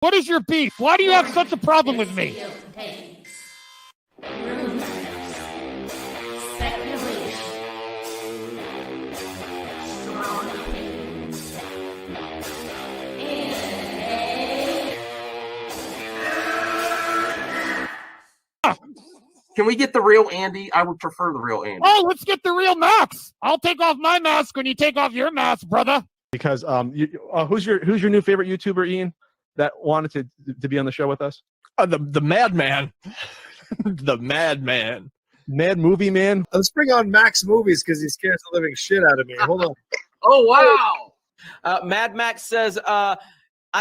What is your beef? Why do you have such a problem with me? Can we get the real Andy? I would prefer the real Andy. Oh, let's get the real Max. I'll take off my mask when you take off your mask, brother. Because who's your new favorite YouTuber, Ian, that wanted to be on the show with us? The Madman. The Madman. Mad Movie Man. Let's bring on Max Movies because he scares the living shit out of me. Hold on. Oh, wow. Mad Max says, I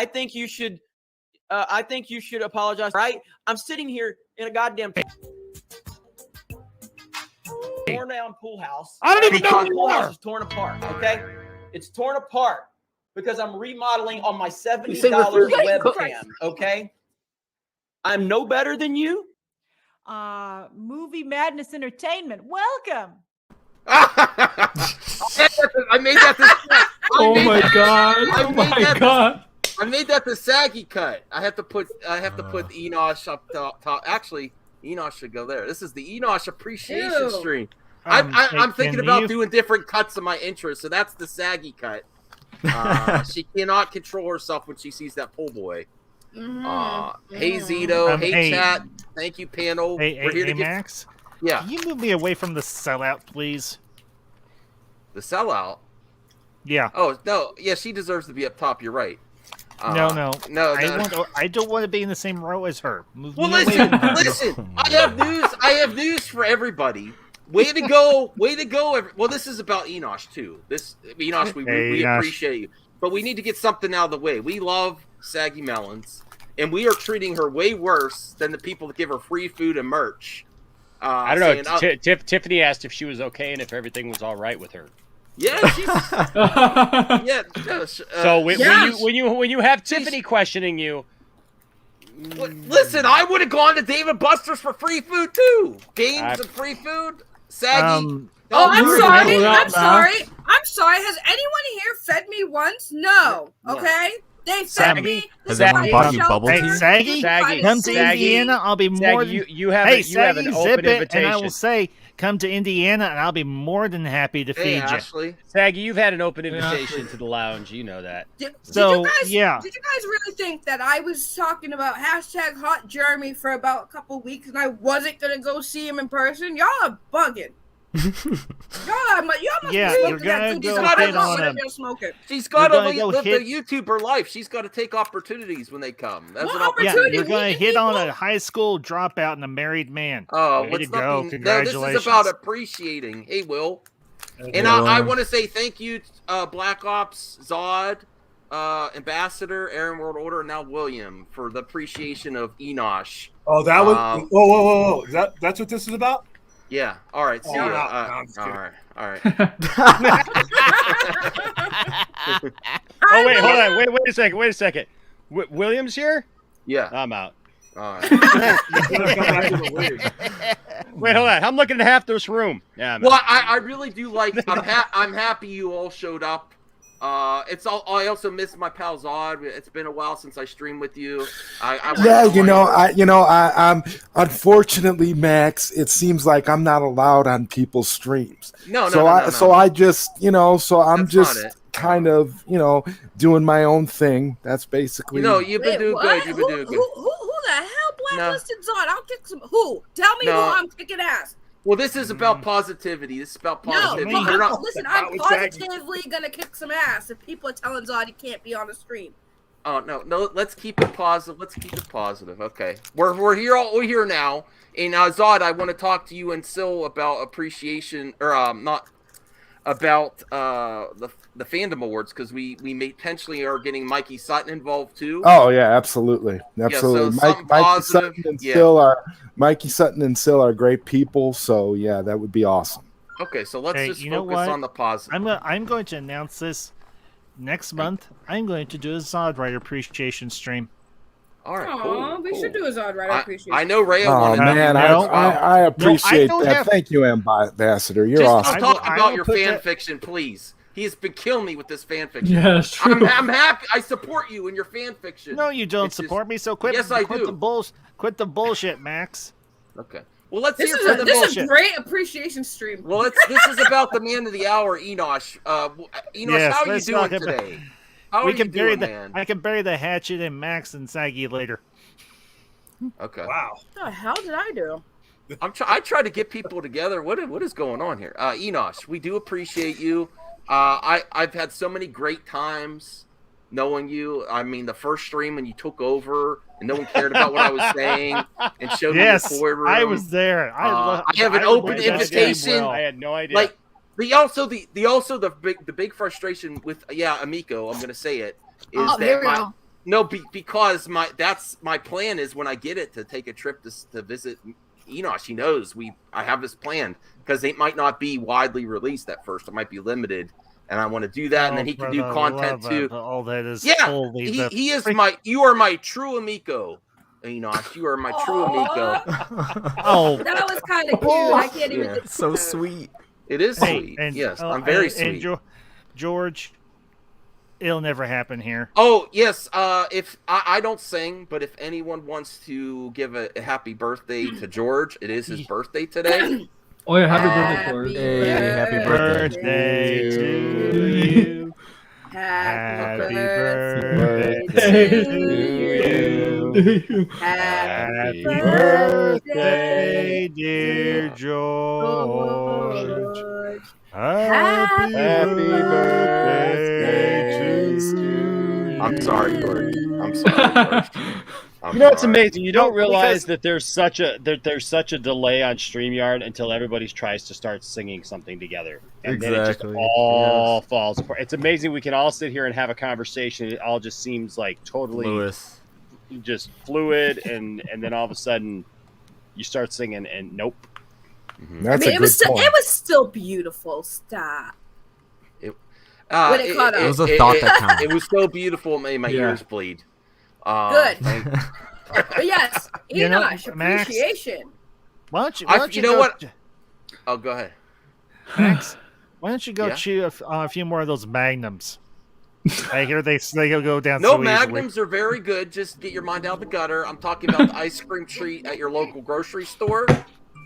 think you should apologize. Right? I'm sitting here in a goddamn torn down pool house. I don't even know the pool house is torn apart. Okay, it's torn apart because I'm remodeling on my $70 webcam. Okay, I'm no better than you. Movie Madness Entertainment. Welcome. I made that the Oh my god! Oh my god! I made that the saggy cut. I have to put Enosh up top. Actually, Enosh should go there. This is the Enosh appreciation stream. I'm thinking about doing different cuts of my intro, so that's the saggy cut. She cannot control herself when she sees that pool boy. Hey Zito, hey chat, thank you panel. We're here to Max. Yeah. Can you move me away from the sellout, please? The sellout. Yeah. Oh no, yeah, she deserves to be up top. You're right. No. I don't want to be in the same row as her. Move me away listen. from her. Listen. I have news for everybody. Way to go! Well, this is about Enosh too. Enosh, we appreciate you, but we need to get something out of the way. We love Saggy Melons, and we are treating her way worse than the people that give her free food and merch. I don't know. Tiffany asked if she was okay and if everything was all right with her. Yeah, she's yeah. So when you have Tiffany questioning you, listen, I would have gone to Dave & Buster's for free food too. Games and free food. Saggy. I'm sorry. Has anyone here fed me once? No. Okay. They fed me. Has anyone bought you bubble tea? Saggy, come to Indiana. I'll be more than you have an open invitation. And I will say, come to Indiana, and I'll be more than happy to feed Ashley. you. Saggy, you've had an open invitation to the lounge. You know that. Did you guys really think that I was talking about #Hot Jeremy for about a couple weeks and I wasn't gonna go see him in person? Y'all are bugging. Y'all must you're gonna go smoking. She's got to live the YouTuber life. She's got to take opportunities when they come. That's an opportunity. Yeah, you're gonna hit on a high school dropout and a married man. Oh, way to go! Congratulations. No, this is about appreciating. Hey, Will, and I want to say thank you, Black Ops, Zod, Ambassador, Aaron World Order, and now William for the appreciation of Enosh. Oh, that was whoa! That's what this is about? Yeah. All right. See you. All right. Oh wait, hold on. Wait a second. William's here? Yeah. I'm out. All right. Wait, hold on. I'm looking at half this room. Yeah. Well, I really do like. I'm happy you all showed up. I also miss my pal Zod. It's been a while since I streamed with you. I'm unfortunately, Max. It seems like I'm not allowed on people's streams. So I just, I'm just kind of, doing my own thing. That's basically. You've been doing good. You've been doing good. Who the hell blacklisted Zod? I'll kick some. Who? Tell me who I'm kicking ass. Well, this is about positivity. This is about positivity. Listen, I'm positively gonna kick some ass if people are telling Zod he can't be on the stream. Oh no! Let's keep it positive. Okay, we're here now. And Zod, I want to talk to you and Sil about appreciation, or not about the fandom awards, because we may potentially are getting Mikey Sutton involved too. Oh yeah, absolutely. So Mikey Sutton and Sil are great people. So yeah, that would be awesome. Okay, so let's just focus on the positive. I'm going to announce this next month. I'm going to do a Zod Rider appreciation stream. All right, cool. We should do a Zod Rider appreciation. I know Ray. I appreciate that. Thank you, Ambassador. You're awesome. Don't talk about your fan fiction, please. He has been killing me with this fan fiction. Yeah, that's true. I'm happy. I support you in your fan fiction. No, you don't It's support just- me. So quit. Yes, I quit do. Quit the bullshit, Max. Okay. Well, let's This hear is from a the this is a bullshit. great appreciation stream. Well, this is about the man of the hour, Enosh. Enosh, Yes, how are you let's doing talk about- today? How we are can you bury doing, the. man? I can bury the hatchet in Max and Saggy later. Okay. Wow. What the hell did I do? I try to get people together. What is going on here? Enosh, we do appreciate you. I've had so many great times knowing you. I mean, the first stream when you took over and no one cared about what I was saying and showed me your toy room. I was there. I have an open invitation. I had no idea. Like the big frustration with Amico, I'm gonna say it, is here we go. because my plan is when I get it to take a trip to visit Enosh. He knows I have this planned because it might not be widely released at first. It might be limited, and I want to do that, and then he can do content too. All that is he is you are my true Amico, Enosh. You are my true Amico. Oh, That was kind of cute. I can't even. Yeah. So sweet. It is Hey, sweet. and, Yes, I'm very sweet. And George, it'll never happen here. Oh yes, if I don't sing, but if anyone wants to give a happy birthday to George, it is his birthday today. Oh yeah, happy birthday, George. Hey, happy birthday. To you. Happy birthday to you. Happy birthday, dear George. Happy birthday to you. I'm sorry, George. I'm sorry, George. You know, it's amazing. You don't realize that there's such a delay on StreamYard until everybody tries to start singing something together, and then it just all falls apart. It's amazing. We can all sit here and have a conversation. It all just seems like totally just fluid, and then all of a sudden you start singing, and nope. That's it was still beautiful. Stop. When it caught up. It was a thought that counted. It was so beautiful, it made my ears bleed. Good. But yes, Enosh, Max, appreciation. Why don't you? You know what? Oh, go ahead, Max. Why don't you go chew a few more of those magnums? I hear they go down. No, so magnums are very good. Just get your mind out of the gutter. I'm talking about the ice cream treat at your local grocery store.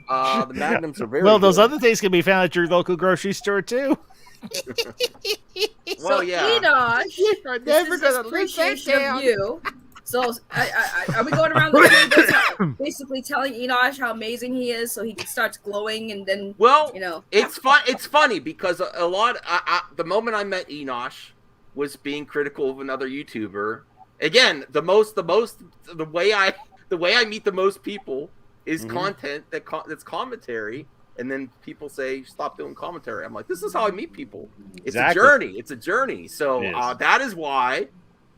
The magnums are very well. Those good. other things can be found at your local grocery store too. Well, yeah. Enosh, this is his appreciation of you. So, are we going around the table basically telling Enosh how amazing he is, so he starts glowing, and then it's fun. It's funny because a lot. The moment I met Enosh was being critical of another YouTuber. Again, the way I meet the most people is content that's commentary. And then people say, stop doing commentary. I'm like, this is how I meet people. It's a journey. It's a journey. So that is why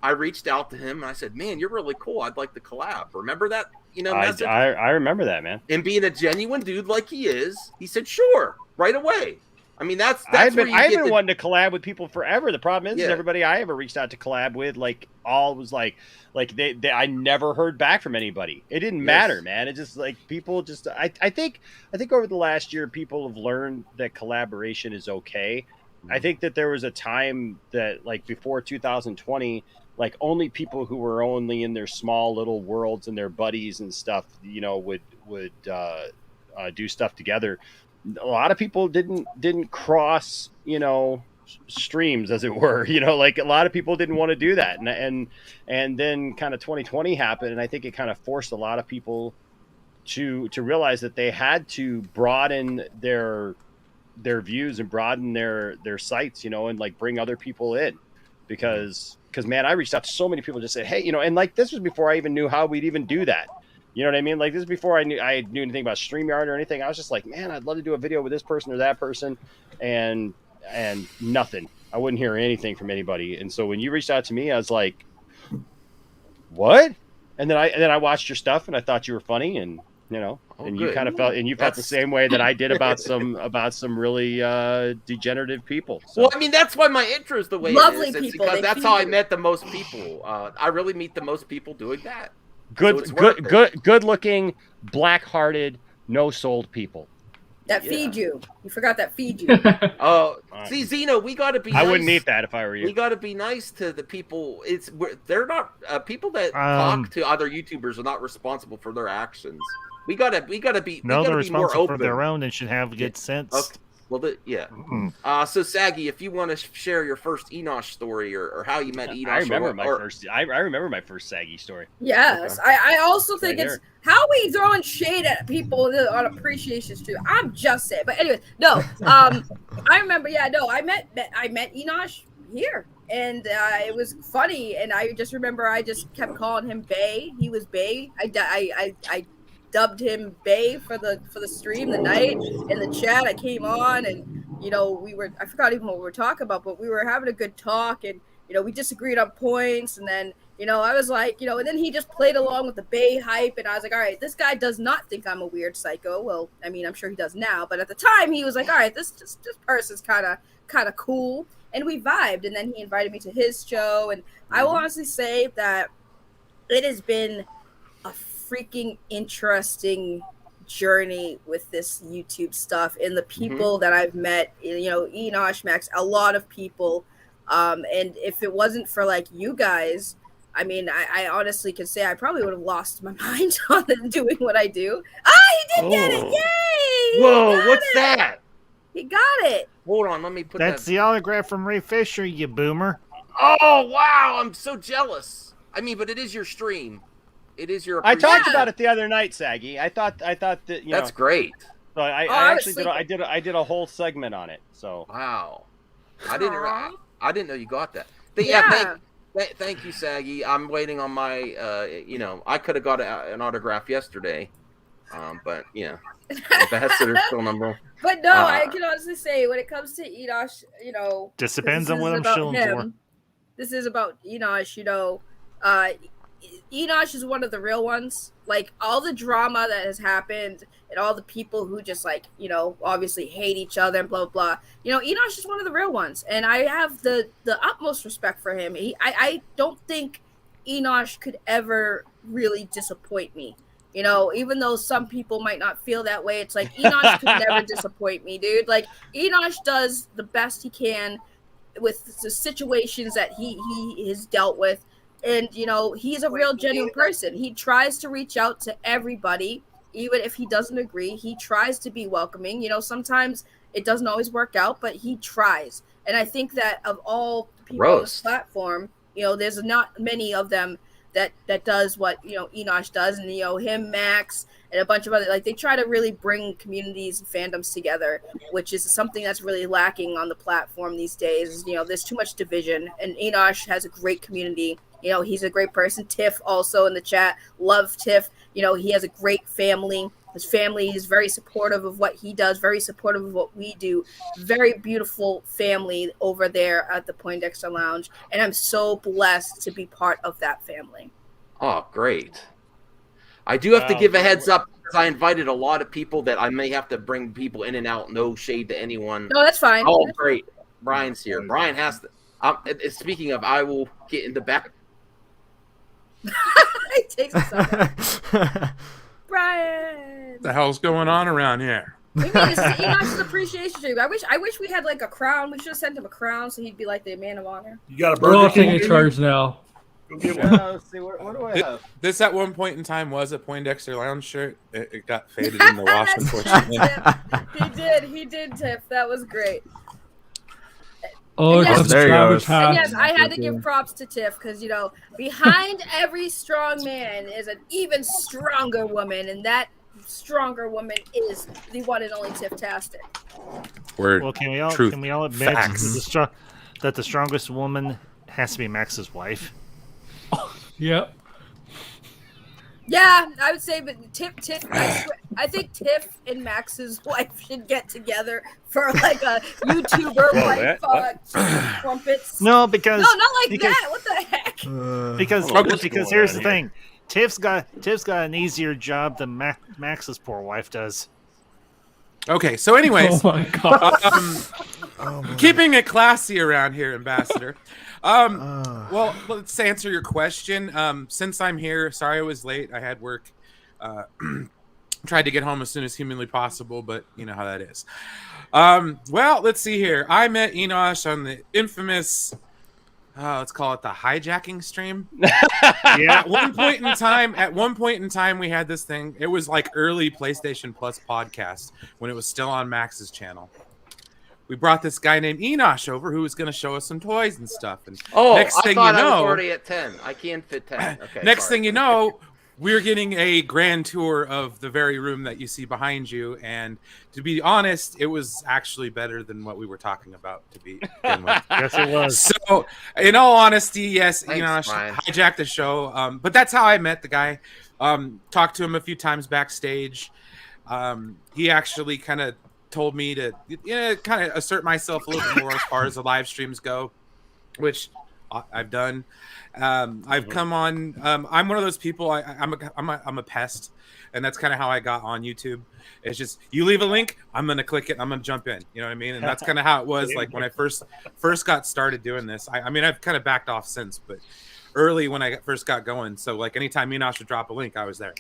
I reached out to him and I said, man, you're really cool. I'd like to collab. Remember that? Message? I remember that, man. And being a genuine dude like he is, he said, sure, right away. I mean, that's I've been wanting to collab with people forever. The problem is Yeah. everybody I ever reached out to collab with, all was like they I never heard back from anybody. It didn't matter, man. It just people just I think over the last year people have learned that collaboration is okay. I think that there was a time that before 2020, only people who were only in their small little worlds and their buddies and stuff, would do stuff together. A lot of people didn't cross, streams, as it were. A lot of people didn't want to do that, and then kind of 2020 happened, and I think it kind of forced a lot of people to realize that they had to broaden their views and broaden their sights, and bring other people in, because man, I reached out to so many people, just said, hey, and this was before I even knew how we'd even do that. You know what I mean? This is before I knew anything about StreamYard or anything. I was just like, man, I'd love to do a video with this person or that person, and nothing. I wouldn't hear anything from anybody. And so when you reached out to me, I was like, what? And then I watched your stuff and I thought you were funny, and and you kind of felt the same way that I did about some really degenerative people. So. Well, I mean, that's why my intro is the way Lovely it is. It's people, because they that's feed how I you. met the most people. I really meet the most people doing that. Good looking, black-hearted, no-souled people. That feed you. You forgot that feed you. Oh, see, Zeno, we got to be. I nice. wouldn't eat that if I were you. We got to be nice to the people. They're not people that talk to other YouTubers are not responsible for their actions. We gotta be. No, they're they're responsible responsible for their own and should have good sense. Okay. Well, so Saggy, if you want to share your first Enosh story or how you met Enosh, I remember my first Saggy story. Yes, Okay. I also think Right it's how we throwing shade at people on appreciation stream. I'm just saying, but anyway, no. I remember. Yeah, no. I met Enosh here, and it was funny. And I just remember I just kept calling him Bay. He was Bay. I dubbed him Bay for the stream the night in the chat. I came on and I forgot even what we were talking about, but we were having a good talk and we disagreed on points and then I was like and then he just played along with the Bay hype and I was like, all right, this guy does not think I'm a weird psycho. Well, I mean, I'm sure he does now, but at the time he was like, all right, this person's kind of cool, and we vibed. And then he invited me to his show, and I will honestly say that it has been a freaking interesting journey with this YouTube stuff and the people that I've met, Enosh, Max, a lot of people. And if it wasn't for like you guys, I mean, I honestly can say I probably would have lost my mind on doing what I do. He did get it! Yay! Whoa, what's that? He got it. Hold on, let me put That's the autograph from Ray Fisher, you boomer. Oh wow, I'm so jealous. I mean, but it is your stream. It is your. I talked about it the other night, Saggy. I thought that that's great. So I actually did a whole segment on it. So wow, I didn't know you got that. But thank you, Saggy. I'm waiting on my. I could have got an autograph yesterday, but ambassador still number one. But no, I can honestly say when it comes to Enosh, just depends on what I'm shilling for. This is about Enosh, Enosh is one of the real ones. Like all the drama that has happened and all the people who just obviously hate each other and blah blah blah. Enosh is one of the real ones, and I have the utmost respect for him. I don't think Enosh could ever really disappoint me. Even though some people might not feel that way, it's like Enosh could never disappoint me, dude. Like Enosh does the best he can with the situations that he has dealt with. And, he's a real genuine person. He tries to reach out to everybody, even if he doesn't agree. He tries to be welcoming. Sometimes it doesn't always work out, but he tries. And I think that of all people on this platform, there's not many of them that does what, Enosh does. And, him, Max, and a bunch of other, they try to really bring communities and fandoms together, which is something that's really lacking on the platform these days. There's too much division, and Enosh has a great community. He's a great person. Tiff also in the chat. Love Tiff. He has a great family. His family is very supportive of what he does, very supportive of what we do. Very beautiful family over there at the Poindexter Lounge. And I'm so blessed to be part of that family. Oh, great. I do have to give a heads up because I invited a lot of people that I may have to bring people in and out. No shade to anyone. No, that's fine. Oh, great. Brian's here. Brian has to. Speaking of, I will get in the back. It takes a second. Brian. What the hell's going on around here? We need to see Enosh's appreciation stream. I wish we had a crown. We should have sent him a crown so he'd be like the man of honor. You got a We're all Burger King taking charge now. Let's see, what do I have? This at one point in time was a Poindexter Lounge shirt. It got faded in the wash, unfortunately. He did, Tiff. That was great. Oh, yes, there he goes. Yes, I had to give props to Tiff because behind every strong man is an even stronger woman, and that stronger woman is the one and only Tiff-tastic. Well, can we all admit that the strongest woman has to be Max's wife? Yep. Yeah, I would say, but Tiff, I think Tiff and Max's wife should get together for a YouTuber trumpets. No, because not like that. What the heck? Because here's the thing, Tiff's got an easier job than Max's poor wife does. Okay, so anyways, Oh my god. keeping it classy around here, Ambassador. Well, let's answer your question. Since I'm here, sorry I was late. I had work. Tried to get home as soon as humanly possible, but you know how that is. Well, let's see here. I met Enosh on the infamous, let's call it the hijacking stream. Yeah. At one point in time, we had this thing. It was like early PlayStation Plus podcast when it was still on Max's channel. We brought this guy named Enosh over who was going to show us some toys and stuff. And next thing I you know, was already at 10. I can fit 10. Okay. Next thing you know, we're getting a grand tour of the very room that you see behind you. And to be honest, it was actually better than what we were talking about to begin with. Yes, it was. So, in all honesty, yes, Thanks, Brian. hijacked the show. But that's how I met the guy. Talked to him a few times backstage. He actually kind of told me to kind of assert myself a little bit more as far as the live streams go, which I've done. I've come on. I'm one of those people. I'm a pest, and that's kind of how I got on YouTube. It's just you leave a link, I'm gonna click it, I'm gonna jump in. You know what I mean? And that's kind of how it was. Like when I first got started doing this. I mean, I've kind of backed off since, but early when I first got going. So like anytime Enosh would drop a link, I was there.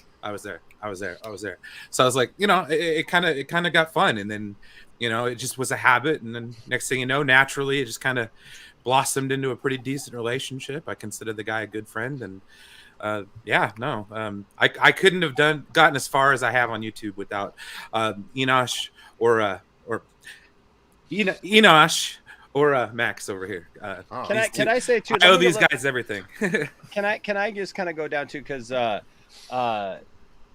So I was like, it kind of got fun, and then it just was a habit, and then next thing you know, naturally it just kind of blossomed into a pretty decent relationship. I consider the guy a good friend, and I couldn't have gotten as far as I have on YouTube without Enosh or Enosh or Max over here. Can I say too? I owe these guys everything. Can I just kind of go down to because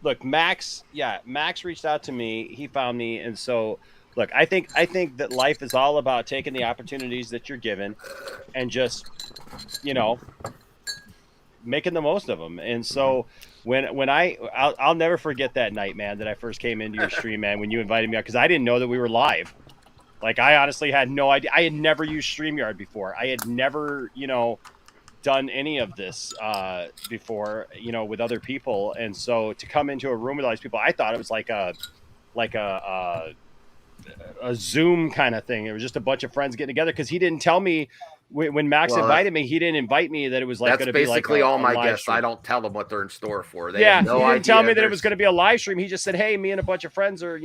look, Max reached out to me. He found me, and so look, I think that life is all about taking the opportunities that you're given, and just making the most of them. And so when I'll never forget that night, man, that I first came into your stream, man, when you invited me out, because I didn't know that we were live. Like, I honestly had no idea. I had never used StreamYard before. I had never, done any of this before, with other people. And so to come into a room with all these people, I thought it was like a Zoom kind of thing. It was just a bunch of friends getting together, because he didn't tell me when Max invited me. He didn't invite me that it was like going to be like basically all my guests. Stream. I don't tell them what they're in store for. They he didn't tell me that it was going to be a live stream. He just said, "Hey, me and a bunch of friends are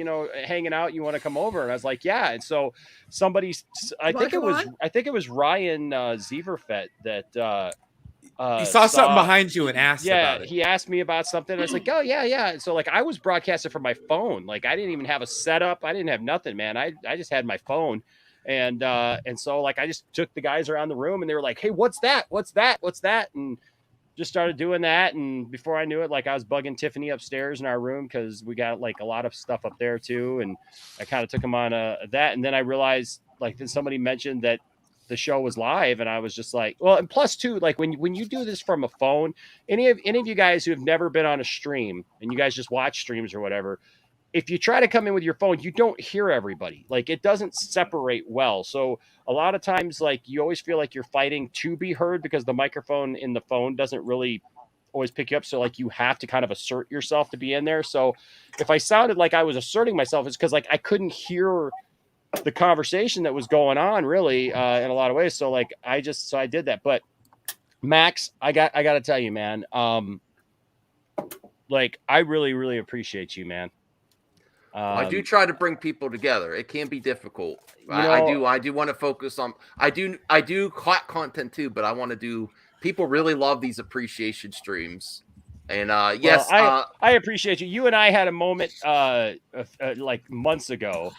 hanging out. You want to come over?" And I was like, "Yeah." And so I think it was Ryan Zeverfett that. He saw something behind you and asked about it. He asked me about something. I was like, oh, yeah. And so, like, I was broadcasting from my phone. Like, I didn't even have a setup. I didn't have nothing, man. I just had my phone. And so, like, I just took the guys around the room, and they were like, hey, what's that? What's that? What's that? And just started doing that. And before I knew it, like, I was bugging Tiffany upstairs in our room, because we got, like, a lot of stuff up there, too. And I kind of took them on that. And then I realized, like, then somebody mentioned that the show was live, and I was just like, well, and plus too, like when you do this from a phone, any of you guys who have never been on a stream and you guys just watch streams or whatever, if you try to come in with your phone, you don't hear everybody. Like, it doesn't separate well. So a lot of times, like, you always feel like you're fighting to be heard, because the microphone in the phone doesn't really always pick you up. So, like, you have to kind of assert yourself to be in there. So if I sounded like I was asserting myself, it's because, like, I couldn't hear the conversation that was going on really in a lot of ways. So, like, I did that. But Max, I got to tell you, man, like, I really, really appreciate you, man. I do try to bring people together. It can be difficult. I do want to focus on, I do hot content too, but I want to do, people really love these appreciation streams. And yes, I appreciate you. You and I had a moment like months ago,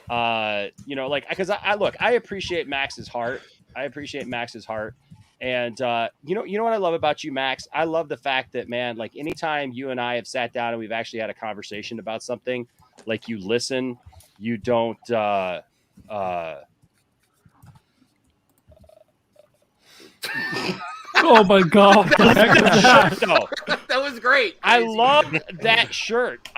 like, because I appreciate Max's heart. And you know what I love about you, Max? I love the fact that, man, like, anytime you and I have sat down and we've actually had a conversation about something, like, you listen, you don't Oh my god! That was great. I love that shirt.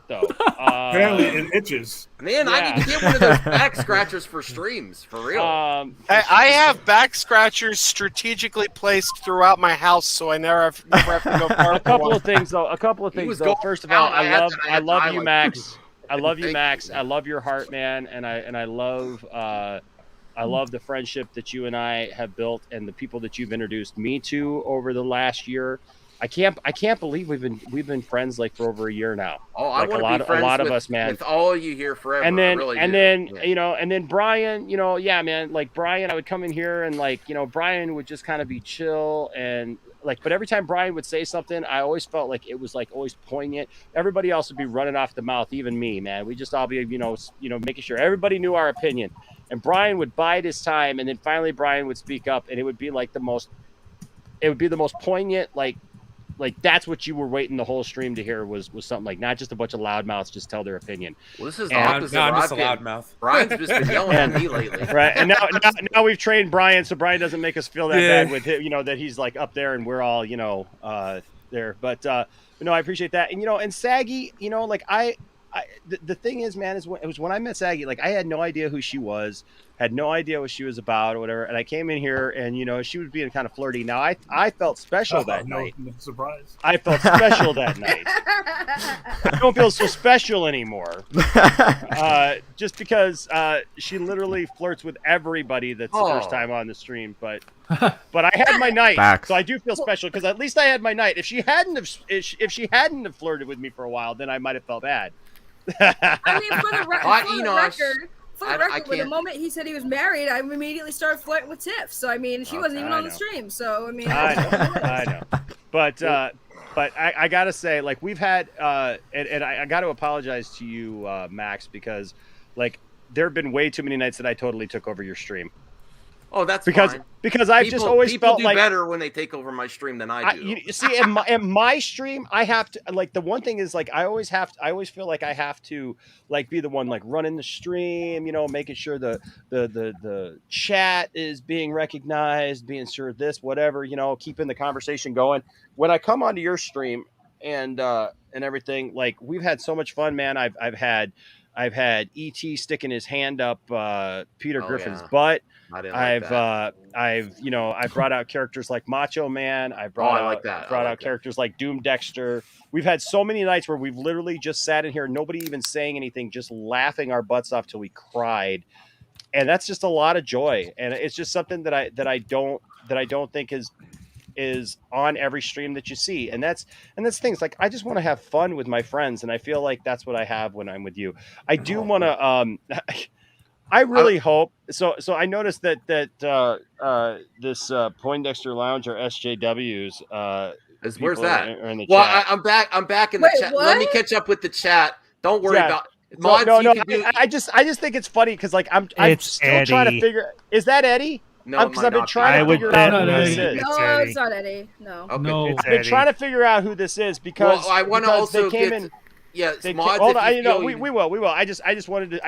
Though. Apparently it itches. Man, I need to get one of those back scratchers for streams, for real. I have back scratchers strategically placed throughout my house, so I never have to go far. A couple of things though. First of all, I love you, Max. I love you, Max. I love your heart, man, and I love the friendship that you and I have built, and the people that you've introduced me to over the last year. I can't believe we've been friends like for over a year now. Oh, I like want a to be friends lot with, of us, man. with all of you here forever. And then I really and do. then Yeah. you know, and then Brian, you know, yeah, man, like Brian, I would come in here and like, you know, Brian would just kind of be chill and like, but every time Brian would say something, I always felt like it was like always poignant. Everybody else would be running off the mouth, even me, man. We just all be, you know, making sure everybody knew our opinion. And Brian would bide his time, and then finally Brian would speak up, and it would be the most poignant, like that's what you were waiting the whole stream to hear was something like not just a bunch of loudmouths just tell their opinion. Well, this is the And- opposite. No, I'm of just a I've been- loudmouth. Brian's just been yelling at me lately. Right, and now we've trained Brian, so Brian doesn't make us feel that Yeah. bad with him, you know, that he's like up there and we're all, you know, there. But no, I appreciate that, and you know, and Saggy, you know, like the thing is, man, is it was when I met Saggy, like I had no idea who she was, had no idea what she was about or whatever, and I came in here and you know she was being kind of flirty. Now I felt special that night. No surprise. I felt special that night. I don't feel so special anymore. Just because she literally flirts with everybody that's the first time on the stream. But I had my night, Facts. so I do feel special because at least I had my night. If she hadn't have flirted with me for a while, then I might have felt bad. I mean, for the Enosh. record, with the moment he said he was married, I immediately started flirting with Tiff. So I mean, she wasn't even on the stream. So I mean, I know. But I gotta say, like we've had, and I got to apologize to you, Max, because like there have been way too many nights that I totally took over your stream. Oh, that's because fine. because I've just always people felt do like better when they take over my stream than I do. you see, in my stream, I have to like the one thing is like I always feel like I have to like be the one like running the stream, you know, making sure the chat is being recognized, being sure this whatever, you know, keeping the conversation going. When I come onto your stream and everything, like we've had so much fun, man. I've had E.T. sticking his hand up Peter Griffin's butt. I've brought out characters like Macho Man. I've brought out characters like Poundexter. We've had so many nights where we've literally just sat in here, nobody even saying anything, just laughing our butts off till we cried, and that's just a lot of joy. And it's just something that I don't think is on every stream that you see, and that's things like I just want to have fun with my friends, and I feel like that's what I have when I'm with you. I do want to I really hope so I noticed that this Poindexter Lounge or SJWs Where's that? are in the well, chat. I'm back in the chat. Let me catch up with the chat. Don't worry about mods. I just think it's funny because like I'm still trying to figure. Is that Eddie? No, because I've been trying to figure out who this is. No, it's not Eddie. No. Okay. No. I've been trying to figure out who this is because I want to also they came get. in. Yes, They mods. hold on, if you feel we will. I just wanted to.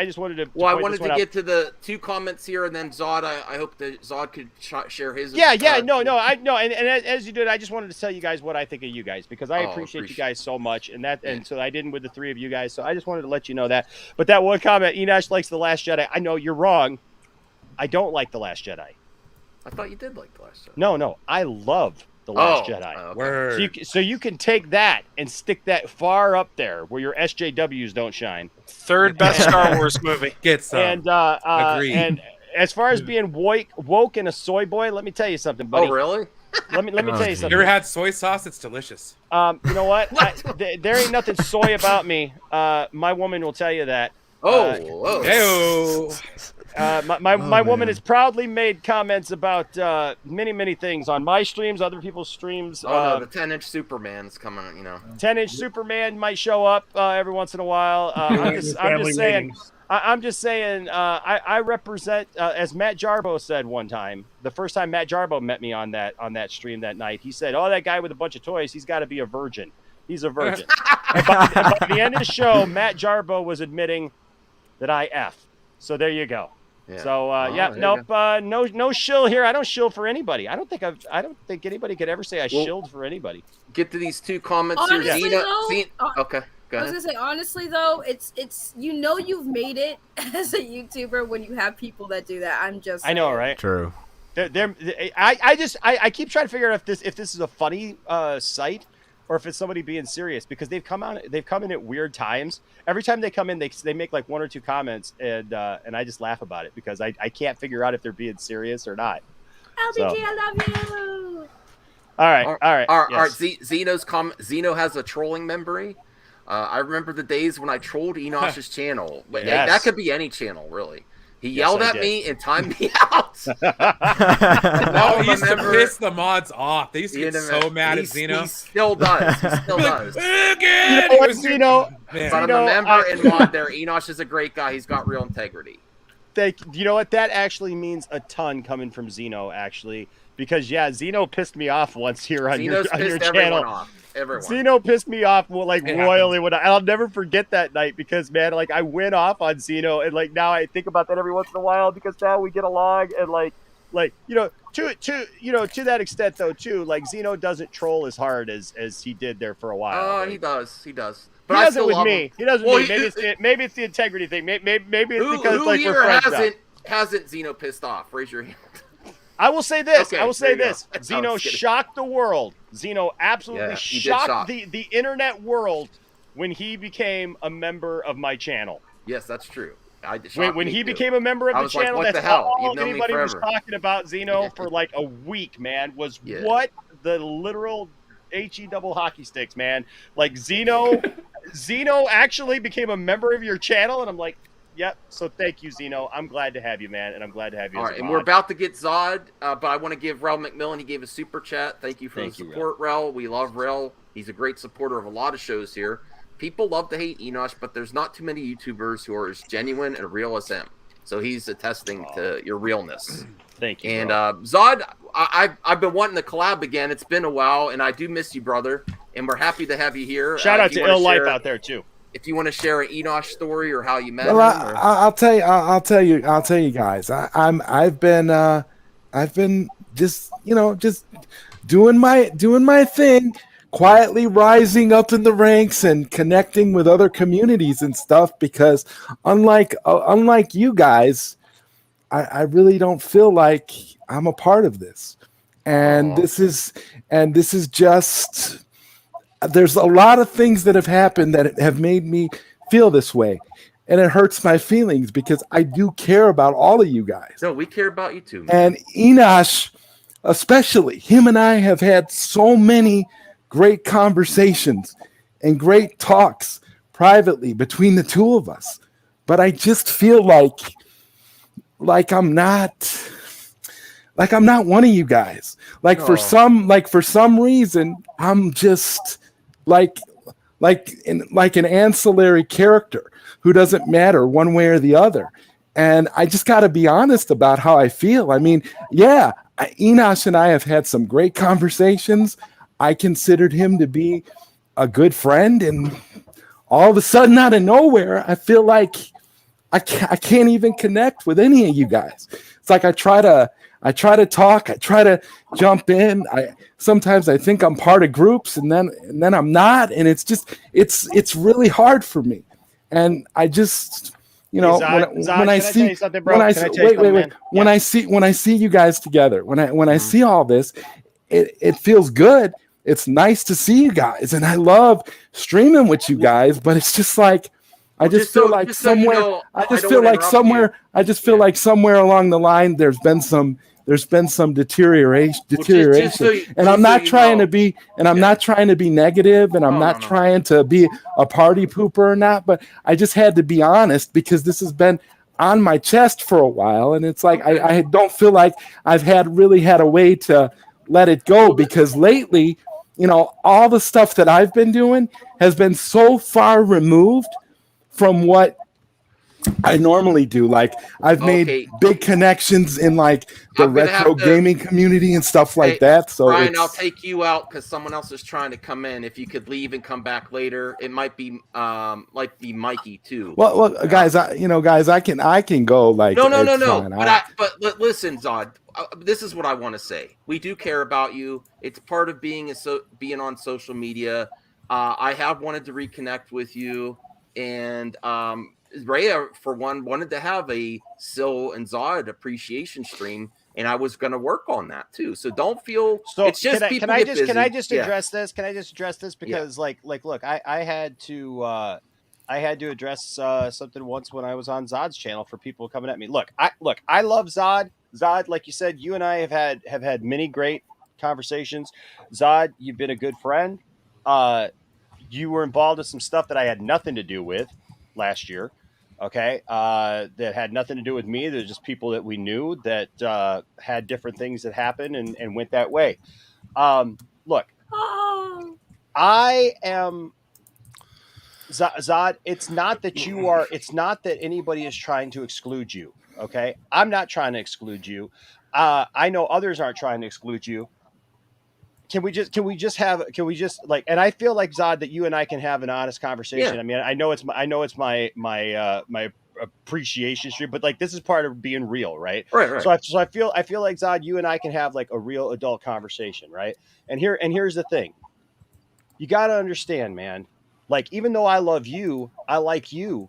Well, I wanted to get to the two comments here, and then Zod. I hope that Zod could share his. Yeah. And as you did, I just wanted to tell you guys what I think of you guys because I appreciate you guys so much, and so I didn't with the three of you guys. So I just wanted to let you know that. But that one comment, Enosh likes The Last Jedi. I know you're wrong. I don't like The Last Jedi. I thought you did like The Last Jedi. No, I love The Last Jedi. Okay. So you can take that and stick that far up there where your SJWs don't shine. Third best Star Wars movie. Get some. Agreed. And as far as being woke and a soy boy, let me tell you something, buddy. Oh, really? Let me tell you something. You ever had soy sauce? It's delicious. You know what? There ain't nothing soy about me. My woman will tell you that. My woman has proudly made comments about many things on my streams, other people's streams. The 10-inch Superman's coming. You know, 10-inch Superman might show up every once in a while. I'm just saying. I represent, as Matt Jarbo said one time. The first time Matt Jarbo met me on that stream that night, he said, "Oh, that guy with a bunch of toys, he's got to be a virgin. He's a virgin." and by the end of the show, Matt Jarbo was admitting that I F. So there you go. Yeah. So no shill here. I don't shill for anybody. I don't think anybody could ever say I shilled for anybody. Get to these two comments honestly, here. Okay, go ahead. I was gonna say honestly though, it's you've made it as a YouTuber when you have people that do that. I know, right? True. I keep trying to figure out if this is a funny site or if it's somebody being serious because they've come in at weird times. Every time they come in, they make like one or two comments and I just laugh about it because I can't figure out if they're being serious or not. LBG, I love you. All right. All right. Yes. Zeno has a trolling memory. I remember the days when I trolled Enosh's channel. But Yes. that could be any channel, really. He Yes, yelled I at did. me and timed me out. Oh, he used to piss the mods off. They used to get so mad at Zeno. He still does. He still does. Again! You know what, Zeno? But I'm a member and mod there. Enosh is a great guy. He's got real integrity. You know what? That actually means a ton coming from Zeno, actually. Because, Zeno pissed me off once here on your pissed channel. everyone off. Everyone. Zeno pissed me off royally. happens. I'll never forget that night because, man, I went off on Zeno. And, now I think about that every once in a while because now we get along. And, to that extent, though, too, Zeno doesn't troll as hard as he did there for a while. Oh, he does. He does. But He I does it still with love me. him. He does it with me. Maybe it's the integrity thing. Maybe it's because who here we're friends now. hasn't Zeno pissed off? Raise your hand. I will say this. Okay, I will say there you this. go. Zeno shocked the world. Zeno absolutely he did shocked shock. the internet world when he became a member of my channel. Yes, that's true. When he became a member of I the was like, channel, what that's the hell? all You've known me anybody was forever. talking about Zeno for a week, man, was Yeah. what the literal HE double hockey sticks, man. Zeno actually became a member of your channel, and I'm like, yep. So thank you, Zeno. I'm glad to have you, man, and I'm glad to have you. All as right, a and mod. we're about to get Zod, but I want to give Rel McMillan. He gave a super chat. Thank you for Thank the you, support, Rel. We love Rel. He's a great supporter of a lot of shows here. People love to hate Enosh, but there's not too many YouTubers who are as genuine and real as him. So he's attesting to your realness. Thank you. And bro. Zod, I've been wanting to collab again. It's been a while, and I do miss you, brother. And we're happy to have you here. Shout out if you to wanna Ill Life share- out there too. If you want to share an Enosh story or how you met Well, him, or... I'll tell you guys. I've been just doing my thing, quietly rising up in the ranks and connecting with other communities and stuff. Because unlike you guys, I really don't feel like I'm a part of this, and this is just. There's a lot of things that have happened that have made me feel this way, and it hurts my feelings because I do care about all of you guys. No, we care about you too, man. And Enosh, especially, him and I have had so many great conversations and great talks privately between the two of us. But I just feel like I'm not one of you guys. For some reason, I'm just like an ancillary character who doesn't matter one way or the other. And I just got to be honest about how I feel. I mean, Enosh and I have had some great conversations. I considered him to be a good friend, and all of a sudden, out of nowhere, I feel like I can't even connect with any of you guys. It's like I try to talk, I try to jump in. Sometimes I think I'm part of groups, and then I'm not, and it's really hard for me. And I just, when I see you guys together, when I see all this, it feels good. It's nice to see you guys, and I love streaming with you guys. But it's just like I just feel like somewhere along the line there's been some deterioration. And I'm not trying to be negative, and I'm not trying to be a party pooper or not, but I just had to be honest because this has been on my chest for a while, and it's like I don't feel like I've really had a way to let it go, because lately, all the stuff that I've been doing has been so far removed from what I normally do. Like I've made big connections in the retro gaming community and stuff like that. So Brian, I'll take you out because someone else is trying to come in. If you could leave and come back later, it might be Mikey too. Well, guys, I can go. No. But listen, Zod, this is what I want to say. We do care about you. It's part of being on social media. I have wanted to reconnect with you, and Rhea, for one, wanted to have a Sil and Zod appreciation stream, and I was going to work on that too. So don't feel it's just people get busy. Can I just address this? Can I just address this because look, I had to address something once when I was on Zod's channel for people coming at me. Look, I love Zod. Zod, like you said, you and I have had many great conversations. Zod, you've been a good friend. You were involved in some stuff that I had nothing to do with last year. Okay. That had nothing to do with me. There's just people that we knew that had different things that happened and went that way. Look, I am Zod. It's not that anybody is trying to exclude you. Okay. I'm not trying to exclude you. I know others aren't trying to exclude you. Can we just like, and I feel like Zod that you and I can have an honest conversation. Yeah. I mean, I know it's my appreciation stream, but like this is part of being real, right? Right. So I feel like Zod, you and I can have like a real adult conversation, right? And here's the thing. You got to understand, man. Like, even though I love you, I like you.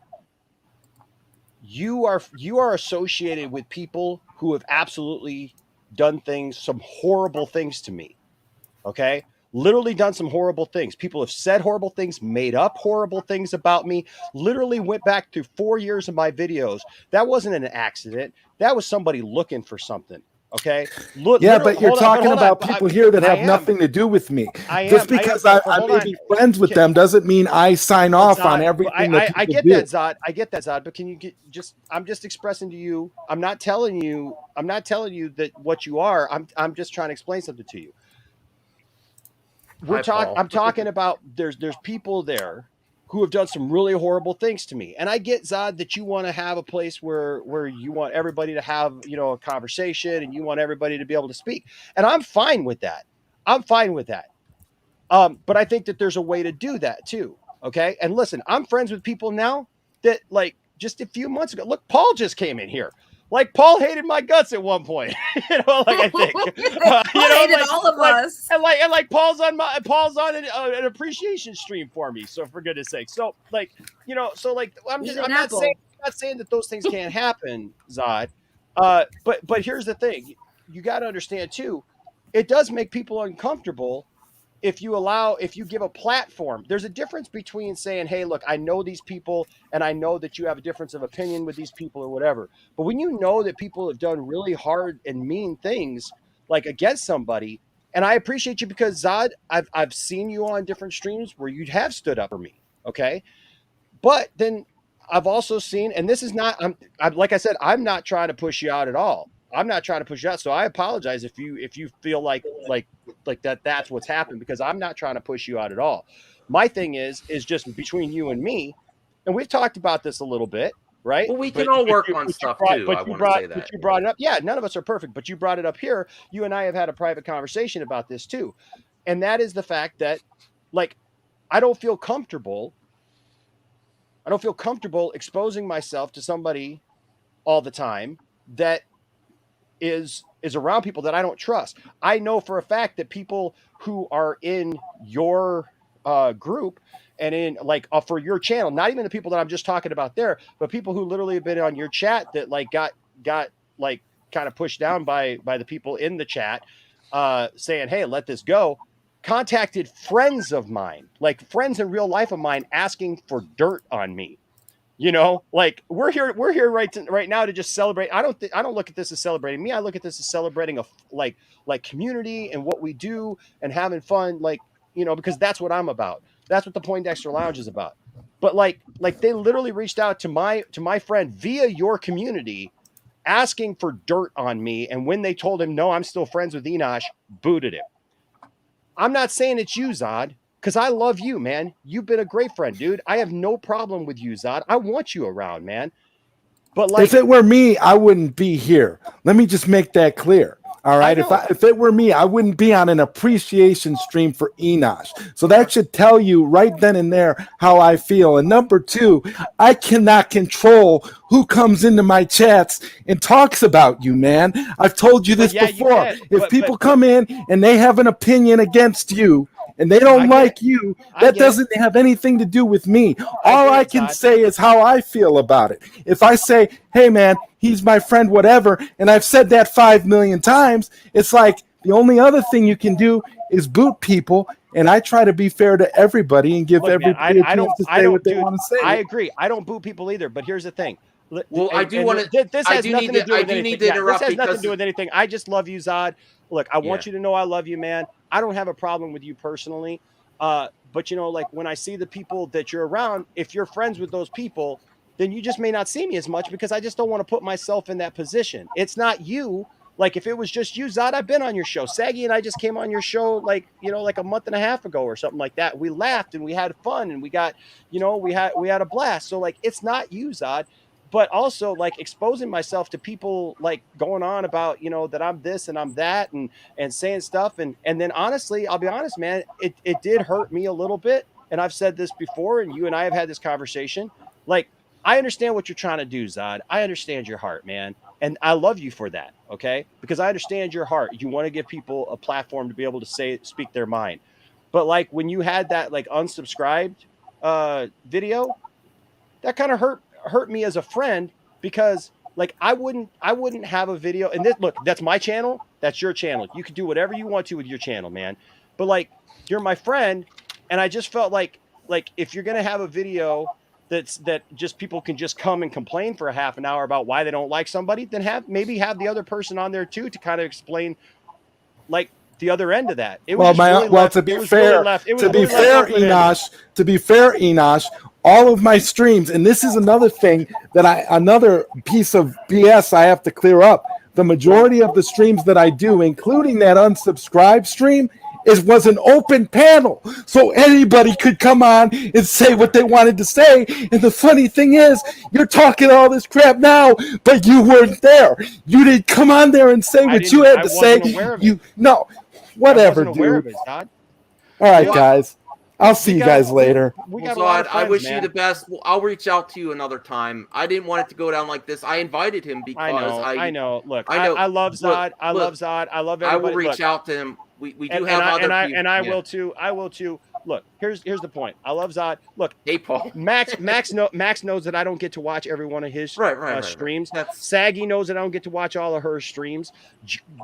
You are associated with people who have absolutely done some horrible things to me. Okay. Literally done some horrible things. People have said horrible things, made up horrible things about me, literally went back through 4 years of my videos. That wasn't an accident. That was somebody looking for something. Okay. But you're talking about people here that have nothing to do with me. Just because I may be friends with them doesn't mean I sign off on everything. I get that, Zod. I get that, Zod. But can you I'm just expressing to you. I'm not telling you that what you are. I'm just trying to explain something to you. I'm talking about there's people there who have done some really horrible things to me. And I get, Zod, that you want to have a place where you want everybody to have, a conversation and you want everybody to be able to speak. And I'm fine with that. But I think that there's a way to do that too. Okay. And listen, I'm friends with people now that, like, just a few months ago, look, Paul just came in here. Like, Paul hated my guts at one point, I think. Paul hated all of us. And Paul's on an appreciation stream for me. So for goodness sake. So I'm not saying that those things can't happen, Zod. But here's the thing. You got to understand too, it does make people uncomfortable if you give a platform. There's a difference between saying, hey, look, I know these people and I know that you have a difference of opinion with these people or whatever. But when you know that people have done really hard and mean things like against somebody, and I appreciate you because, Zod, I've seen you on different streams where you have stood up for me. Okay. But then I've also seen, and this is not, I'm like I said, I'm not trying to push you out at all. I'm not trying to push you out. So I apologize if you feel like that's what's happened, because I'm not trying to push you out at all. My thing is just between you and me. And we've talked about this a little bit, right? Well, we can all work on stuff too. I want to say that. But you brought it up. Yeah, none of us are perfect, but you brought it up here. You and I have had a private conversation about this too. And that is the fact that, like, I don't feel comfortable exposing myself to somebody all the time that is around people that I don't trust. I know for a fact that people who are in your group and in for your channel, not even the people that I'm just talking about there, but people who literally have been on your chat that got kind of pushed down by the people in the chat saying, hey, let this go, contacted friends of mine, like friends in real life of mine, asking for dirt on me. We're here right now to just celebrate. I don't look at this as celebrating me. I look at this as celebrating a community and what we do and having fun, because that's what I'm about. That's what the Poindexter Lounge is about. But they literally reached out to my friend via your community, asking for dirt on me. And when they told him, no, I'm still friends with Enosh, booted him. I'm not saying it's you, Zod, because I love you, man. You've been a great friend, dude. I have no problem with you, Zod. I want you around, man. But if it were me, I wouldn't be here. Let me just make that clear. All right. If it were me, I wouldn't be on an appreciation stream for Enosh. So that should tell you right then and there how I feel. And number two, I cannot control who comes into my chats and talks about you, man. I've told you this before. If people come in and they have an opinion against you, and they don't like you, that doesn't have anything to do with me. All I can say is how I feel about it. If I say, hey, man, he's my friend, whatever, and I've said that 5 million times, it's like the only other thing you can do is boot people, and I try to be fair to everybody and give everybody a chance to say what they want to say. I agree. I don't boot people either, but here's the thing. Well, I do want to. This I has do nothing need to to. do I with do anything. need to Yeah, this interrupt has nothing to because do with anything. I just love you, Zod. Look, I want you to know I love you, man. I don't have a problem with you personally, but you know, like when I see the people that you're around, if you're friends with those people, then you just may not see me as much because I just don't want to put myself in that position. It's not you. Like if it was just you, Zod, I've been on your show. Saggy and I just came on your show like, you know, like a month and a half ago or something like that. We laughed and we had fun and we got, you know, we had a blast. So like it's not you, Zod. But also like exposing myself to people like going on about, you know, that I'm this and I'm that and saying stuff and then honestly, I'll be honest, man, it did hurt me a little bit. And I've said this before, and you and I have had this conversation. Like, I understand what you're trying to do, Zod. I understand your heart, man. And I love you for that, okay? Because I understand your heart. You want to give people a platform to be able to speak their mind. But like when you had that like unsubscribed video, that kind of hurt me as a friend because like I wouldn't have a video. And this, look, that's my channel. That's your channel. You can do whatever you want to with your channel, man. But like you're my friend, and I just felt like if you're gonna have a video that just people can just come and complain for a half an hour about why they don't like somebody, then maybe have the other person on there too to kind of explain like the other end of that. It was To be fair, Enosh, all of my streams, and this is another thing another piece of BS I have to clear up. The majority of the streams that I do, including that unsubscribed stream, was an open panel, so anybody could come on and say what they wanted to say. And the funny thing is, you're talking all this crap now, but you weren't there. You didn't come on there and say what you had to say. Whatever, dude. All right, guys. I'll see you guys later. I wish you the best. I'll reach out to you another time. I didn't want it to go down like this. I invited him because I know. Look, I love Zod. I love Zod. I love everybody. I will reach out to him. We do have other people. And I will too. I will too. Look, here's the point. I love Zod. Look, hey Paul. Max knows that I don't get to watch every one of his streams. Right. Saggy knows that I don't get to watch all of her streams.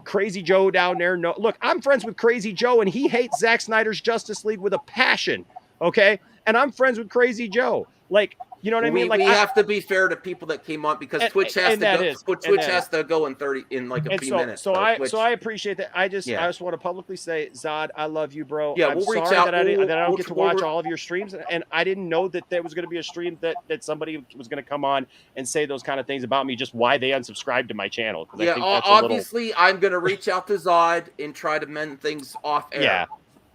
Crazy Joe down there. No, look, I'm friends with Crazy Joe, and he hates Zack Snyder's Justice League with a passion. Okay, and I'm friends with Crazy Joe. Like, you know what I mean? Like, we have to be fair to people that came on because Twitch has to go in 30 in like a few minutes. So I appreciate that. I just want to publicly say, Zod, I love you, bro. Yeah, I'm we'll sorry reach out. that I don't get to watch all of your streams, and I didn't know that there was going to be a stream that somebody was going to come on and say those kind of things about me, just why they unsubscribed to my channel. Yeah, I think that's obviously I'm going to reach out to Zod and try to mend things off air. Yeah,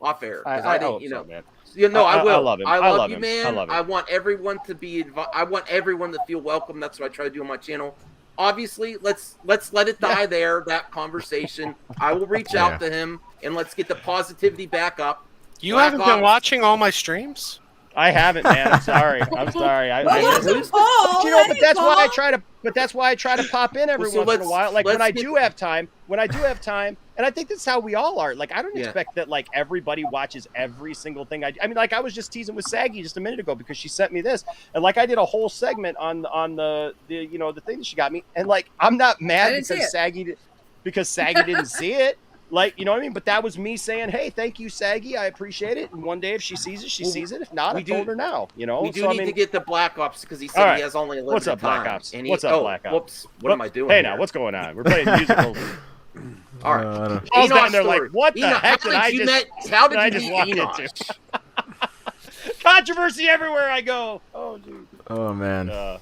off air. I didn't, you know, man. I will. I love him. I love you, man. I want everyone to be. I want everyone to feel welcome. That's what I try to do on my channel. Obviously, let's let it die there. That conversation. I will reach out to him and let's get the positivity back up. You haven't been watching all my streams? I haven't, man. I'm sorry. I'm sorry. But that's why I try to pop in every once in a while. Like when I do have time, and I think that's how we all are. Like I don't expect that like everybody watches every single thing I mean, like I was just teasing with Saggy just a minute ago because she sent me this, and like I did a whole segment on the you know the thing that she got me, and like I'm not mad because Saggy didn't see it. Like, you know what I mean? But that was me saying, hey, thank you, Saggy. I appreciate it. And one day if she sees it, she sees it. If not, I told her now. You know? We do need to get the Black Ops because he said he has only a limited What's up, Black time. Ops? What's up, Black Ops? Whoops. What am I doing Hey, here? now, what's going on? We're playing musical. All right. Paul's down there like, what the heck did I How did you walk meet into? Controversy everywhere I go. Oh, dude. Oh, man.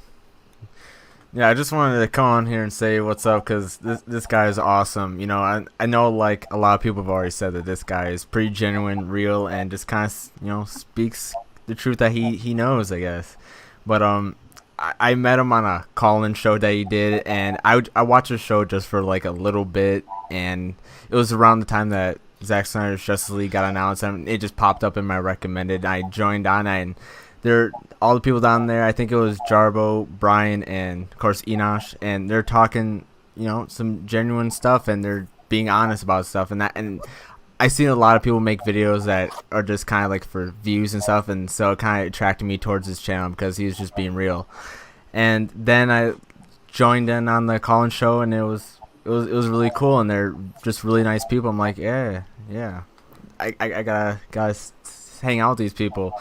Yeah, I just wanted to come on here and say what's up because this guy is awesome. You know, I know like a lot of people have already said that this guy is pretty genuine, real, and just kind of, you know, speaks the truth that he knows, I guess. But I met him on a call-in show that he did, and I watched the show just for like a little bit, and it was around the time that Zack Snyder's Justice League got announced, and it just popped up in my recommended. I joined on, and all the people down there, I think it was Jarbo, Brian, and of course Enosh, and they're talking, you know, some genuine stuff, and they're being honest about stuff, and I seen a lot of people make videos that are just kind of like for views and stuff, and so it kind of attracted me towards his channel because he was just being real. And then I joined in on the call-in show, and it was really cool, and they're just really nice people. I'm like, yeah, I gotta hang out with these people.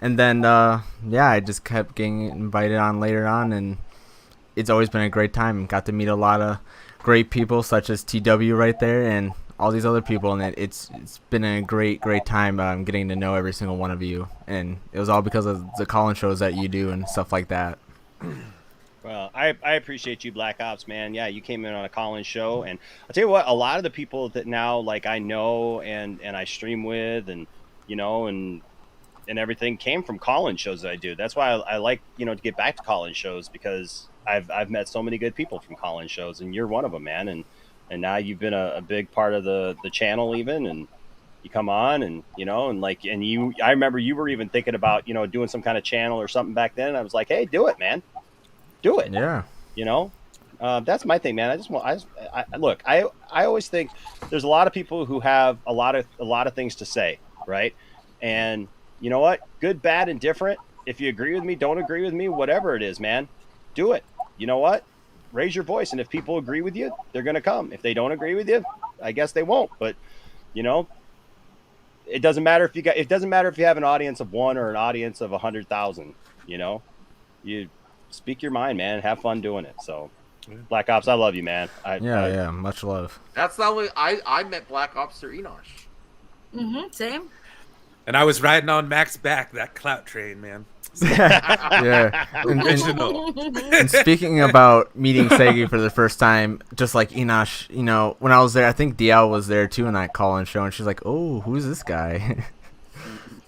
And then I just kept getting invited on later on, and it's always been a great time. Got to meet a lot of great people such as TW right there and all these other people, and it's been a great time getting to know every single one of you, and it was all because of the call-in shows that you do and stuff like that. Well, I appreciate you, Black Ops, man. Yeah, you came in on a call-in show, and I'll tell you what, a lot of the people that now like I know and I stream with, and you know, and everything came from call-in shows that I do. That's why I like, you know, to get back to call-in shows, because I've met so many good people from call-in shows, and you're one of them, man. And now you've been a big part of the channel even, and you come on and, you know, and like, and I remember you were even thinking about, you know, doing some kind of channel or something back then. And I was like, hey, do it, man. Do it. Yeah. You know, that's my thing, man. Look, I always think there's a lot of people who have a lot of things to say. Right. And you know what? Good, bad, and different. If you agree with me, don't agree with me, whatever it is, man, do it. You know what? Raise your voice, and if people agree with you, they're going to come. If they don't agree with you, I guess they won't. But you know, it doesn't matter if you have an audience of 1 or an audience of 100,000. You know, you speak your mind, man. Have fun doing it. So, Black Ops, I love you, man. Yeah, much love. That's not what I met Black Ops through Enosh. Same. And I was riding on Mac's back, that clout train, man. Yeah. And speaking about meeting Segi for the first time, just like Enosh, you know, when I was there, I think DL was there too in that call-in show, and she's like, "Oh, who's this guy?"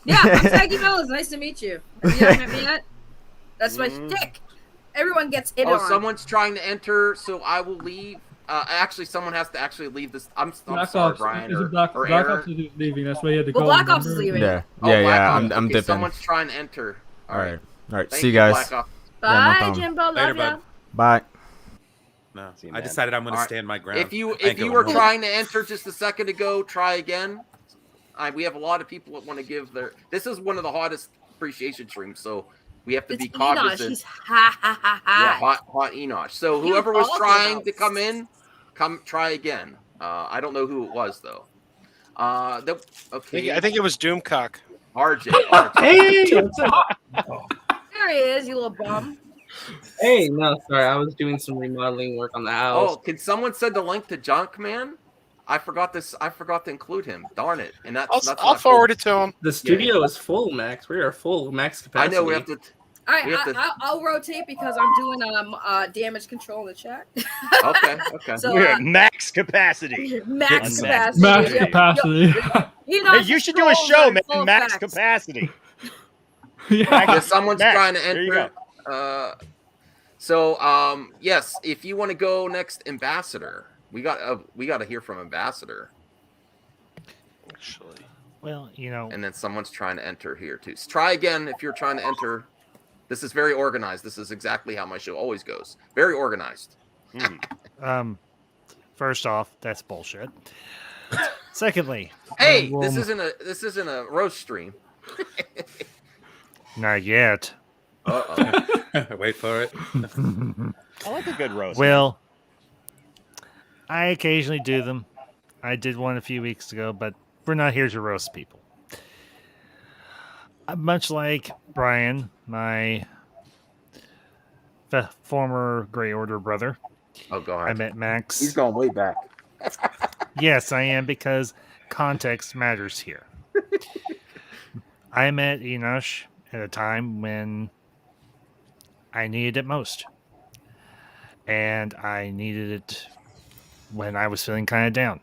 Yeah, I'm Segi Fellas. Nice to meet you. Have you met me yet? That's my shtick. Everyone gets hit on. Someone's trying to enter, so I will leave. Actually, someone has to actually leave this. I'm Black sorry, Ops, Brian. Black Aaron. Ops is leaving. That's why you had to Well, go. Black Ops is leaving. Yeah, Black yeah. Ops. I'm Okay, dipping. Someone's trying to enter. All right. Thank See you you, guys. Black Ops. Bye, no problem. Jimbo. Love Later, ya. bud. Bye. No, See you, I man. decided I'm going to All right. stand my ground. If you I ain't going were nowhere. trying to enter just a second ago, try again. We have a lot of people that want to give their. This is one of the hottest appreciation streams, so we have to It's be cognizant. Enosh. He's hot. Yeah, hot Enosh. So He was whoever was talking trying about- to come in, try again. I don't know who it was though. Okay. I think it was Doomcock. RJ. Hey, what's up? There he is, you little bum. Hey, no, sorry, I was doing some remodeling work on the house. Oh, can someone send a link to Junk Man? I forgot to include him. Darn it! And that's I'll forward it to him. The studio is full, Max. We are full, max I capacity. know we have to. All right, We have to- I'll rotate because I'm doing damage control in the chat. Okay. So, We're at max capacity. max Unmaxed. capacity. Max Yeah. capacity. Hey, you should do a show, man. Max capacity. Yeah, someone's Max, trying to there you enter. Yes, if you want to go next, Ambassador. We got to hear from Ambassador. Actually, Well, you know, And then someone's trying to enter here too. So try again if you're trying to enter. This is very organized. This is exactly how my show always goes. Very organized. First off, that's bullshit. Secondly, Hey, well, this isn't a roast stream. not yet. Wait for it. I like a good roast. Well, I occasionally do them. I did one a few weeks ago, but we're not here to roast people. Much like Brian, my former Grey Order brother. Oh, God. I met Max. He's going way back. Yes, I am, because context matters here. I met Enosh at a time when I needed it most. And I needed it when I was feeling kind of down.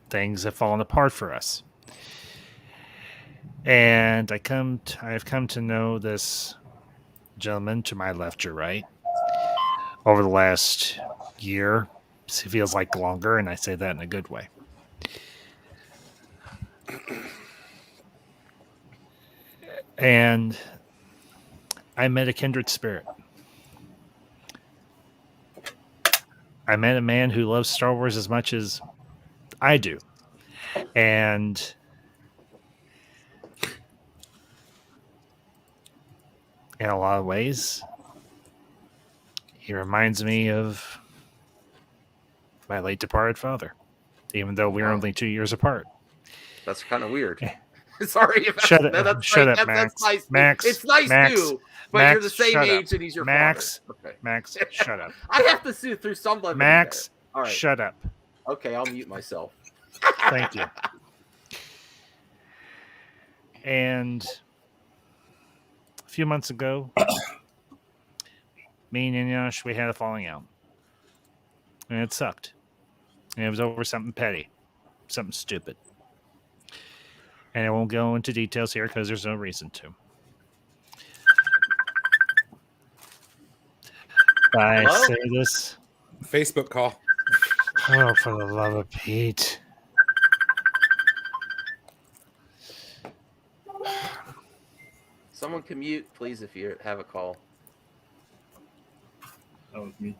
Things have fallen apart for us. And I have come to know this gentleman to my left or right over the last year. It feels like longer, and I say that in a good way. And I met a kindred spirit. I met a man who loves Star Wars as much as I do. And in a lot of ways, he reminds me of my late departed father, even though we're only 2 years apart. That's kind of weird. Sorry if Shut up, that's shut nice. up, That's Max. nice. Max, It's nice Max, too, but Max, you're the same shut age up. and he's your Max, father. Okay. Max, shut up. I have to sue through some levity Max, there. All right. shut up. Okay, I'll mute myself. Thank you. And a few months ago, me and Enosh, we had a falling out. And it sucked. And it was over something petty, something stupid. And I won't go into details here because there's no reason to. I Hello? say this. Facebook call. Oh, for the love of Pete. Someone can mute, please, if you have a call. That was me.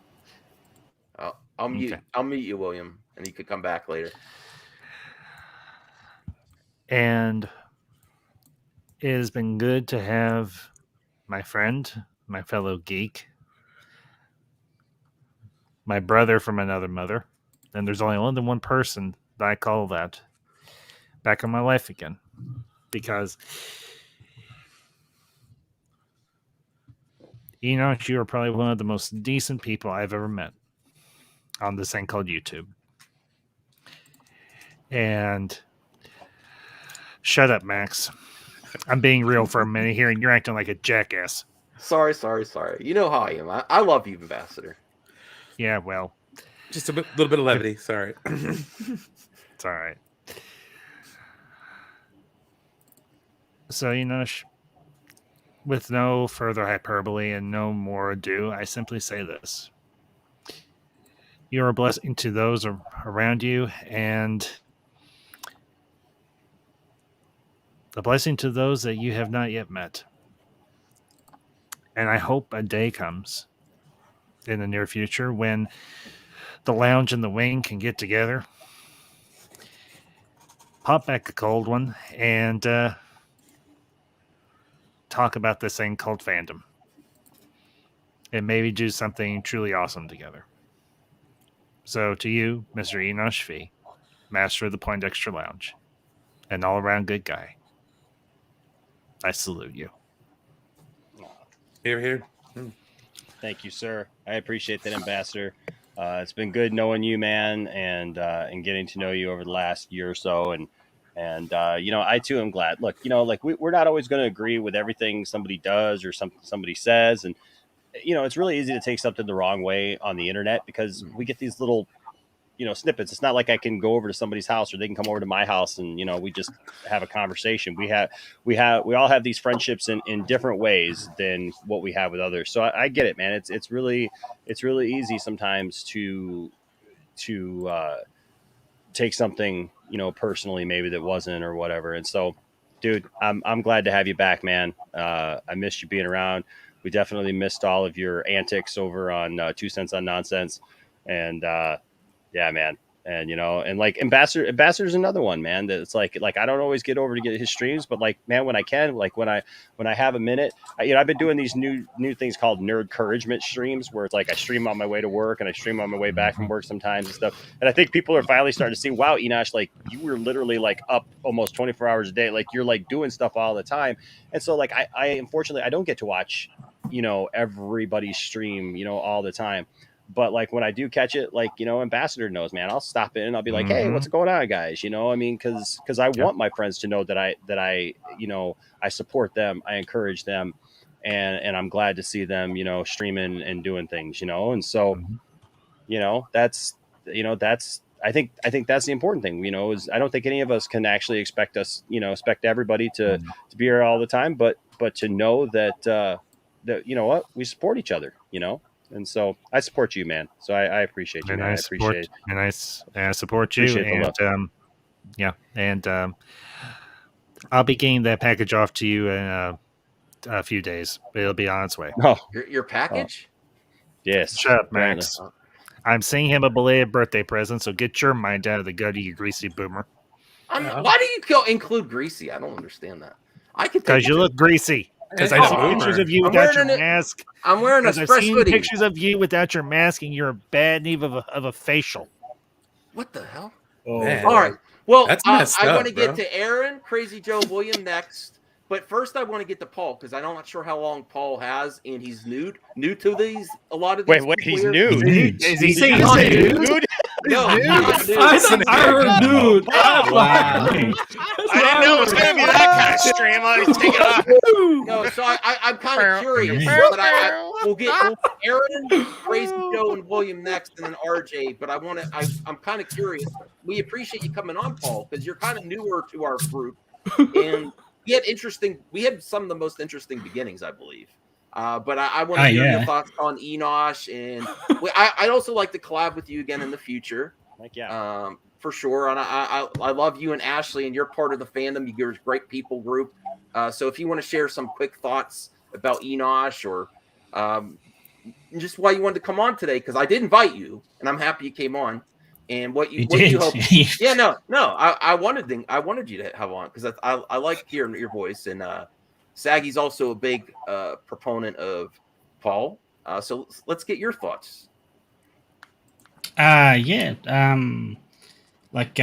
I'll mute. Okay. I'll mute you, William, and you could come back later. And it has been good to have my friend, my fellow geek, my brother from another mother, and there's only one person that I call that, back in my life again. Because Enosh, you are probably one of the most decent people I've ever met on this thing called YouTube. And shut up, Max. I'm being real for a minute here, and you're acting like a jackass. Sorry. You know how I am. I love you, Ambassador. Yeah, well. Just a little bit of levity. Sorry. It's all right. So, Enosh, with no further hyperbole and no more ado, I simply say this. You are a blessing to those around you, and a blessing to those that you have not yet met. And I hope a day comes in the near future when the lounge and the wing can get together, pop back a cold one, and talk about this thing called fandom. And maybe do something truly awesome together. So to you, Mr. Enosh Fee, master of the Poindexter Lounge, an all-around good guy, I salute you. Here. Thank you, sir. I appreciate that, Ambassador. It's been good knowing you, man, and getting to know you over the last year or so. And I too am glad. Look, we're not always going to agree with everything somebody does or somebody says, and it's really easy to take something the wrong way on the internet because we get these little snippets. It's not like I can go over to somebody's house or they can come over to my house and we just have a conversation. We all have these friendships in different ways than what we have with others. So I get it, man. It's really easy sometimes to take something personally maybe that wasn't or whatever. And so, dude, I'm glad to have you back, man. I missed you being around. We definitely missed all of your antics over on 2 Cents on Nonsense, and yeah, man. And and like Ambassador's another one, man. That's like I don't always get over to get his streams, but like, man, when I can, like when I have a minute, I've been doing these new things called nerd encouragement streams, where it's like I stream on my way to work and I stream on my way back from work sometimes and stuff. And I think people are finally starting to see, wow, Enosh, like you were literally like up almost 24 hours a day, like you're like doing stuff all the time. And so like I unfortunately I don't get to watch everybody's stream all the time. But like when I do catch it, like, Ambassador knows, man, I'll stop in and I'll be like, hey, what's going on, guys? I mean, cause I want my friends to know that I support them. I encourage them and I'm glad to see them, streaming and doing things, and so, that's I think that's the important thing, is I don't think any of us can actually expect everybody to be here all the time, but to know that what, we support each other, And so I support you, man. So I appreciate you, And man. I support you. Appreciate the love. And I'll be getting that package off to you in a few days. It'll be on its way. Oh, your package? Yes. Shut up, Max. I'm sending him a belated birthday present, so get your mind out of the gutter, you greasy boomer. Why do you include greasy? I don't understand that. Because you look greasy. Because I've seen pictures of you without your mask. I'm wearing a fresh hoodie. I've seen pictures of you without your mask, and you're a bad need of a facial. What the hell? Oh, all right. Well, That's I messed want up, to get bro. to Aaron, Crazy Joe, William next. But first, I want to get to Paul because I'm not sure how long Paul has, and he's new to a lot of these. Wait, people he's here. nude. Is he saying Not he's nude? Nude? No, he's not nude. I thought I heard dude. Wow. I didn't know it was going to be that kind of stream. Let's take it off. No, so I'm kind of curious, but we'll get Aaron, Crazy Joe, and William next, and then RJ. But I'm kind of curious. We appreciate you coming on, Paul, because you're kind of newer to our group, and we had some of the most interesting beginnings, I believe. But I want to hear your thoughts on Enosh, and I'd also like to collab with you again in the future. Like, yeah. For sure. And I love you and Ashley, and you're part of the fandom. You're a great people group. So if you want to share some quick thoughts about Enosh or just why you wanted to come on today, because I did invite you, and I'm happy you came on. And what you hope? Yeah, no. I wanted you to have on because I like hearing your voice, and Saggy's also a big proponent of Paul. So let's get your thoughts. I don't know. Like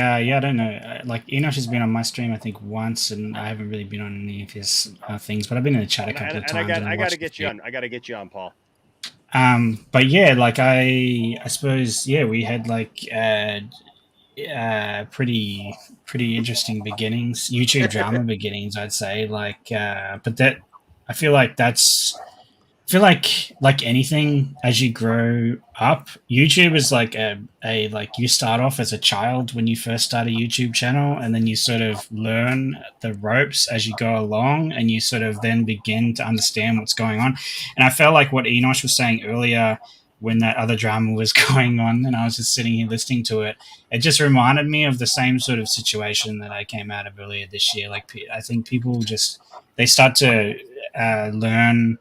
Enosh has been on my stream, I think once, and I haven't really been on any of his things. But I've been in the chat a couple of times. I gotta get you on. I gotta get you on, Paul. But yeah, like I suppose we had like pretty interesting beginnings, YouTube drama beginnings, I'd say. Like, but that I feel like like anything, as you grow up, YouTube is like like you start off as a child when you first start a YouTube channel, and then you sort of learn the ropes as you go along, and you sort of then begin to understand what's going on. And I felt like what Enosh was saying earlier when that other drama was going on, and I was just sitting here listening to it, it just reminded me of the same sort of situation that I came out of earlier this year. Like, I think people they start to learn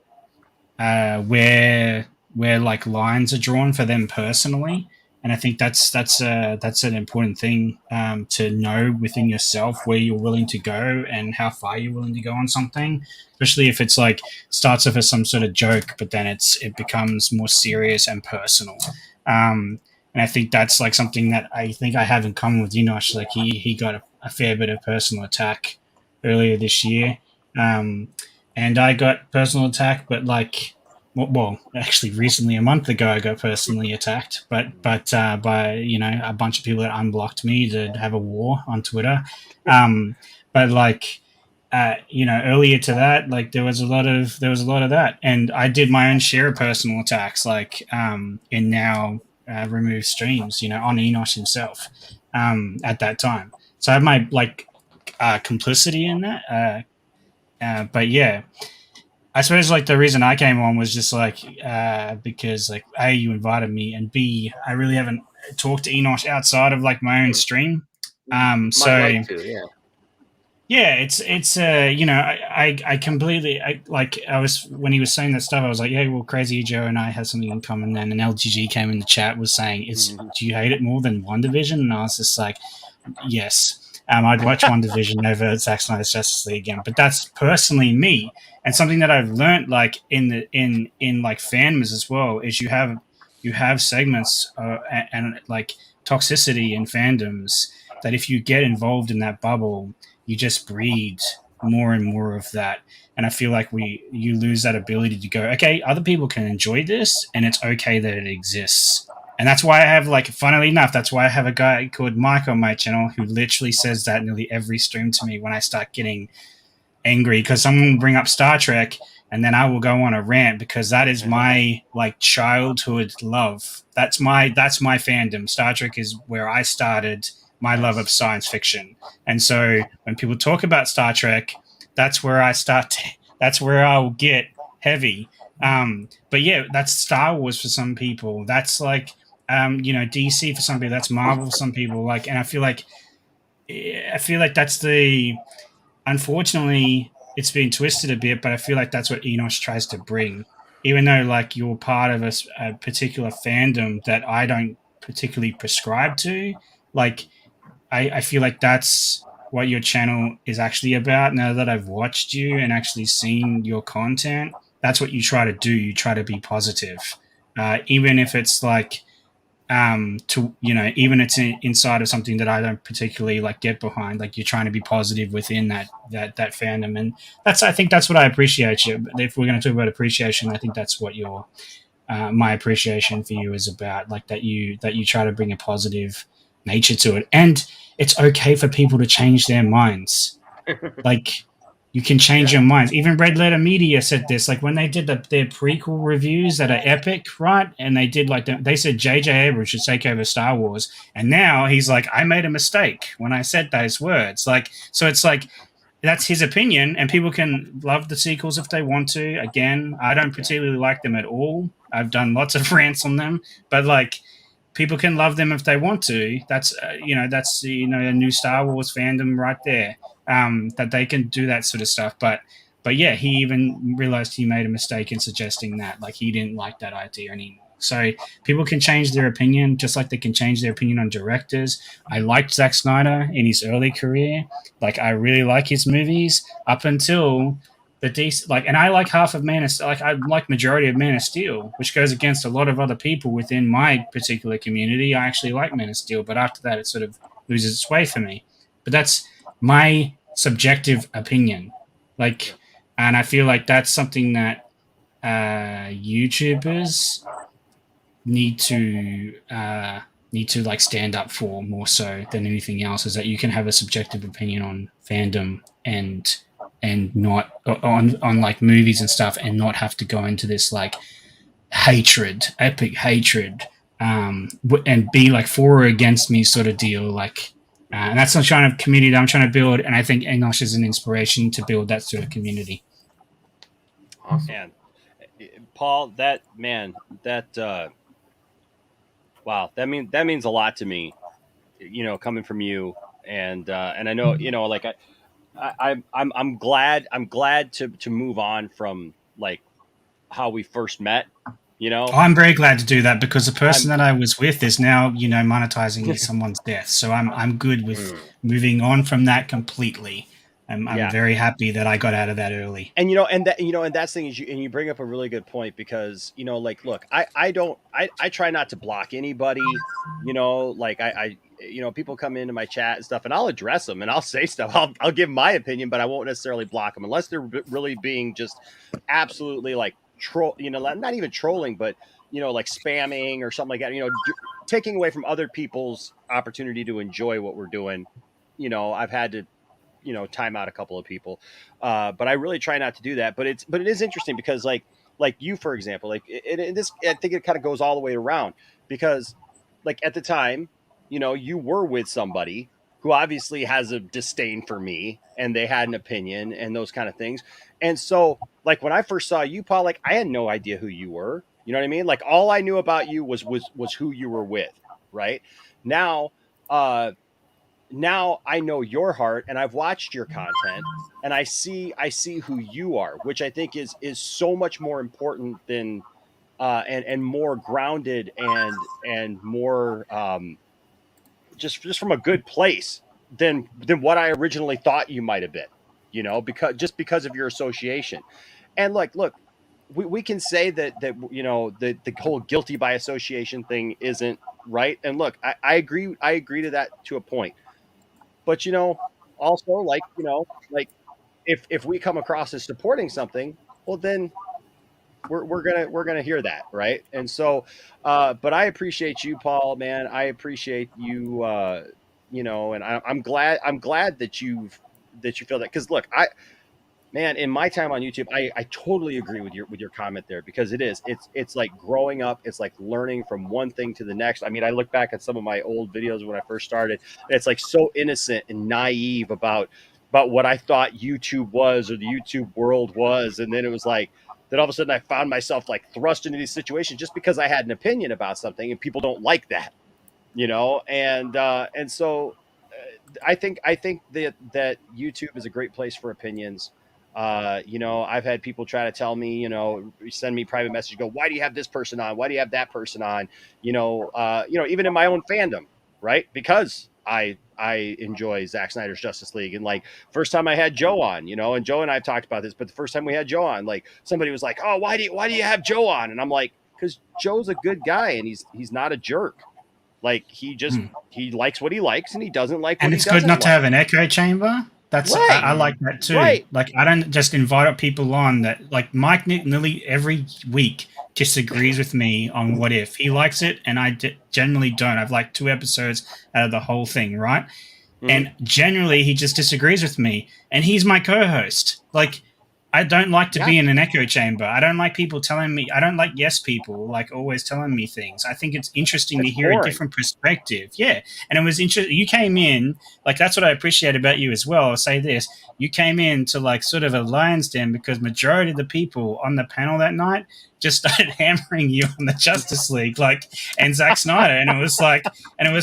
where like lines are drawn for them personally, and I think that's an important thing to know within yourself, where you're willing to go and how far you're willing to go on something, especially if it's like starts off as some sort of joke, but then it becomes more serious and personal. And I think that's like something that I think I have in common with Enosh. Like he got a fair bit of personal attack earlier this year. And I got personal attack, but like, well, actually, recently a month ago, I got personally attacked, but by a bunch of people that unblocked me to have a war on Twitter. But like, earlier to that, like there was a lot of that, and I did my own share of personal attacks, like in now removed streams, on Enosh himself at that time. So I have my like complicity in that. But yeah, I suppose like the reason I came on was just like because like A, you invited me, and B, I really haven't talked to Enosh outside of like my own stream. It's I completely I was, when he was saying that stuff, I was like, yeah, well, Crazy Joe and I have something in common. And an LGG came in the chat, was saying, do you hate it more than WandaVision? And I was just like, yes. I'd watch WandaVision over Zack Snyder's Justice League again, but that's personally me. And something that I've learned, like in like fandoms as well, is you have segments and like toxicity in fandoms that if you get involved in that bubble, you just breed more and more of that. And I feel like you lose that ability to go, okay, other people can enjoy this, and it's okay that it exists. And that's why I have, like, funnily enough, that's why I have a guy called Mike on my channel who literally says that nearly every stream to me when I start getting angry, because someone will bring up Star Trek and then I will go on a rant, because that is my like childhood love. That's my fandom. Star Trek is where I started my love of science fiction. And so when people talk about Star Trek, that's where that's where I'll get heavy. But yeah, that's Star Wars for some people. That's like DC for some people, that's Marvel for some people. Like, and I feel like that's unfortunately it's been twisted a bit, but I feel like that's what Enosh tries to bring. Even though like you're part of a particular fandom that I don't particularly prescribe to, like I feel like that's what your channel is actually about. Now that I've watched you and actually seen your content, that's what you try to do. You try to be positive, even if it's like to, you know, even it's inside of something that I don't particularly like get behind, like you're trying to be positive within that fandom. And I think that's what I appreciate you. If we're going to talk about appreciation, I think that's what my appreciation for you is about, like that you try to bring a positive nature to it. And it's okay for people to change their minds. Like, you can change your minds. Even Red Letter Media said this, like when they did their prequel reviews that are epic, right? And they did they said J.J. Abrams should take over Star Wars. And now he's like, I made a mistake when I said those words. Like, so it's like, that's his opinion, and people can love the sequels if they want to. Again, I don't particularly like them at all. I've done lots of rants on them, but like, people can love them if they want to. That's a new Star Wars fandom right there. That they can do that sort of stuff. But yeah, he even realized he made a mistake in suggesting that, like, he didn't like that idea anymore. So people can change their opinion, just like they can change their opinion on directors. I liked Zack Snyder in his early career. Like, I really like his movies up until the DC, like, and I like half of Man of Steel. Like, I like majority of Man of Steel, which goes against a lot of other people within my particular community. I actually like Man of Steel, but after that, it sort of loses its way for me. But that's my subjective opinion. Like, and I feel like that's something that YouTubers need to like stand up for more so than anything else, is that you can have a subjective opinion on fandom and not on like movies and stuff, and not have to go into this like epic hatred, and be like for or against me sort of deal. Like, and that's not trying to community that I'm trying to build, and I think Enosh is an inspiration to build that sort of community. Awesome. Man, Paul, wow, that means a lot to me, you know, coming from you, and I know, you know, like I'm glad to move on from like how we first met, you know. I'm very glad to do that, because the person that I was with is now, you know, monetizing someone's death. So I'm good with moving on from that completely. I'm very happy that I got out of that early. And that's thing is, you bring up a really good point, because, you know, like, look, I try not to block anybody, you know, like I you know, people come into my chat and stuff, and I'll address them and I'll say stuff. I'll give my opinion, but I won't necessarily block them unless they're really being just absolutely like troll, you know, not even trolling, but, you know, like spamming or something like that, you know, taking away from other people's opportunity to enjoy what we're doing. You know, I've had to, you know, time out a couple of people, but I really try not to do that. But it is interesting, because like you, for example, like this, I think it kind of goes all the way around, because like at the time, you know, you were with somebody who obviously has a disdain for me, and they had an opinion and those kind of things. And so like when I first saw you, Paul, like I had no idea who you were. You know what I mean? Like all I knew about you was who you were with. Right now, now I know your heart, and I've watched your content, and I see who you are, which I think is so much more important than and more grounded and more just from a good place than what I originally thought you might have been, you know, because of your association. And like, look, we can say that you know, the whole guilty by association thing isn't right. And look, I agree to that to a point. But, you know, also, like, you know, like if we come across as supporting something, well, then we're gonna hear that, right? And so, but I appreciate you, Paul, man. I appreciate you, you know, and I'm glad that you feel that, because look, man, in my time on YouTube, I totally agree with your comment there, because it's like growing up. It's like learning from one thing to the next. I mean, I look back at some of my old videos when I first started, and it's like so innocent and naive about what I thought YouTube was, or the YouTube world was. And then it was like, then all of a sudden I found myself like thrust into these situations just because I had an opinion about something, and people don't like that, you know? And so I think that YouTube is a great place for opinions. You know, I've had people try to tell me, you know, send me private message, go, why do you have this person on? Why do you have that person on? You know, even in my own fandom, right? Because I enjoy Zack Snyder's Justice League. And like, first time I had Joe on, you know, and Joe and I have talked about this, but the first time we had Joe on, like somebody was like, oh, why do you have Joe on? And I'm like, because Joe's a good guy, and he's not a jerk. Like he likes what he likes, and he doesn't like. And what it's he good doesn't not to like. have an echo chamber. That's Right. I like that too. Right. Like I don't just invite people on that. Like Mike nearly every week disagrees with me on What If. He likes it, and I generally don't. I've liked 2 episodes out of the whole thing, right? And generally he just disagrees with me, and he's my co-host. Like I don't like to be in an echo chamber. I don't like people telling me. I don't like yes people like always telling me things. I think it's interesting to hear a different perspective. Yeah, and it was interesting. You came in like that's what I appreciate about you as well. I'll say this: you came in to like sort of a lion's den because majority of the people on the panel that night just started hammering you on the Justice League, like and Zack Snyder, and it was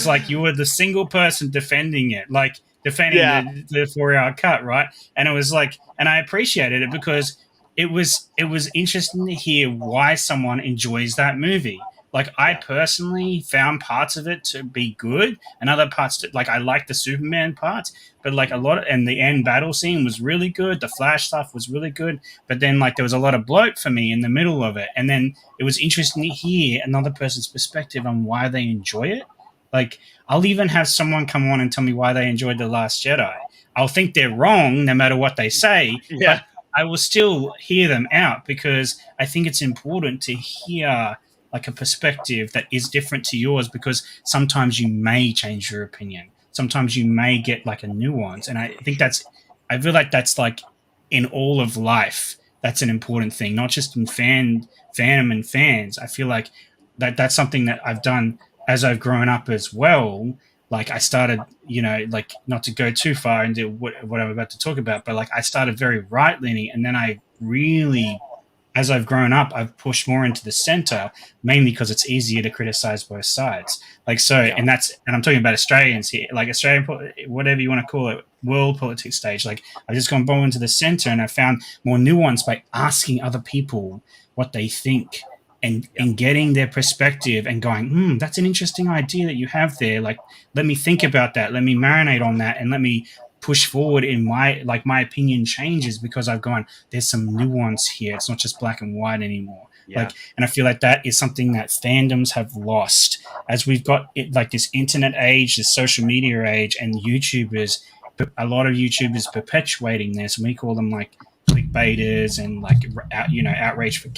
like you were the single person defending it, like defending the 4-hour cut, right? And it was like, and I appreciated it because it was interesting to hear why someone enjoys that movie. Like I personally found parts of it to be good, and other parts like I liked the Superman parts, but like a lot and the end battle scene was really good. The Flash stuff was really good, but then like there was a lot of bloat for me in the middle of it, and then it was interesting to hear another person's perspective on why they enjoy it. Like I'll even have someone come on and tell me why they enjoyed The Last Jedi. I'll think they're wrong no matter what they say, but I will still hear them out because I think it's important to hear like a perspective that is different to yours, because sometimes you may change your opinion. Sometimes you may get like a nuance. And I feel like that's like in all of life, that's an important thing, not just in fandom and fans. I feel like that's something that I've done as I've grown up as well. Like I started, like not to go too far into what I'm about to talk about, but like I started very right leaning, and then I really, as I've grown up, I've pushed more into the center, mainly because it's easier to criticize both sides. Like so, and I'm talking about Australians here, like Australian, whatever you want to call it, world politics stage. Like I've just gone more into the center, and I found more nuance by asking other people what they think. And getting their perspective and going, that's an interesting idea that you have there. Like, let me think about that. Let me marinate on that, and let me push forward in my opinion changes because I've gone, there's some nuance here. It's not just black and white anymore. And I feel like that is something that fandoms have lost as we've got like this internet age, this social media age, and YouTubers, a lot of YouTubers perpetuating this, and we call them like clickbaiters and like outrage for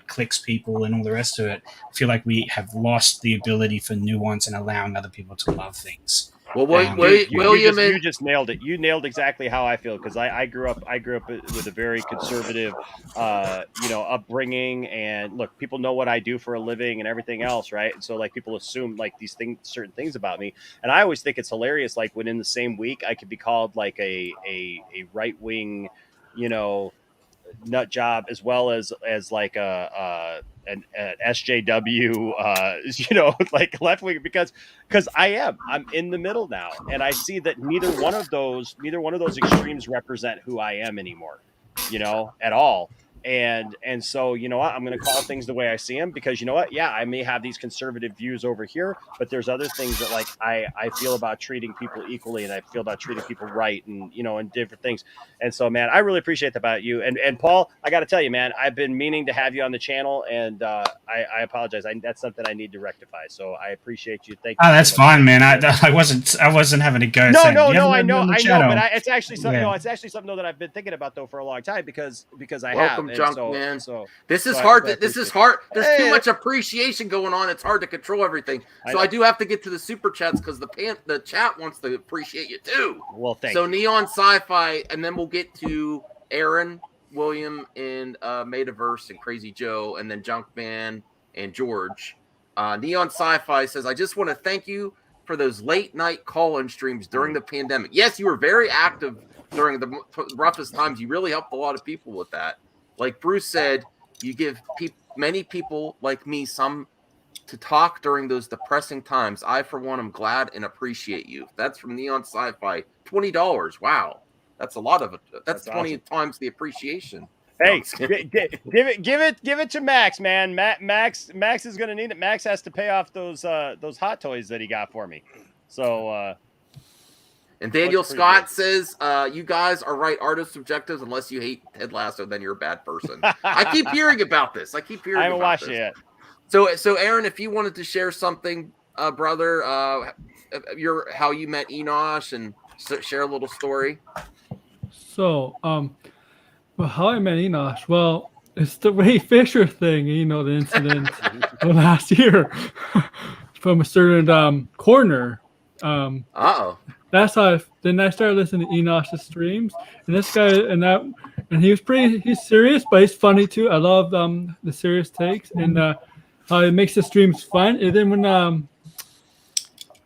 clicks people and all the rest of it. I feel like we have lost the ability for nuance and allowing other people to love things. Well, William, you just nailed it. You nailed exactly how I feel, because I grew up with a very conservative, upbringing, and look, people know what I do for a living and everything else, right? And so like people assume like these certain things about me, and I always think it's hilarious. Like when in the same week I could be called like a right wing, nut job, as well as like an SJW, like left wing, because I'm in the middle now, and I see that neither one of those extremes represent who I am anymore, at all. And so, you know what, I'm going to call things the way I see them, because you know what? Yeah, I may have these conservative views over here, but there's other things that like I feel about treating people equally, and I feel about treating people right, and and different things. And so, man, I really appreciate that about you. And Paul, I got to tell you, man, I've been meaning to have you on the channel, and I apologize. That's something I need to rectify. So I appreciate you. Thank you. Oh, that's fine, man. I wasn't having to go. No, I know, but it's actually something. Yeah. No, it's actually something though that I've been thinking about though for a long time, because I Welcome, have. Junk So, Man. so this is so hard. I This is appreciate hard. it. There's too much appreciation going on. It's hard to control everything. So I do have to get to the super chats because the chat wants to appreciate you too. Well, thank so you. Neon Sci-Fi, and then we'll get to Aaron, William, and Metaverse, and Crazy Joe, and then Junk Man and George. Neon Sci-Fi says, I just want to thank you for those late night call-in streams during the pandemic. Yes, you were very active during the roughest times. You really helped a lot of people with that. Like Bruce said, you give many people like me some to talk during those depressing times. I, for one, am glad and appreciate you. That's from Neon Sci-Fi. $20. Wow. That's a lot of it. That's 20 awesome. times the appreciation. Hey, give it to Max, man. Max is gonna need it. Max has to pay off those hot toys that he got for me. So and Daniel Scott says, you guys are right, artist objectives. Unless you hate Ted Lasso, then you're a bad person. I keep hearing about this. I haven't watched it yet. So Aaron, if you wanted to share something brother? How you met Enosh and share a little story. So, well, how I met Enosh? Well, it's the Ray Fisher thing, the incident last year from a certain corner. That's how. Then I started listening to Enosh's streams, and this guy and he's serious, but he's funny too. I love the serious takes and how it makes the streams fun. And then when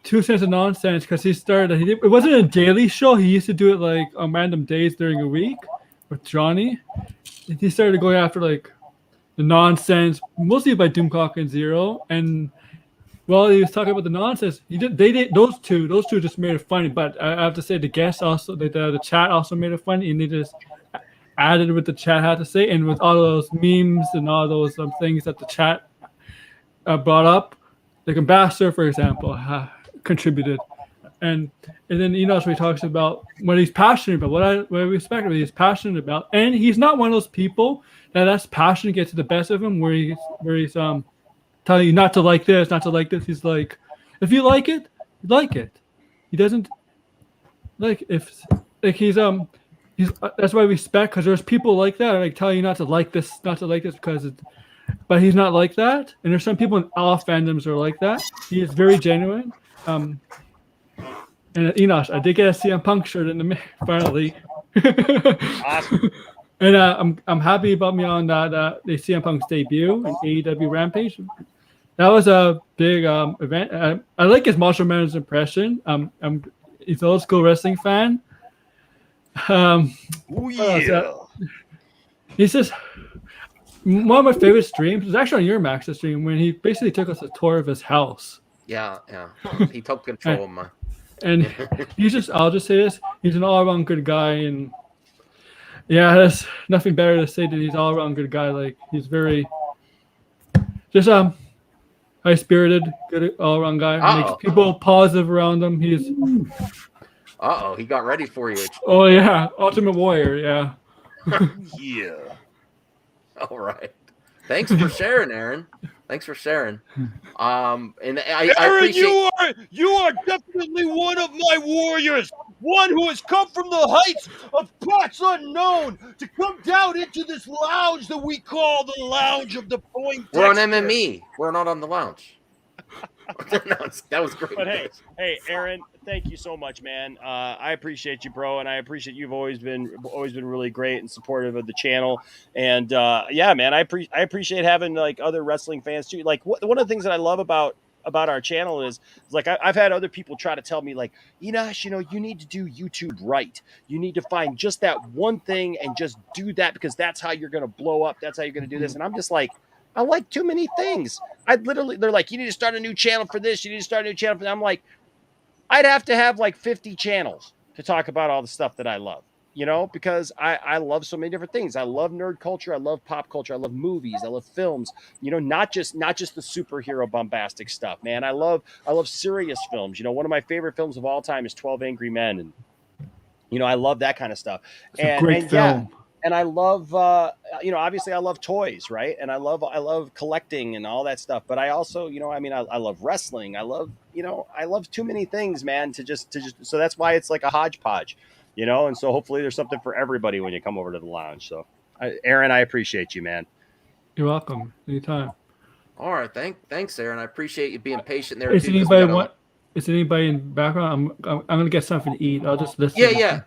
2 Cents of Nonsense, because it wasn't a daily show. He used to do it like on random days during a week with Johnny. And he started going after like the nonsense, mostly by Doomcock and Zero. And while he was talking about the nonsense, those two just made it funny. But I have to say the guests also, the chat also made it funny, and they just added what the chat had to say, and with all those memes and all those things that the chat brought up, like Ambassador, for example, contributed. And then Enosh, he talks about what he's passionate about, what I respect, what he's passionate about, and he's not one of those people that's passion gets to the best of him, where he's telling you not to like this, not to like this. He's like, if you like it, you like it. He doesn't like he's that's why I respect, because there's people like that, like telling you not to like this because but he's not like that. And there's some people in all fandoms are like that. He is very genuine. And Enosh, I did get a CM Punk shirt in the finally. Awesome. And I'm happy about me on that the CM Punk's debut in AEW Rampage. That was a big event. I like his Macho Man's impression. He's an old school wrestling fan. He's just one of my favorite streams. It was actually on your Max's stream when he basically took us a tour of his house. Yeah. He took control of my. And I'll just say this: he's an all-around good guy, and yeah, there's nothing better to say than he's all-around good guy. Like he's very just high-spirited, good all-around guy. Makes people positive around him. He's. He got ready for you. Oh yeah, Ultimate Warrior. Yeah. Yeah. All right. Thanks for sharing, Aaron. Thanks for sharing. And I Aaron, appreciate you are definitely one of my warriors. One who has come from the heights of parts unknown to come down into this lounge that we call the Lounge of the Poindexter. We're on MME. We're not on the lounge. That was great. But hey, Aaron, thank you so much, man. I appreciate you, bro, and I appreciate you've always been really great and supportive of the channel. And yeah, man, I appreciate having like other wrestling fans too. Like one of the things that I love about our channel is like I've had other people try to tell me like, Enosh, you need to do YouTube right. You need to find just that one thing and just do that because that's how you're gonna blow up. That's how you're gonna do this. And I'm just like, I like too many things. They're like, you need to start a new channel for this. You need to start a new channel for that. I'm like, I'd have to have like 50 channels to talk about all the stuff that I love, because I love so many different things. I love nerd culture. I love pop culture. I love movies. I love films, not just the superhero bombastic stuff, man. I love serious films. One of my favorite films of all time is 12 Angry Men. And, I love that kind of stuff. It's a great film. Yeah, and I love, obviously I love toys, right? And I love collecting and all that stuff. But I also, I love wrestling. I love too many things, man, to just, so that's why it's like a hodgepodge, and so hopefully there's something for everybody when you come over to the lounge. So Aaron, I appreciate you, man. You're welcome. Anytime. All right. Thanks, Aaron. I appreciate you being patient there. Is anybody in background? I'm going to get something to eat. I'll just listen. Yeah.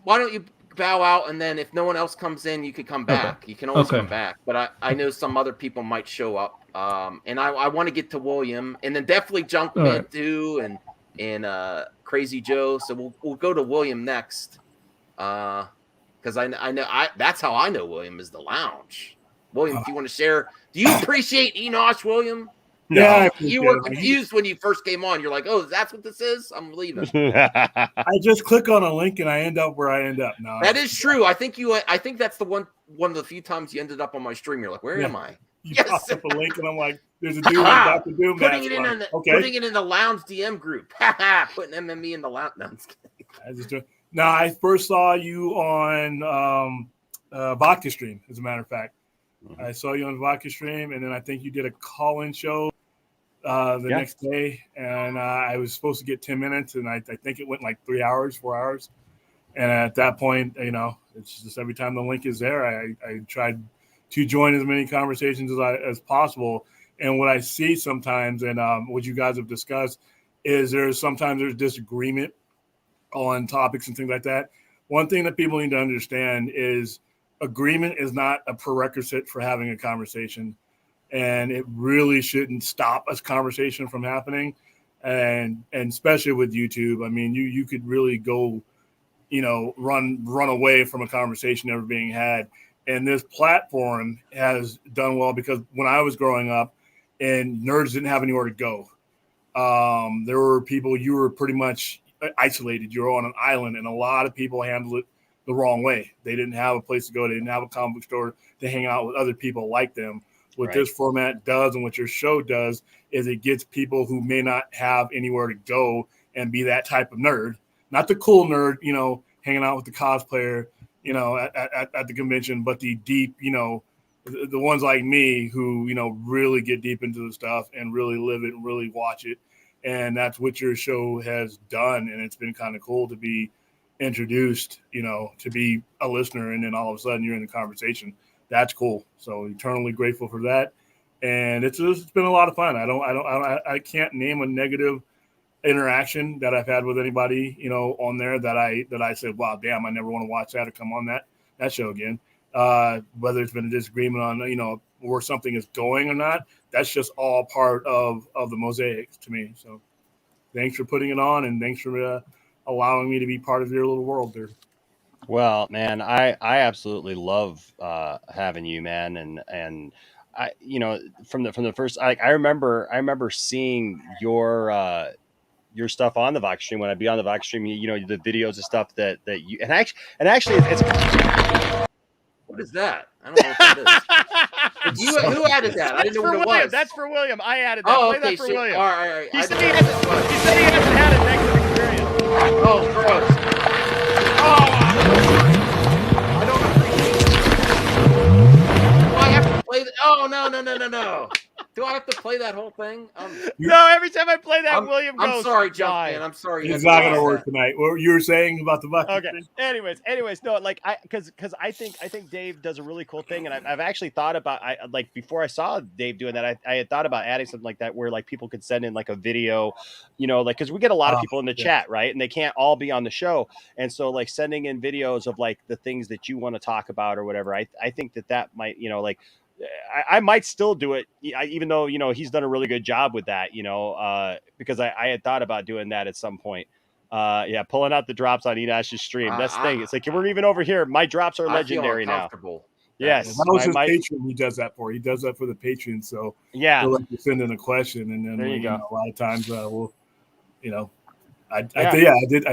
Why don't you bow out, and then if no one else comes in, you could come back. Okay. You can always come back. But I know some other people might show up. And I want to get to William, and then definitely Junkman too, and Crazy Joe. So we'll go to William next, because I know that's how I know William is the lounge. William, do you want to share? Do you appreciate Enosh, William? No. Yeah, you were confused when you first came on. You're like, "Oh, that's what this is? I'm leaving." I just click on a link and I end up where I end up. No, that is true. I think that's the one of the few times you ended up on my stream. You're like, "Where am I?" You popped up a link and I'm like, "There's a dude with Dr. Doom." Putting it in the lounge DM group. Putting MME in the lounge. No, I'm just kidding. I first saw you on Vodka Stream. As a matter of fact, I saw you on Vodka Stream, and then I think you did a call-in show the next day, and I was supposed to get 10 minutes, and I think it went like 3 hours, 4 hours. And at that point, it's just every time the link is there, I tried to join as many conversations as possible. And what I see sometimes, and what you guys have discussed, is sometimes there's disagreement on topics and things like that. One thing that people need to understand is agreement is not a prerequisite for having a conversation, and it really shouldn't stop a conversation from happening. And especially with YouTube, I mean, you could really go, run away from a conversation ever being had. And this platform has done well, because when I was growing up and nerds didn't have anywhere to go, there were people, you were pretty much isolated. You were on an island, and a lot of people handled it the wrong way. They didn't have a place to go. They didn't have a comic book store to hang out with other people like them. What this format does, and what your show does, is it gets people who may not have anywhere to go and be that type of nerd, not the cool nerd, hanging out with the cosplayer, at the convention, but the deep, the ones like me who, really get deep into the stuff and really live it and really watch it. And that's what your show has done. And it's been kind of cool to be introduced, to be a listener, and then all of a sudden you're in the conversation. That's cool. So eternally grateful for that. And it's been a lot of fun. I can't name a negative interaction that I've had with anybody, on there that I said, wow, damn, I never want to watch that or come on that show again. Whether it's been a disagreement on, where something is going or not, that's just all part of the mosaic to me. So thanks for putting it on, and thanks for allowing me to be part of your little world there. Well, man, I absolutely love having you, man, and I, from the first, I remember seeing your stuff on the Vox stream when I'd be on the Vox stream, the videos and stuff that you, and actually it's what is that? I don't know what that is. Who added that? I didn't know what it was. That's for William. I added that. Oh, Play okay, that for William. All right. He said he hasn't had a negative experience. Oh, gross. I don't appreciate. Do I have to play that? Oh, no. Do I have to play that whole thing? No, every time I play that, William goes, I'm sorry, Jumpman. I'm sorry. It's not going to work tonight. What you were saying about the bucket? Okay. Anyways, no, like because I think Dave does a really cool thing, and I've actually thought about before I saw Dave doing that, I had thought about adding something like that where like people could send in like a video, because we get a lot of people in the chat, right, and they can't all be on the show, and so like sending in videos of like the things that you want to talk about or whatever. I think that might I might still do it, even though he's done a really good job with that, because I had thought about doing that at some point. Pulling out the drops on Enosh's stream. That's the thing. It's like we're even over here. My drops are legendary now. Yes, that was his Patreon. He does that for. He does that for the Patreon. So yeah, he'll let you send in a question, and then there you go. A lot of times we'll, I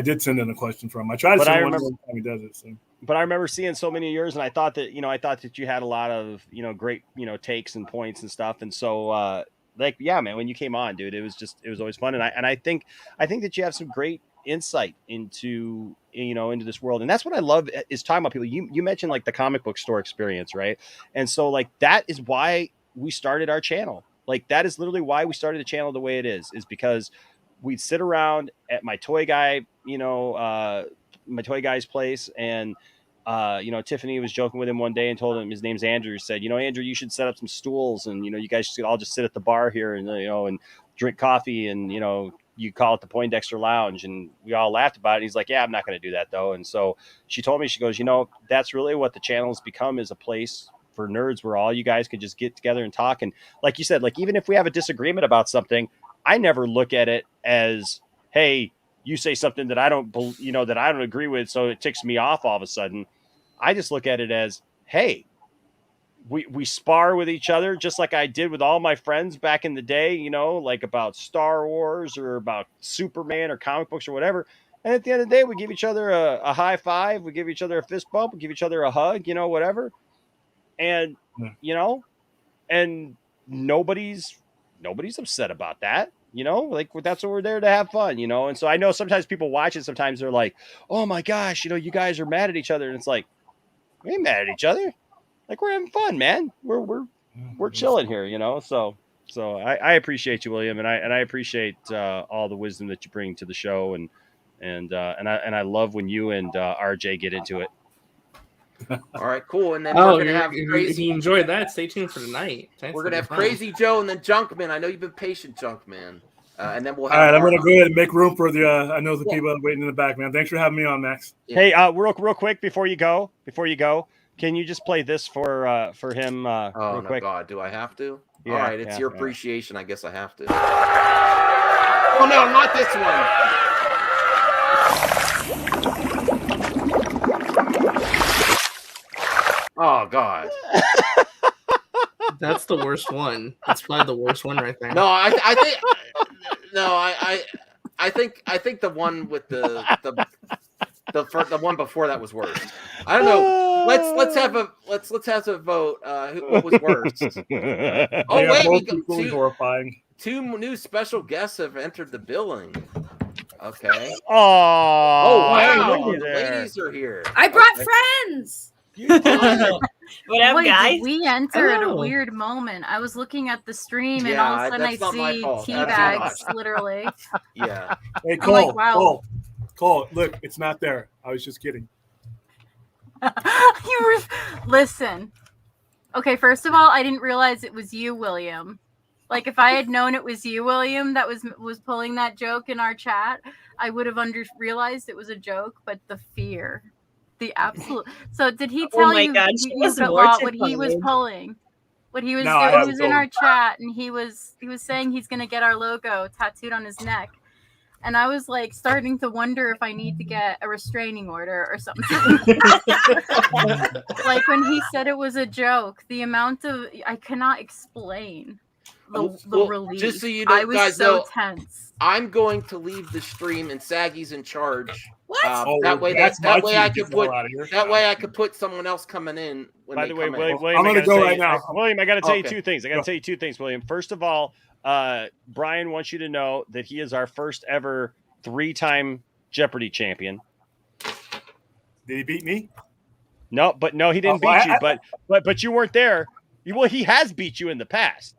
did send in a question from him. I try to send one every time he does it. So. But I remember seeing so many of yours, and I thought that you had a lot of great takes and points and stuff, and so man, when you came on, dude, it was always fun, and I think that you have some great insight into this world, and that's what I love is talking about people. You mentioned like the comic book store experience, right? And so like that is why we started our channel. Like that is literally why we started the channel the way it is because we'd sit around at my toy guy, my toy guy's place, and Tiffany was joking with him one day and told him his name's Andrew. Said, Andrew, you should set up some stools, and you guys should all just sit at the bar here and and drink coffee, and you call it the Poindexter Lounge. And we all laughed about it. He's like, yeah, I'm not going to do that though. And so she told me, she goes, that's really what the channel has become, is a place for nerds where all you guys can just get together and talk. And like you said, like even if we have a disagreement about something, I never look at it as, hey, you say something that I don't, that I don't agree with, so it ticks me off all of a sudden. I just look at it as, hey, we spar with each other just like I did with all my friends back in the day, like about Star Wars or about Superman or comic books or whatever. And at the end of the day, we give each other a high five, we give each other a fist bump, we give each other a hug, whatever. And, and nobody's upset about that. Like that's what we're there to have fun, And so I know sometimes people watch it. Sometimes they're like, oh my gosh, you guys are mad at each other. And it's like, we ain't mad at each other. Like we're having fun, man. We're chilling here, So So I appreciate you, William, and I appreciate all the wisdom that you bring to the show, and I love when you and RJ get into it. All right, cool. And then Oh, we're gonna have if crazy. you enjoyed that, stay tuned for tonight. We're gonna have Crazy Joe and then Junkman. I know you've been patient, Junkman. And then we'll have. All right, I'm gonna go ahead and make room for the. I know the people are waiting in the back, man. Thanks for having me on, Max. Hey, real quick before you go, can you just play this for him? Oh real no, quick? God, do I have to? Yeah, All right, it's yeah, your yeah. appreciation. I guess I have to. Oh no, not this one. Oh God. That's the worst one. That's probably the worst one right there. No, I think. No, I think the one with the one before that was worse. I don't know. Let's have a vote. What was worse? Oh Yeah, wait, both equally horrifying. two new special guests have entered the billing. Okay. Oh wow, look the at there. ladies are here. I brought Okay. friends. What up, Boy, guys? did we enter at a Hello. weird moment. I was looking at the stream and Yeah, all of a sudden I that's not my see fault. tea That's bags, not. literally. Yeah. Hey, I'm Cole, like, wow. Cole, look, it's not there. I was just kidding. You were listen. Okay, first of all, I didn't realize it was you, William. Like if I had known it was you, William, that was pulling that joke in our chat, I would have realized it was a joke. But the fear, the absolute. So did he tell my you, God, you she was what he was mortified. pulling? What he was No, I doing? He haven't was in told our him. chat and he was saying he's gonna get our logo tattooed on his neck. And I was like starting to wonder if I need to get a restraining order or something. Like when he said it was a joke, the amount of I cannot explain the Well, relief. just so you know, I was guys so know, tense. I'm going to leave the stream and Saggy's in charge. What? Oh, that way, that's that my way I team. could Get the hell put outta here. that way I could put someone else coming in when By they the way, come in. William, I'm gonna go right now. William, I got to tell you Okay. two things. I got to tell you two things, William. First of all, Brian wants you to know that he is our first ever 3-time Jeopardy champion. Did he beat me? No, he didn't well, beat you, but you weren't there. Well, he has beat you in the past.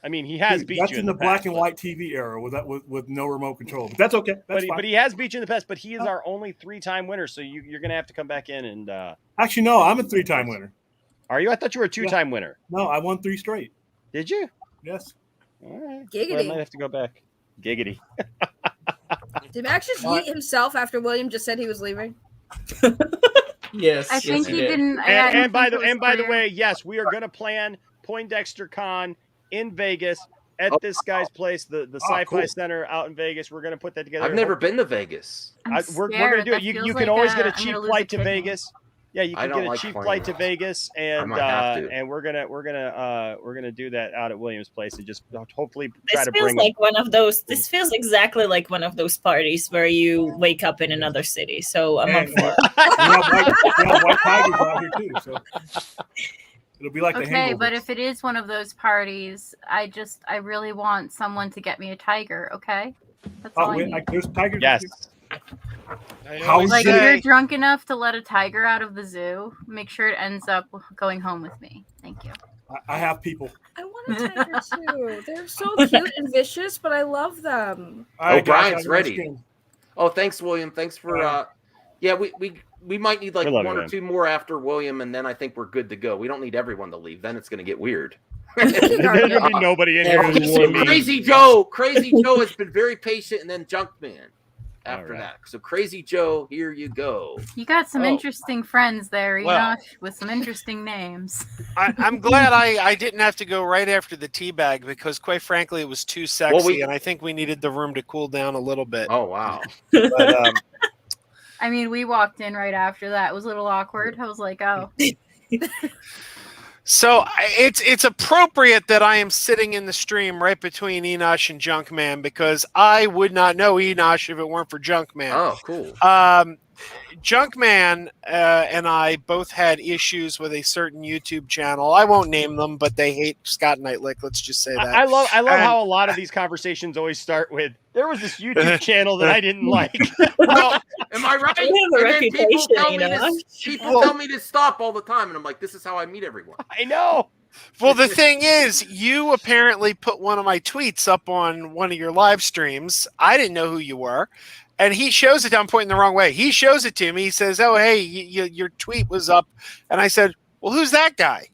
I mean, he has beat That's you in the past, black and but- white TV era with no remote control. But that's okay. That's fine. But he has beat you in the past. But he is our only 3-time winner. So you're gonna have to come back in and. Actually, no, I'm a 3-time winner. Are you? I thought you were a 2-time winner. No, I won 3 straight. Did you? Yes. All right. Giggity. Well, I might have to go back. Giggity. Did Max just yeet himself after William just said he was leaving? Yes. I think he didn't. And by the way, yes, we are going to plan Poindexter Con in Vegas at this guy's place, the Sci-Fi cool. Center out in Vegas. We're going to put that together. I've never been to Vegas. We're going to do it. You can always get a cheap flight to kidney. Vegas. Yeah, you I can don't get a like cheap flying. flight to Vegas, and might have to. and we're gonna do that out at Williams' place, and just hopefully try This to feels bring. like one of those. This feels exactly like one of those parties where you wake up in another city. So I'm up for it. We have white tigers out here too, so it'll be like the Okay, hangover. but if it is one of those parties, I really want someone to get me a tiger. Okay, that's all I wait, need. there's tigers. Yes. How Like sick. if you're drunk enough to let a tiger out of the zoo, make sure it ends up going home with me. Thank you. I have people. I want a tiger too. They're so cute and vicious, but I love them. All right, Oh, Brian's guys, ready. Oh, thanks, William. Thanks for yeah, we might need like We love one you, or man. two more after William, and then I think we're good to go. We don't need everyone to leave. Then it's going to get weird. There's gonna be nobody in here. Okay, to so see me. Crazy Joe has been very patient, and then Junkman after All right. that. So Crazy Joe, here you go. You got some Oh. interesting friends there, Well. Enosh, with some interesting names. I'm glad I didn't have to go right after the teabag because, quite frankly, it was too sexy, and I think we needed the room to cool down a little bit. Oh wow! But, I mean, we walked in right after that. It was a little awkward. I was like, oh. So it's appropriate that I am sitting in the stream right between Enosh and Junkman because I would not know Enosh if it weren't for Junkman. Oh, cool. Junkman and I both had issues with a certain YouTube channel. I won't name them, but they hate Scott Knightlick. Let's just say that. I love And- how a lot of these conversations always start with there was this YouTube channel that I didn't like. Well, am I right? You have a And then people reputation, tell me you know? people tell me to stop all the time, and I'm like, this is how I meet everyone. I know. Well, the thing is, you apparently put one of my tweets up on one of your live streams. I didn't know who you were. And he shows it. I'm pointing the wrong way. He shows it to me. He says, "Oh, hey, your tweet was up." And I said, "Well, who's that guy?"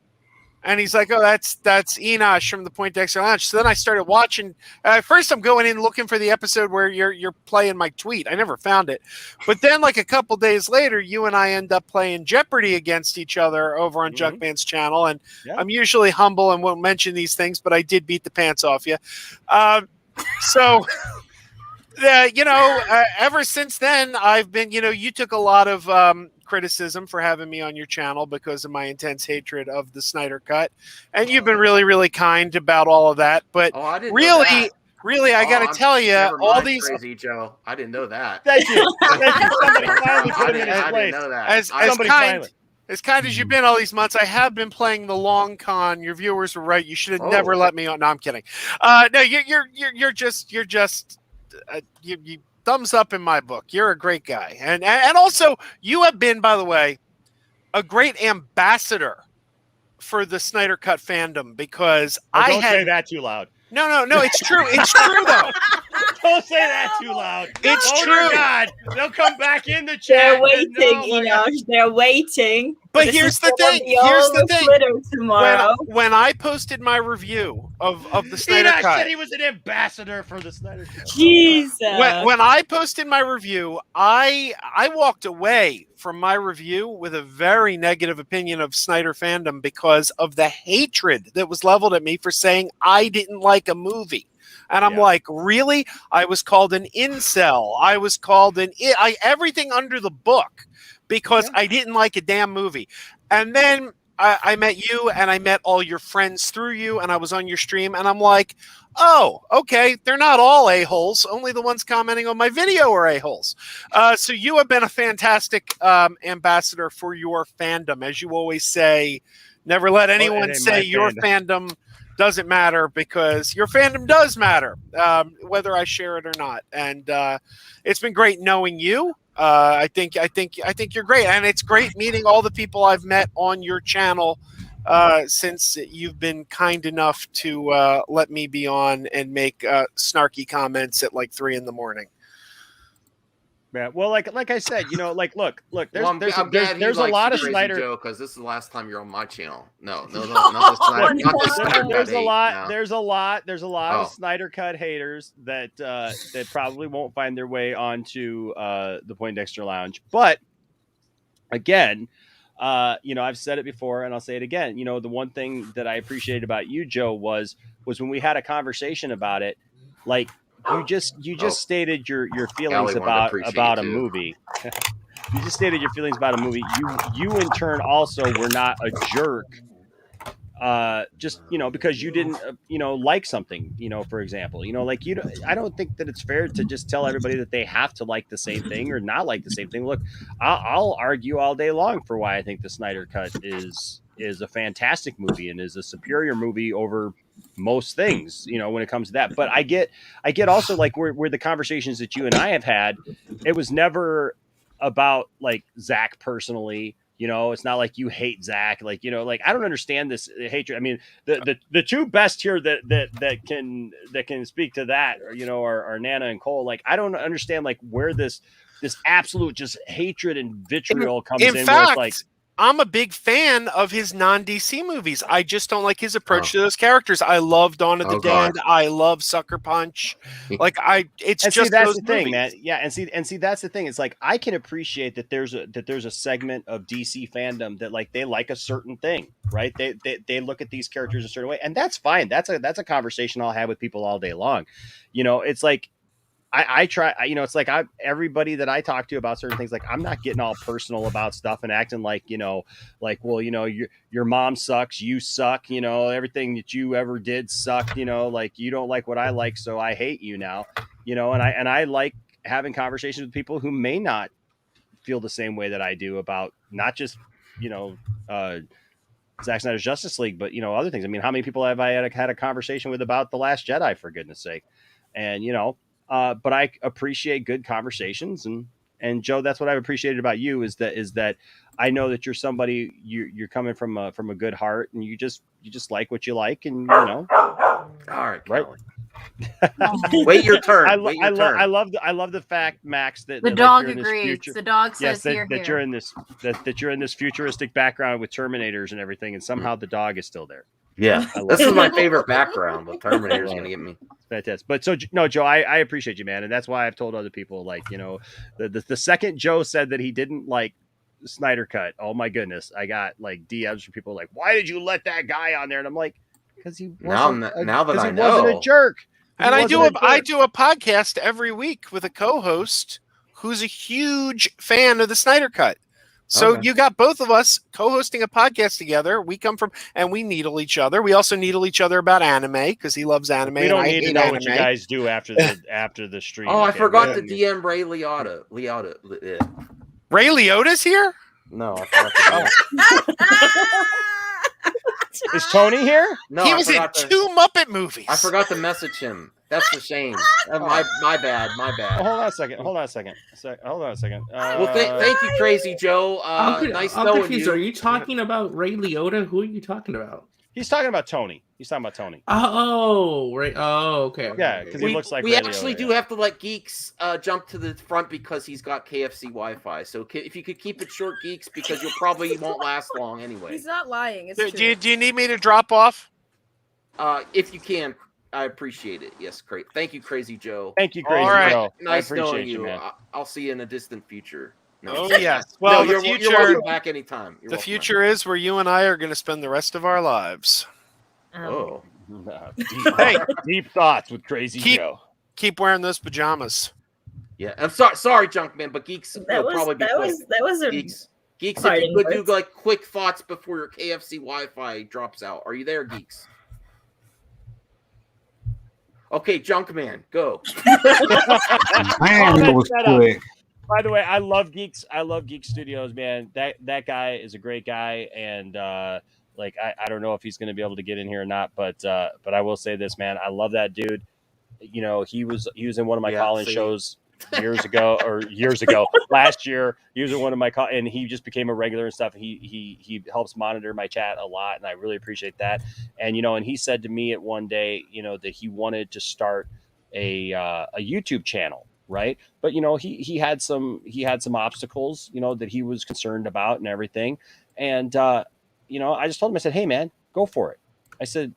And he's like, "Oh, that's Enosh from the Poindexter Lounge." So then I started watching. First, I'm going in looking for the episode where you're playing my tweet. I never found it. But then, like a couple days later, you and I end up playing Jeopardy against each other over on Junkman's channel. And I'm usually humble and won't mention these things, but I did beat the pants off you. So... ever since then, I've been, you took a lot of criticism for having me on your channel because of my intense hatred of the Snyder Cut. And you've been really, really kind about all of that. But I didn't know really, that. really, I got to tell you, Never all mind, these. Crazy Joe. I didn't know that. Thank you. Thank you. Somebody finally put him in his I place. didn't know that. As kind as you've been all these months, I have been playing the long con. Your viewers were right. You should have never let me on. No, I'm kidding. No, you're just. You thumbs up in my book. You're a great guy, and also you have been, by the way, a great ambassador for the Snyder Cut fandom because Don't say that too loud. No, it's true. It's true though. Don't say that too loud. It's true. true. God, they'll come back in the chat. They're waiting, Enosh. They're waiting. But This here's is the gonna thing. be all Here's the over thing. Twitter tomorrow. When I posted my review of the Snyder Enosh Cut, said he was an ambassador for the Snyder Cut. Jesus. when I posted my review, I walked away from my review with a very negative opinion of Snyder fandom because of the hatred that was leveled at me for saying I didn't like a movie. And I'm like, really? I was called an incel. I was called everything under the book because I didn't like a damn movie. And then I met you and I met all your friends through you and I was on your stream and I'm like, oh, okay, they're not all a-holes. Only the ones commenting on my video are a-holes. So you have been a fantastic ambassador for your fandom. As you always say, never let anyone say your fandom doesn't matter because your fandom does matter, whether I share it or not. And it's been great knowing you. I think you're great, and it's great meeting all the people I've met on your channel since you've been kind enough to let me be on and make snarky comments at like 3 a.m. Yeah, well, like I said, look, there's I'm glad there's a lot of Crazy Snyder. Joe, because this is the last time you're on my channel. No, not the Snyder. Not the Snyder Cut There's a hate, lot. no. There's a lot Oh. of Snyder Cut haters that that probably won't find their way onto the Poindexter Lounge. But again, I've said it before and I'll say it again. The one thing that I appreciated about you, Joe, was when we had a conversation about it, like. You just stated your feelings about a movie. You just stated your feelings about a movie. You in turn also were not a jerk. Just because you didn't like something. For example, I don't think that it's fair to just tell everybody that they have to like the same thing or not like the same thing. Look, I'll argue all day long for why I think the Snyder Cut is a fantastic movie and is a superior movie over most things, when it comes to that. But I get also like where the conversations that you and I have had, it was never about like Zach personally. It's not like you hate Zach. Like, I don't understand this hatred. I mean, the two best here that can speak to that, are Nana and Cole. Like, I don't understand like where this absolute just hatred and vitriol comes in. Where it's like, I'm a big fan of his non-DC movies. I just don't like his approach to those characters. I love Dawn of the Dead. I love Sucker Punch. It's just that's those the thing, movies. man. Yeah, and see that's the thing. It's like I can appreciate that there's a segment of DC fandom that like they like a certain thing, right? They look at these characters a certain way, and that's fine. That's a conversation I'll have with people all day long. It's like. I try, it's like everybody that I talk to about certain things, like I'm not getting all personal about stuff and acting like, well, your mom sucks, you suck, everything that you ever did sucked, like you don't like what I like, so I hate you now, and I like having conversations with people who may not feel the same way that I do about not just, Zack Snyder's Justice League, but other things. I mean, how many people have I had a conversation with about The Last Jedi, for goodness sake? And but I appreciate good conversations, and Joe, that's what I've appreciated about you is that I know that you're somebody you're coming from a good heart, and you just like what you like, and you know. All right, right. Wait your turn. I love the fact, Max, that The that, dog you're in this agrees. future- The dog yes, says that, here, that here. you're in this that you're in this futuristic background with Terminators and everything, and somehow the dog is still there. Yeah, I love this it. is my favorite background. The Terminator's I love gonna it. get me. Fantastic. But so no, Joe, I appreciate you, man, and that's why I've told other people, like, you know, the second Joe said that he didn't like Snyder Cut, oh my goodness, I got like DMs from people like, why did you let that guy on there? And I'm like, because he wasn't Now that I wasn't a know. jerk. And He I do wasn't a I jerk. do a podcast every week with a co-host who's a huge fan of the Snyder Cut. So Okay. you got both of us co-hosting a podcast together. We come from and we needle each other. We also needle each other about anime because he loves anime. We don't and I need to hate know anime. what you guys do after the stream. Oh, I okay? forgot We- to DM Ray Liotta. Ray Liotta's here? No, I forgot to DM. Is Tony here? No, He I was in forgot to- 2 Muppet movies. I forgot to message him. That's a shame. My bad. My bad. Oh, hold on a second. Hold on a second. Well, thank you, Crazy Joe. Nice knowing confused. you. Are you talking about Ray Liotta? Who are you talking about? He's talking about Tony. Oh, right. Oh, okay. Yeah, because he looks like we Ray actually Liotta, do have to let Geeks jump to the front because he's got KFC Wi-Fi. So if you could keep it short, Geeks, because you probably won't last long anyway. He's not lying. It's Do true. you need me to drop off? If you can, I appreciate it. Yes, great. Thank you, Crazy Joe. Thank you, Crazy All right. Joe. I Nice appreciate knowing you, you. man. I'll see you in a distant future. No. Oh, yes. Well, the you're future- welcome back anytime. You're The welcome future is where you and I are going to spend the rest of our lives. back. Oh. Hey, Deep thoughts with Crazy Joe. Keep wearing those pajamas. Yeah, I'm sorry, Junkman, but Geeks That will was- probably be that quick. was- that was a Geeks, if you parting could do words. like quick thoughts before your KFC Wi-Fi drops out. Are you there, Geeks? Okay, Junkman, go. Man, it was quick. By the way, I love Geeks. I love Geek Studios, man. That guy is a great guy, and like I don't know if he's going to be able to get in here or not, but I will say this, man. I love that dude. You know, he was in one of my call-in shows years ago last year. He was in one of my and he just became a regular and stuff. He helps monitor my chat a lot, and I really appreciate that. And you know, and he said to me at one day, you know, that he wanted to start a YouTube channel, right? But you know, he had some obstacles, you know, that he was concerned about and everything. And you know, I just told him, I said, hey man, go for it. I said,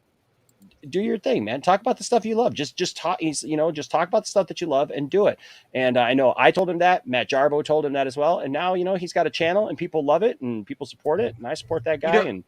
do your thing, man. Talk about the stuff you love. Just talk. Just talk about the stuff that you love and do it. And I know I told him that. Matt Jarbo told him that as well. And now, you know, he's got a channel and people love it and people support it. And I support that guy. And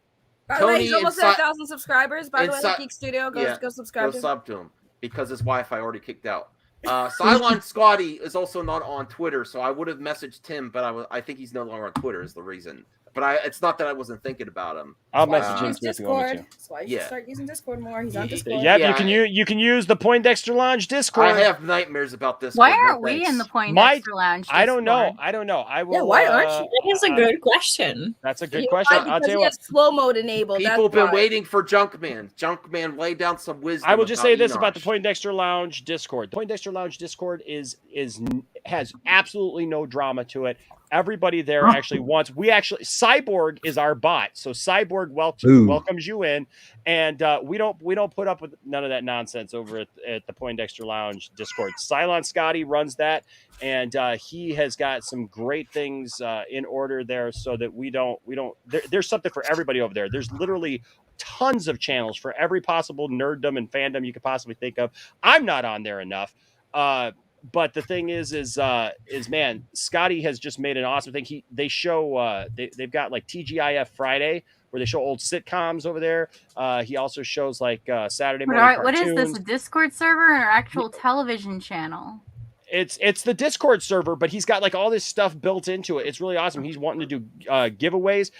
By the way, he's Tony almost and at 1,000 subscribers. By the way, and Geek Studio, go subscribe Go to him. sub to him because his Wi-Fi already kicked out. Cylon Scotty is also not on Twitter, so I would have messaged him, but I think he's no longer on Twitter is the reason. But it's not that I wasn't thinking about him. I'll message him Use too if you want me Discord. to. That's why you should start using Discord more. He's on Discord. Yep, you can use the Poindexter Lounge Discord. I have nightmares about this. Why aren't we in the Poindexter Lounge? I don't know. Discord? I don't know. I will. Yeah, why aren't you? That is a good question. That's a good question. I'll tell you what. Slow mode enabled. People have that's been why. waiting for Junkman. Junkman, lay down some wisdom. I will just say this Enosh. about the Poindexter Lounge Discord. The Poindexter Lounge Discord has absolutely no drama to it. Everybody there actually wants. Cyborg is our bot, so Cyborg welcomes you in, and we don't put up with none of that nonsense over at the Poindexter Lounge Discord. Cylon Scotty runs that, and he has got some great things in order there, so that we don't. There's something for everybody over there. There's literally tons of channels for every possible nerddom and fandom you could possibly think of. I'm not on there enough. But the thing is man, Scotty has just made an awesome thing. They've got like TGIF Friday where they show old sitcoms over there. He also shows like Saturday morning cartoons. What is this? A Discord server or actual television channel? It's the Discord server, but he's got like all this stuff built into it. It's really awesome. He's wanting to do giveaways.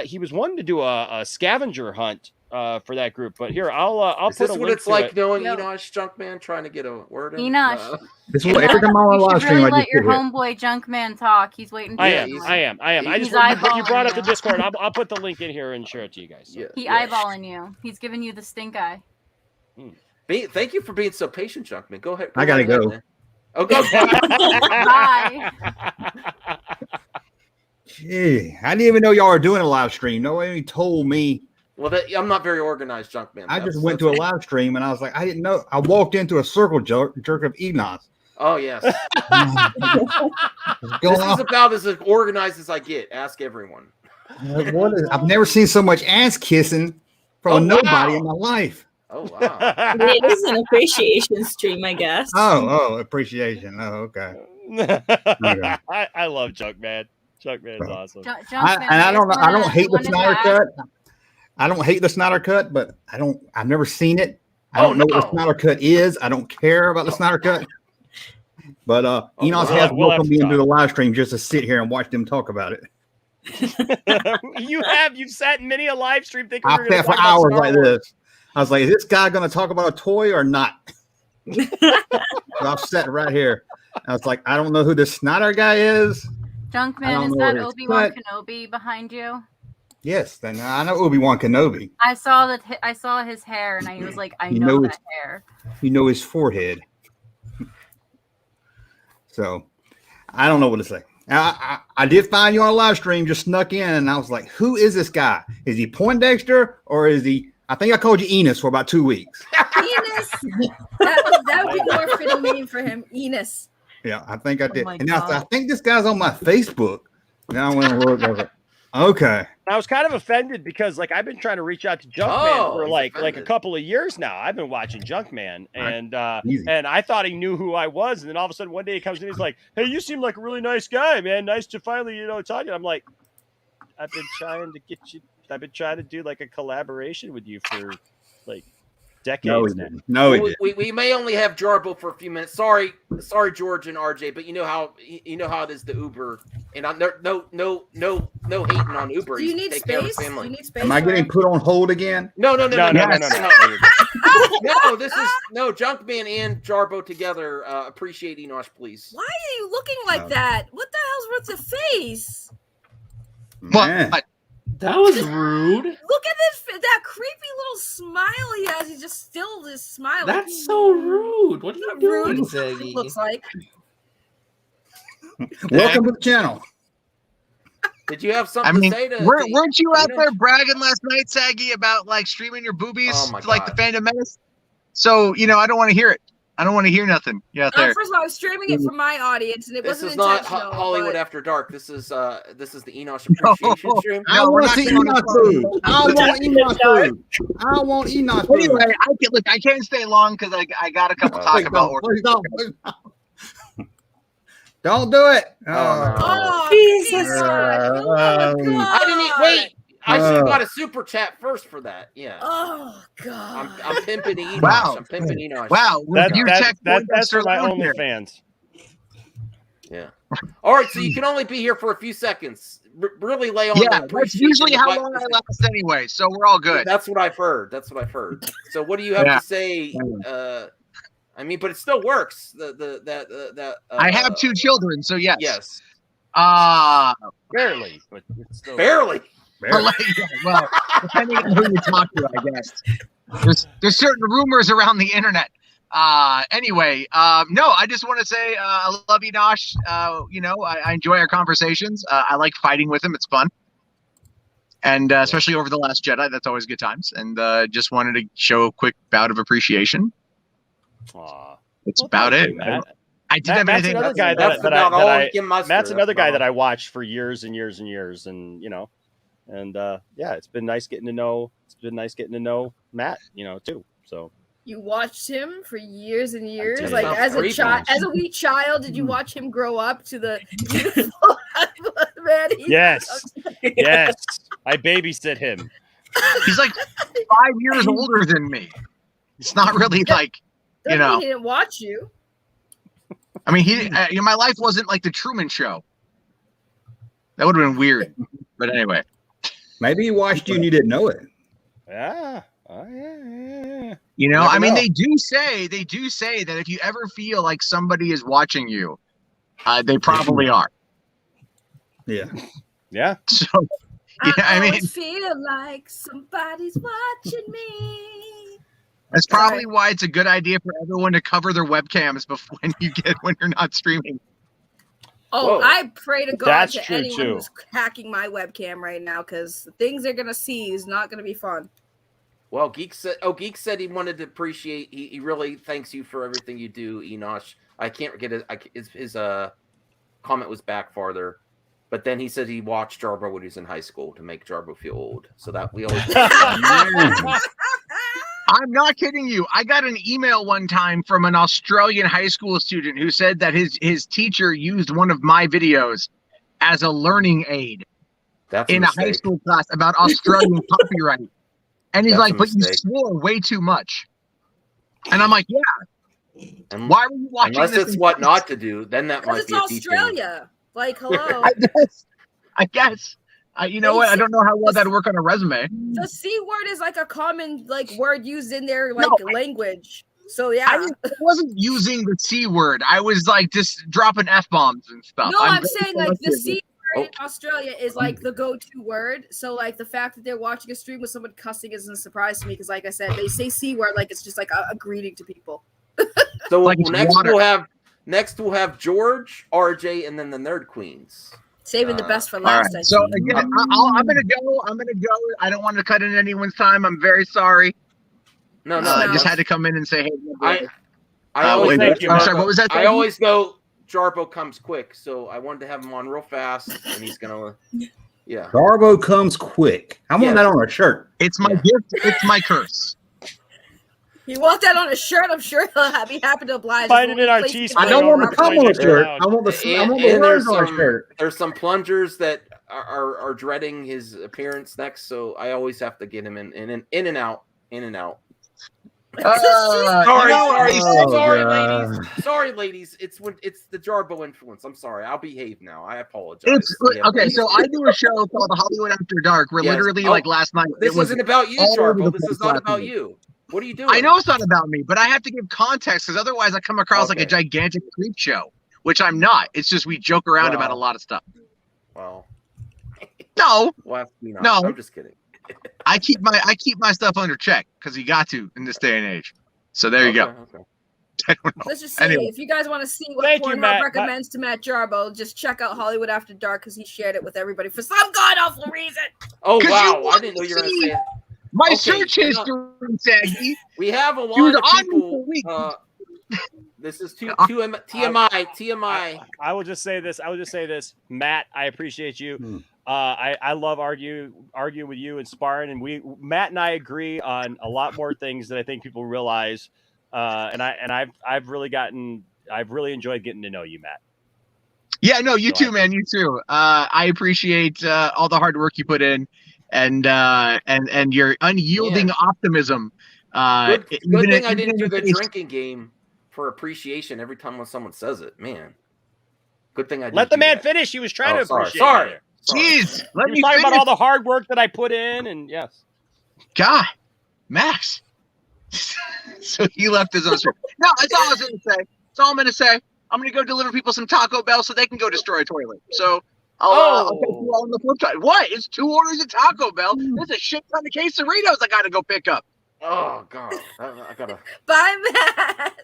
He was wanting to do a scavenger hunt for that group, but here I'll Is put this a what link it's to like it. knowing Enosh Junkman trying to get a word in? Enosh. This is what every time I'm on You live should really stream, I let just your sit here. homeboy Junkman talk. He's waiting for I you. am. I He's just you eyeballing brought up the you. Discord. I'll put the link in here and share it to you guys. So. He eyeballing you. He's giving you the stink eye. Thank you for being so patient, Junkman. Go ahead. I gotta go. Oh, go. Bye. Gee, I didn't even know y'all were doing a live stream. Nobody told me. Well, I'm not very organized, Junkman. I just went to a live stream and I was like, I didn't know. I walked into a circle jerk of Enosh. Oh yes. What's going This on? is about as organized as I get. Ask everyone. I've never seen so much ass kissing from Oh, a nobody wow. in my life. Oh wow. It is an appreciation stream, I guess. Oh, appreciation. Oh, okay. Okay. I love Junkman. Junkman's awesome. I don't hate the Snyder cut. I don't hate the Snyder cut, but I've never seen it. I don't know what the Snyder cut is. I don't care about the Snyder cut. But Enosh has welcomed me into the live stream just to sit here and watch them talk about it. You've sat in many a live stream thinking I've sat for hours like this. I was like, is this guy going to talk about a toy or not? So I've sat right here. I was like, I don't know who this Snyder guy is. I Junkman, don't is know that what it's Obi-Wan cut. Kenobi behind you? Yes, then I know Obi-Wan Kenobi. I saw that. I saw his hair, and I was like, I You know know that his- hair. You know his forehead. So I don't know what to say. I did find you on a live stream, just snuck in, and I was like, who is this guy? Is he Poindexter or is he? I think I called you Enos for about 2 weeks. Enos. That would be more fitting name for him. Enos. Yeah, I think I did. my And now I God. think this guy's on my Facebook. Now I went and looked. I was like, okay. I was kind of offended because like I've been trying to reach out to Junkman Oh, for he's like a offended. couple of years now. I've been watching Junkman and Easy. and I thought he knew who I was, and then all of a sudden one day he comes in, he's like, "Hey, you seem like a really nice guy, man. Nice to finally talk to you." I'm like, I've been trying to get you. I've been trying to do like a collaboration with you for like decades No, he now. didn't. No, he we, didn't. we may only have Jarbo for a few minutes. Sorry, George and RJ, but you know how it is the Uber, and I'm no hating on Uber. Do you He's need take care of his space? family. You need space. Am I getting put on hold again? No. No. This is Junkman and Jarbo together. Appreciate Enosh, please. Why are you looking like that? What the hell's with the face? Man. That was rude. Look at that creepy little smile he has. He just still is smiling. That's so rude. What are you Not doing, rude. Ziggy? Looks like. Welcome to the channel. Did you have something to say to? Weren't you out Enosh? there bragging last night, Saggy, about like streaming your boobies Oh my to like the God. Phantom Menace? So I don't want to hear it. I don't want to hear nothing. You out there? First of all, I was streaming it for my audience, and it This wasn't is not intentional. Hollywood but- After Dark. This is the Enosh appreciation stream. I want to see Enoch food. I want Enoch food. I want Enoch food. Anyway, I can't stay long because I got a couple talk about. Please don't. Don't do it. Oh, Jesus. I didn't wait. I should have got a super chat first for that. Yeah. Oh God. I'm pimping Enosh. Wow. I'm pimping Enosh. Wow. That's for my OnlyFans. Yeah. All right. So you can only be here for a few seconds. Really lay on. Yeah, the that's appreciation usually of how what- long I last anyway. So we're all good. That's what I've heard. So what do you have Yeah. to say? I mean, but it still works. I have 2 children, so yes. Yes. Barely, but it's still Barely. Well, depending on who you talk to, I guess. There's certain rumors around the internet. Anyway, no, I just want to say I love Enosh. I enjoy our conversations. I like fighting with him. It's fun. And especially over The Last Jedi, that's always good times. And just wanted to show a quick bout of appreciation. Aw. That's about it. Matt. I didn't have Matt's anything. another guy Matt's another guy that I watched for years and years and years, and yeah, it's been nice getting to know. It's been nice getting to know Matt, too. So You watched him for years and years, did. like as a Creepy. child, as a wee child. Did you watch him grow up to the beautiful man? yes, yes, I babysit him. He's like 5 years older than me. It's not really like, Doesn't mean he didn't watch you. I mean, my life wasn't like the Truman Show. That would have been weird. But anyway, maybe he watched you and you didn't know it. Yeah. Oh, yeah. I mean, they do say that if you ever feel like somebody is watching you, they probably are. Yeah. Yeah. So, I mean, always feel like somebody's watching me. that's probably why it's a good idea for everyone to cover their webcams before when you're not streaming. Oh, Whoa. I pray to God That's to true, anyone too. who's hacking my webcam right now, because the things they're gonna see is not gonna be fun. Well, Geek said he wanted to appreciate. He really thanks you for everything you do, Enosh. I can't get his comment was back farther, but then he said he watched Jarbo when he was in high school to make Jarbo feel old. So that we always. I'm not kidding you. I got an email one time from an Australian high school student who said that his teacher used one of my videos as a learning aid in a high school class about Australian copyright. And he's like, but you swore way too much. And I'm like, yeah. And why were you watching unless this it's in what kids? not to do, then that Because might it's be a teaching. Australia. Like, hello. I guess. You know what? I don't know how well that'd work on a resume. The C word is like a common word used in their language. So yeah. I wasn't using the C word. I was like just dropping F-bombs and stuff. No, I'm very saying like the selective. C word in Australia is like the go-to word. So like the fact that they're watching a stream with someone cussing isn't a surprise to me because like I said, they say C word like it's just like a greeting to people. So Like it's water. next we'll have George, RJ, and then the Nerd Queens. Saving the best for All last. right. So again, I'm gonna go. I don't want to cut in anyone's time. I'm very sorry. No, I just had to come in and say, hey. I always I'm sorry. What was that? I always go. Jarbo comes quick, so I wanted to have him on real fast, and he's gonna. Yeah. Garbo comes quick. I want that on a shirt. It's my gift. It's my curse. You want that on a shirt? I'm sure he'll be happy to oblige. Find it in our cheese. I don't want to come on a shirt. I want the words on a shirt. There's some plungers that are dreading his appearance next, so I always have to get him in and out. Sorry, ladies. It's the Jarbo influence. I'm sorry. I'll behave now. I apologize. Okay. So I do a show called Hollywood After Dark. Where literally, like last night, this isn't about you, Jarbo. This is not about you. What are you doing? I know it's not about me, but I have to give context because otherwise I come across like a gigantic creep show, which I'm not. It's just we joke around about a lot of stuff. Well, no, no, I'm just kidding. I keep my stuff under check because you got to in this day and age. So there you go. I don't know. Let's just say, if you guys want to see what Pornhub recommends to Matt Jarbo, just check out Hollywood After Dark because he shared it with everybody for some god awful reason. Oh wow! I didn't know you were going to say it. My search history, Saggy. We have a lot of people. This is TMI. I will just say this. Matt, I appreciate you. I love arguing with you and sparring, and Matt and I agree on a lot more things than I think people realize. I've really enjoyed getting to know you, Matt. Yeah, no, you too, man. You too. I appreciate all the hard work you put in. And your unyielding optimism. Good thing I didn't do the drinking game for appreciation every time when someone says it. Man, good thing I didn't let the man that. finish. He was trying to appreciate. Sorry. Jeez, let me talk finish. about all the hard work that I put in, and yes. God, Max. So he left his own stream. No, that's all I was going to say. That's all I'm going to say. I'm going to go deliver people some Taco Bell so they can go destroy a toilet. So. I'll take you all on the flip side. What? It's 2 orders of Taco Bell. There's a shit ton of quesadillas I got to go pick up. Oh God, I gotta. Bye, Matt.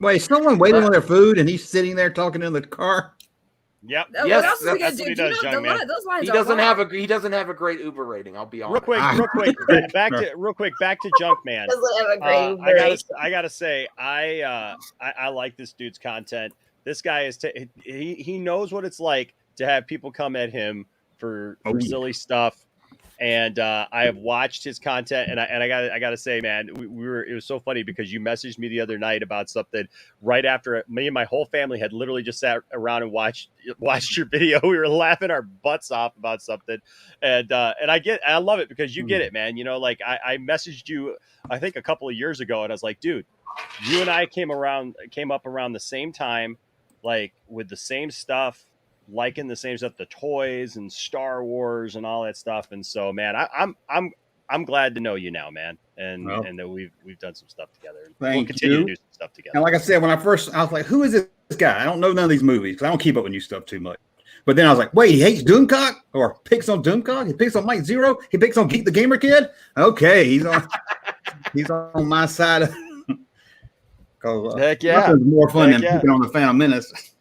Wait, someone waiting on their food and he's sitting there talking in the car. Yep. Yes, what else is he that's gonna what do? he does, You know, young man. those lines He are doesn't hard. have a great Uber rating. I'll be honest. Real quick, back to Junkman. Doesn't have a great Uber rating. I gotta say, I like this dude's content. This guy is he knows what it's like to have people come at him for silly stuff, and I have watched his content, and I gotta say, man, it was so funny because you messaged me the other night about something right after me and my whole family had literally just sat around and watched your video. We were laughing our butts off about something, and I love it because you get it, man. You know, like I messaged you I think a couple of years ago, and I was like, dude, you and I came up around the same time, like with the same stuff. Liking the same stuff, the toys and Star Wars and all that stuff, and so man, I'm glad to know you now, man, and that we've done some stuff together. We'll continue to do some stuff together. And like I said, I was like, who is this guy? I don't know none of these movies because I don't keep up with new stuff too much. But then I was like, wait, he hates Doomcock or picks on Doomcock? He picks on Mike Zero? He picks on Geek the Gamer Kid? Okay, he's on my side. Heck yeah, nothing's more fun than picking on the Phantom Menace.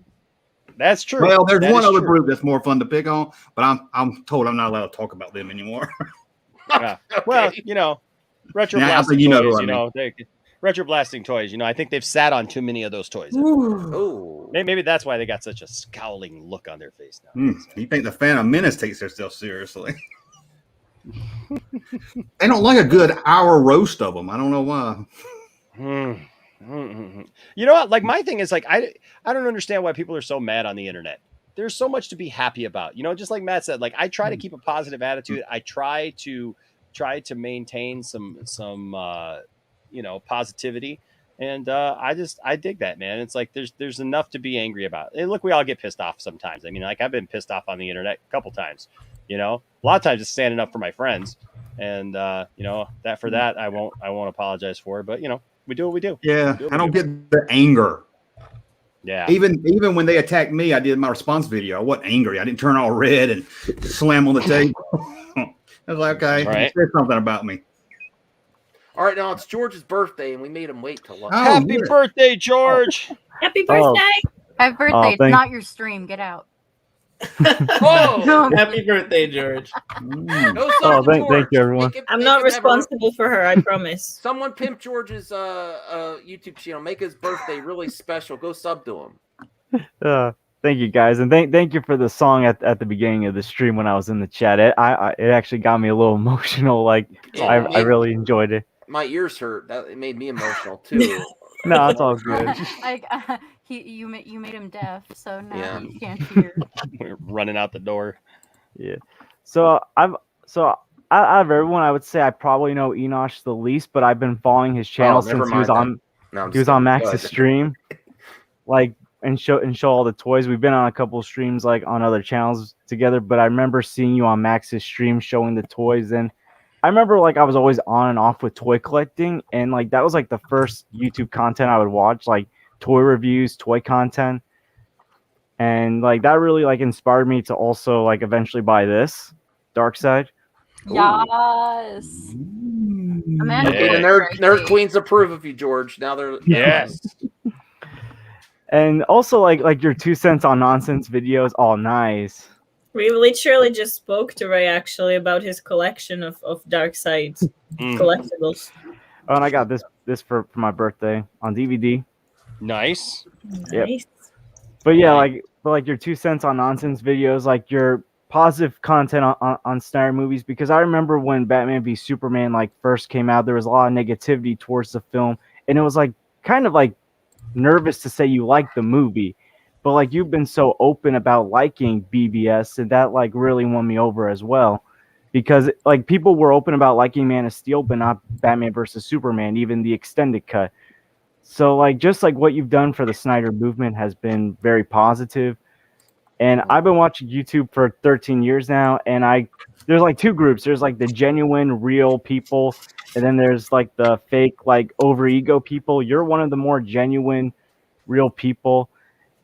That's true. Well, there's That one is other true. group that's more fun to pick on, but I'm told I'm not allowed to talk about them anymore. Yeah. Well, retro Yeah, I blasting think you know toys. who I mean. Retro blasting toys. I think they've sat on too many of those toys. Oh, maybe that's why they got such a scowling look on their face now. You think the Phantom Menace takes herself seriously? They don't like a good hour roast of them. I don't know why. You know what? Like my thing is like I don't understand why people are so mad on the internet. There's so much to be happy about. Just like Matt said, like I try to keep a positive attitude. I try to maintain some positivity. And I dig that, man. It's like there's enough to be angry about. And look, we all get pissed off sometimes. I mean, like I've been pissed off on the internet a couple times. A lot of times it's standing up for my friends, and that I won't apologize for. But we do what we do. Yeah, I don't get the anger. Yeah. Even when they attacked me, I did my response video. I wasn't angry. I didn't turn all red and slam on the table. I was like, okay, Right. say something about me. All right, now it's George's birthday, and we made him wait till lunch. Happy birthday, George! Happy birthday! Happy birthday. Oh, It's thank- not your stream. Get out. Oh, happy birthday, George. No, Oh, thank you, everyone. I'm not responsible for her, I promise. Someone pimp George's YouTube channel. Make his birthday really special. Go sub to him. Thank you, guys, and thank you for the song at the beginning of the stream when I was in the chat. It actually got me a little emotional. Like I really enjoyed it. My ears hurt. It made me emotional too. No, it's all good. You made him deaf, so now Yeah. he can't hear. We're running out the door. Yeah. So out of everyone, I would say I probably know Enosh the least, but I've been following his channel never since he was mind on then. No, I'm he was just on kidding. Go Max's ahead. stream, like and show all the toys. We've been on a couple of streams like on other channels together, but I remember seeing you on Max's stream showing the toys, and I remember like I was always on and off with toy collecting, and like that was like the first YouTube content I would watch, like toy reviews, toy content. And like that really like inspired me to also like eventually buy this Dark Side. Yes. Amanda Okay, the nerd queens approve of you, George. Now they're Yes. And also like your 2 cents on nonsense videos, all nice. We literally just spoke to Ray actually about his collection of Dark Side collectibles. Oh, and I got this for my birthday on DVD. Nice. Yep. Nice. But yeah, like your 2 cents on nonsense videos, like your positive content on Snyder movies, because I remember when Batman v Superman like first came out, there was a lot of negativity towards the film, and it was like kind of like nervous to say you like the movie, but like you've been so open about liking BVS, and that like really won me over as well, because like people were open about liking Man of Steel, but not Batman versus Superman, even the extended cut. So like just like what you've done for the Snyder movement has been very positive. And I've been watching YouTube for 13 years now, and there's like two groups. There's like the genuine, real people, and then there's like the fake, like over ego people. You're one of the more genuine, real people,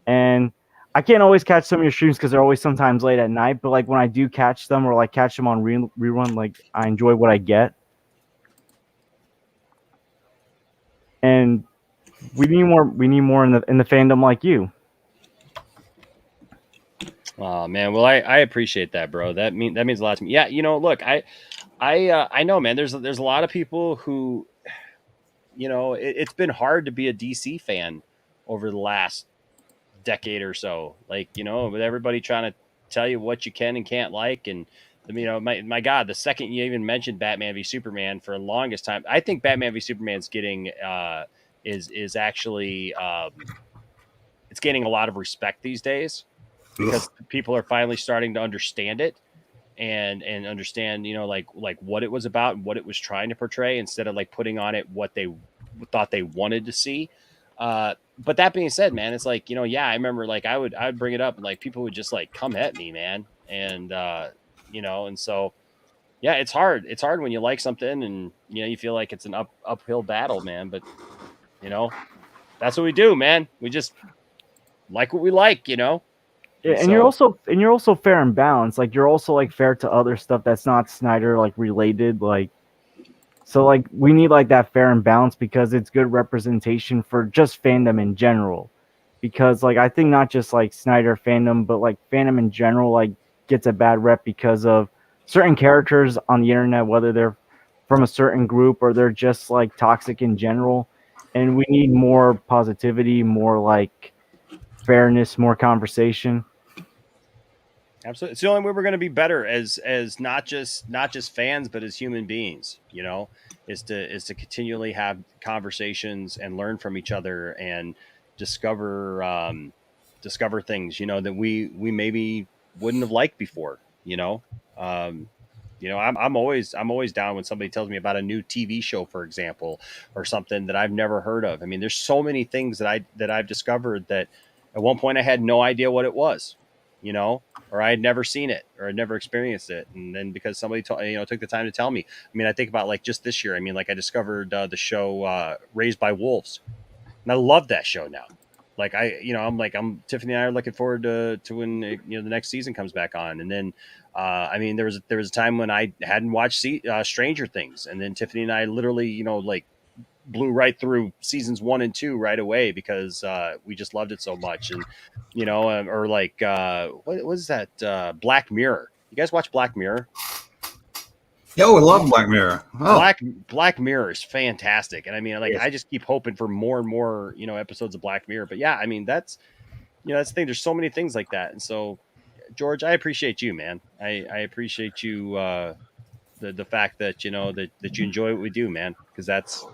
and I can't always catch some of your streams because they're always sometimes late at night. But like when I do catch them or like catch them on rerun, like I enjoy what I get. And we need more. We need more in the fandom like you. Oh man, well I appreciate that, bro. That means a lot to me. Yeah, look, I know, man. There's a lot of people who, it's been hard to be a DC fan over the last decade or so. Like, with everybody trying to tell you what you can and can't like, and my God, the second you even mentioned Batman v Superman for the longest time, I think Batman v Superman's getting is actually it's gaining a lot of respect these days. Because people are finally starting to understand it and understand, like what it was about and what it was trying to portray, instead of like putting on it what they thought they wanted to see. But that being said, man, it's like, yeah, I remember like I would bring it up and like people would just like come at me, man. And, and so, yeah, it's hard. It's hard when you like something and, you feel like it's an uphill battle, man. But, that's what we do, man. We just like what we like, Yeah, and you're also fair and balanced. Like you're also like fair to other stuff that's not Snyder like related. Like so like we need like that fair and balance because it's good representation for just fandom in general. because like I think not just like Snyder fandom, but like fandom in general like gets a bad rep because of certain characters on the internet, whether they're from a certain group or they're just like toxic in general. And we need more positivity, more like fairness, more conversation. Absolutely, it's the only way we're going to be better as not just fans, but as human beings. You know, is to continually have conversations and learn from each other and discover things. You know, that we maybe wouldn't have liked before. I'm always down when somebody tells me about a new TV show, for example, or something that I've never heard of. I mean, there's so many things that I've discovered that at one point I had no idea what it was. Or I had never seen it or I'd never experienced it. And then because somebody took the time to tell me, I mean, I think about like just this year, I mean, like I discovered the show Raised by Wolves, and I love that show now. Like Tiffany and I are looking forward to when the next season comes back on. And then, I mean, there was a time when I hadn't watched Stranger Things, and then Tiffany and I literally, blew right through seasons 1 and 2 right away because we just loved it so much. And or like what was that Black Mirror? You guys watch Black Mirror? Yo, I love Black Mirror. Oh. Black Mirror is fantastic, and I mean, like, yes. I just keep hoping for more and more episodes of Black Mirror. But yeah, I mean, that's that's the thing. There's so many things like that, and so George, I appreciate you, man. I appreciate you the fact that that you enjoy what we do, man, because that's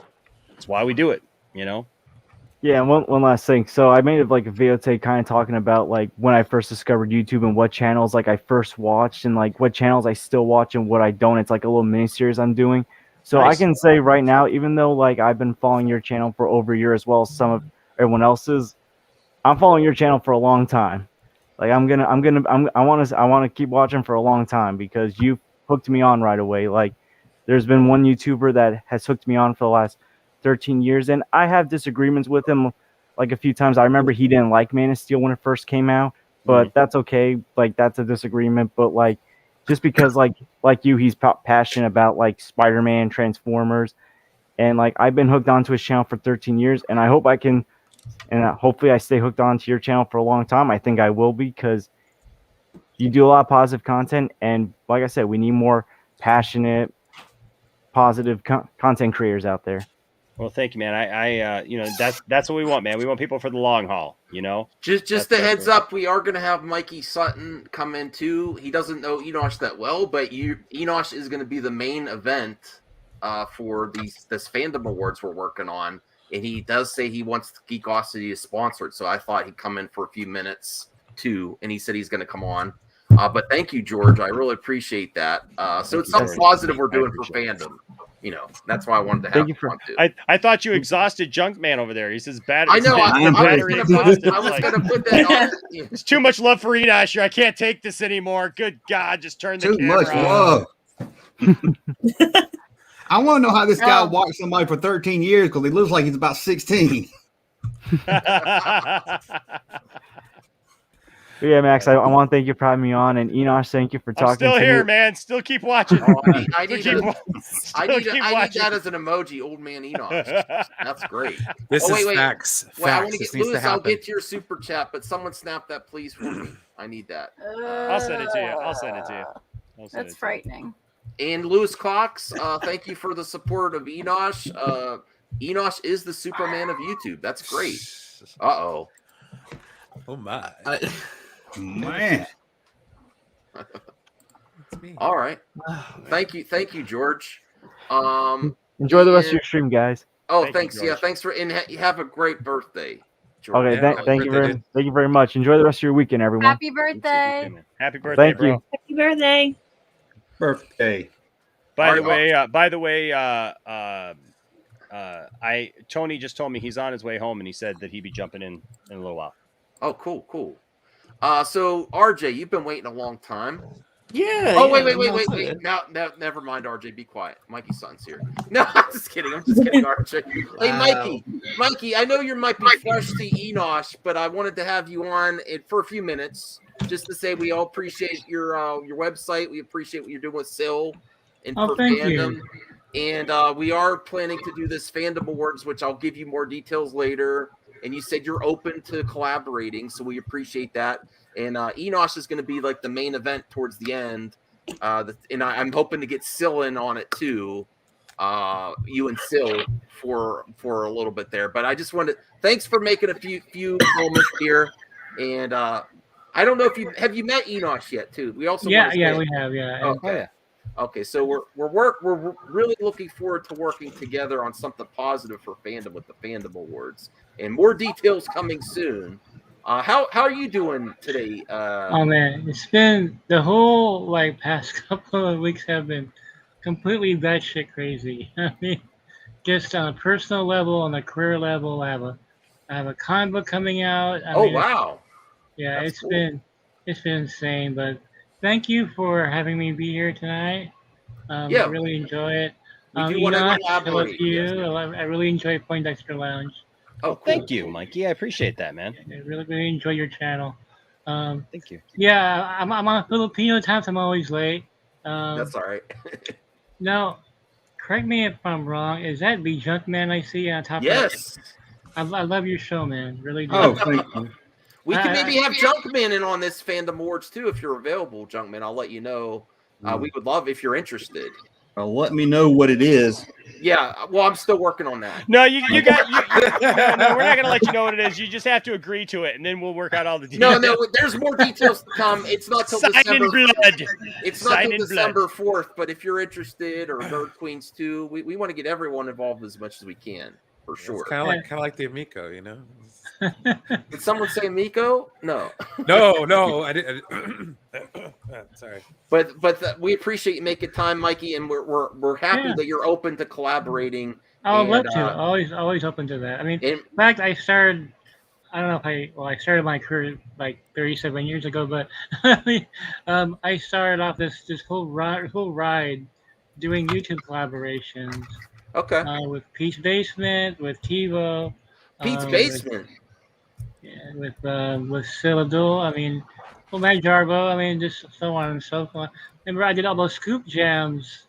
why we do it, Yeah, and one last thing. So I made like a video today kind of talking about like when I first discovered YouTube and what channels like I first watched and like what channels I still watch and what I don't. It's like a little mini series I'm doing. So nice. I can say right now, even though like I've been following your channel for over a year as well as some of everyone else's, I'm following your channel for a long time. Like I want to keep watching for a long time because you hooked me on right away. Like there's been one YouTuber that has hooked me on for the last 13 years, and I have disagreements with him like a few times. I remember he didn't like Man of Steel when it first came out, but that's okay. Like that's a disagreement, but like just because like you, he's passionate about like Spider-Man, Transformers, and like I've been hooked onto his channel for 13 years, and I hope I can, and hopefully I stay hooked onto your channel for a long time. I think I will be because you do a lot of positive content, and like I said, we need more passionate, positive content creators out there. Well, thank you, man. I that's what we want, man. We want people for the long haul, Just a heads up, we are going to have Mikey Sutton come in too. He doesn't know Enosh that well, but Enosh is going to be the main event for this fandom awards we're working on, and he does say he wants Geekosity to sponsor it. So I thought he'd come in for a few minutes too, and he said he's going to come on. But thank you, George. I really appreciate that. So it's something positive we're doing for fandom. That's why I wanted to have fun too. I thought you exhausted Junkman over there. He says battery. I know. I was going to put that on. It's too much love for Enosh. I can't take this anymore. Good God, just turn the camera off. Too much love. I want to know how this guy watched somebody for 13 years because he looks like he's about 16. Yeah, Max, I want to thank you for having me on, and Enosh, thank you for talking. I'm still here, man. Still keep watching. I need that as an emoji, old man Enosh. That's great. This is facts. Well, I want to get Lewis. I'll get to your super chat, but someone snap that, please, for me. I need that. I'll send it to you. That's frightening. And Lewis Cox, thank you for the support of Enosh. Enosh is the Superman of YouTube. That's great. Uh-oh. Oh, my. Man. All right. Thank you, George. Enjoy the rest of your stream, guys. Thanks. Yeah, thanks for and have a great birthday, George. Okay, thank you very much. Enjoy the rest of your weekend, everyone. Happy birthday. Happy birthday, thank you. Happy birthday. Birthday. By the way, Tony just told me he's on his way home, and he said that he'd be jumping in a little while. Oh, cool. So RJ, you've been waiting a long time. Yeah. Oh, wait. Now, never mind, RJ. Be quiet. Mikey's son's here. No, I'm just kidding, RJ. Hey, Mikey. I know you might be fresh to Enosh, but I wanted to have you on for a few minutes just to say we all appreciate your website. We appreciate what you're doing with Sil and for thank fandom. you. And we are planning to do this Fandom Awards, which I'll give you more details later. And you said you're open to collaborating, so we appreciate that. And Enosh is going to be like the main event towards the end. And I'm hoping to get Syl in on it too. You and Syl for a little bit there. But I just wanted thanks for making a few moments here. And I don't know if you met Enosh yet too. We also we have, Okay. Okay, so we're really looking forward to working together on something positive for fandom with the Fandom Awards, and more details coming soon. How are you doing today? Oh man, it's been the whole past couple of weeks have been completely batshit crazy. I mean, just on a personal level, on a career level, I have a comic book coming out. Wow! Yeah, That's it's cool. been insane. But thank you for having me be here tonight. I really enjoy it. We do want to Enosh, collaborate. hello to you. Yes. I really enjoy Poindexter Lounge. Oh, thank you, Mikey. I appreciate that, man. I really enjoy your channel. Thank you. Yeah, I'm on Filipino time. So I'm always late. That's all right. Now, correct me if I'm wrong. Is that the Junkman I see on top? Yes. I love your show, man. Really do. Oh, thank you. We can maybe have Junkman in on this Fandom Awards too if you're available, Junkman. I'll let you know. We would love if you're interested. Let me know what it is. Yeah, well, I'm still working on that. No, you got no, we're not gonna let you know what it is. You just have to agree to it, and then we'll work out all the details. No, there's more details to come. It's not till December. In blood. It's not till December 4th. But if you're interested, or Nerd Queens too, we want to get everyone involved as much as we can, for sure. It's kind of like the Amico, you know. Did someone say Miko? No. No, I didn't. Sorry. But we appreciate you making time, Mikey, and we're happy that you're open to collaborating. I would love to. Always open to that. I mean, in fact, I started. I don't know if I started my career like 37 years ago, but I started off this whole ride doing YouTube collaborations. Okay. With Pete's Basement, with TiVo. Pete's Basement. With Syl Abdul. I mean, Matt Jarbo. I mean, just so on and so forth. Remember, I did all those scoop jams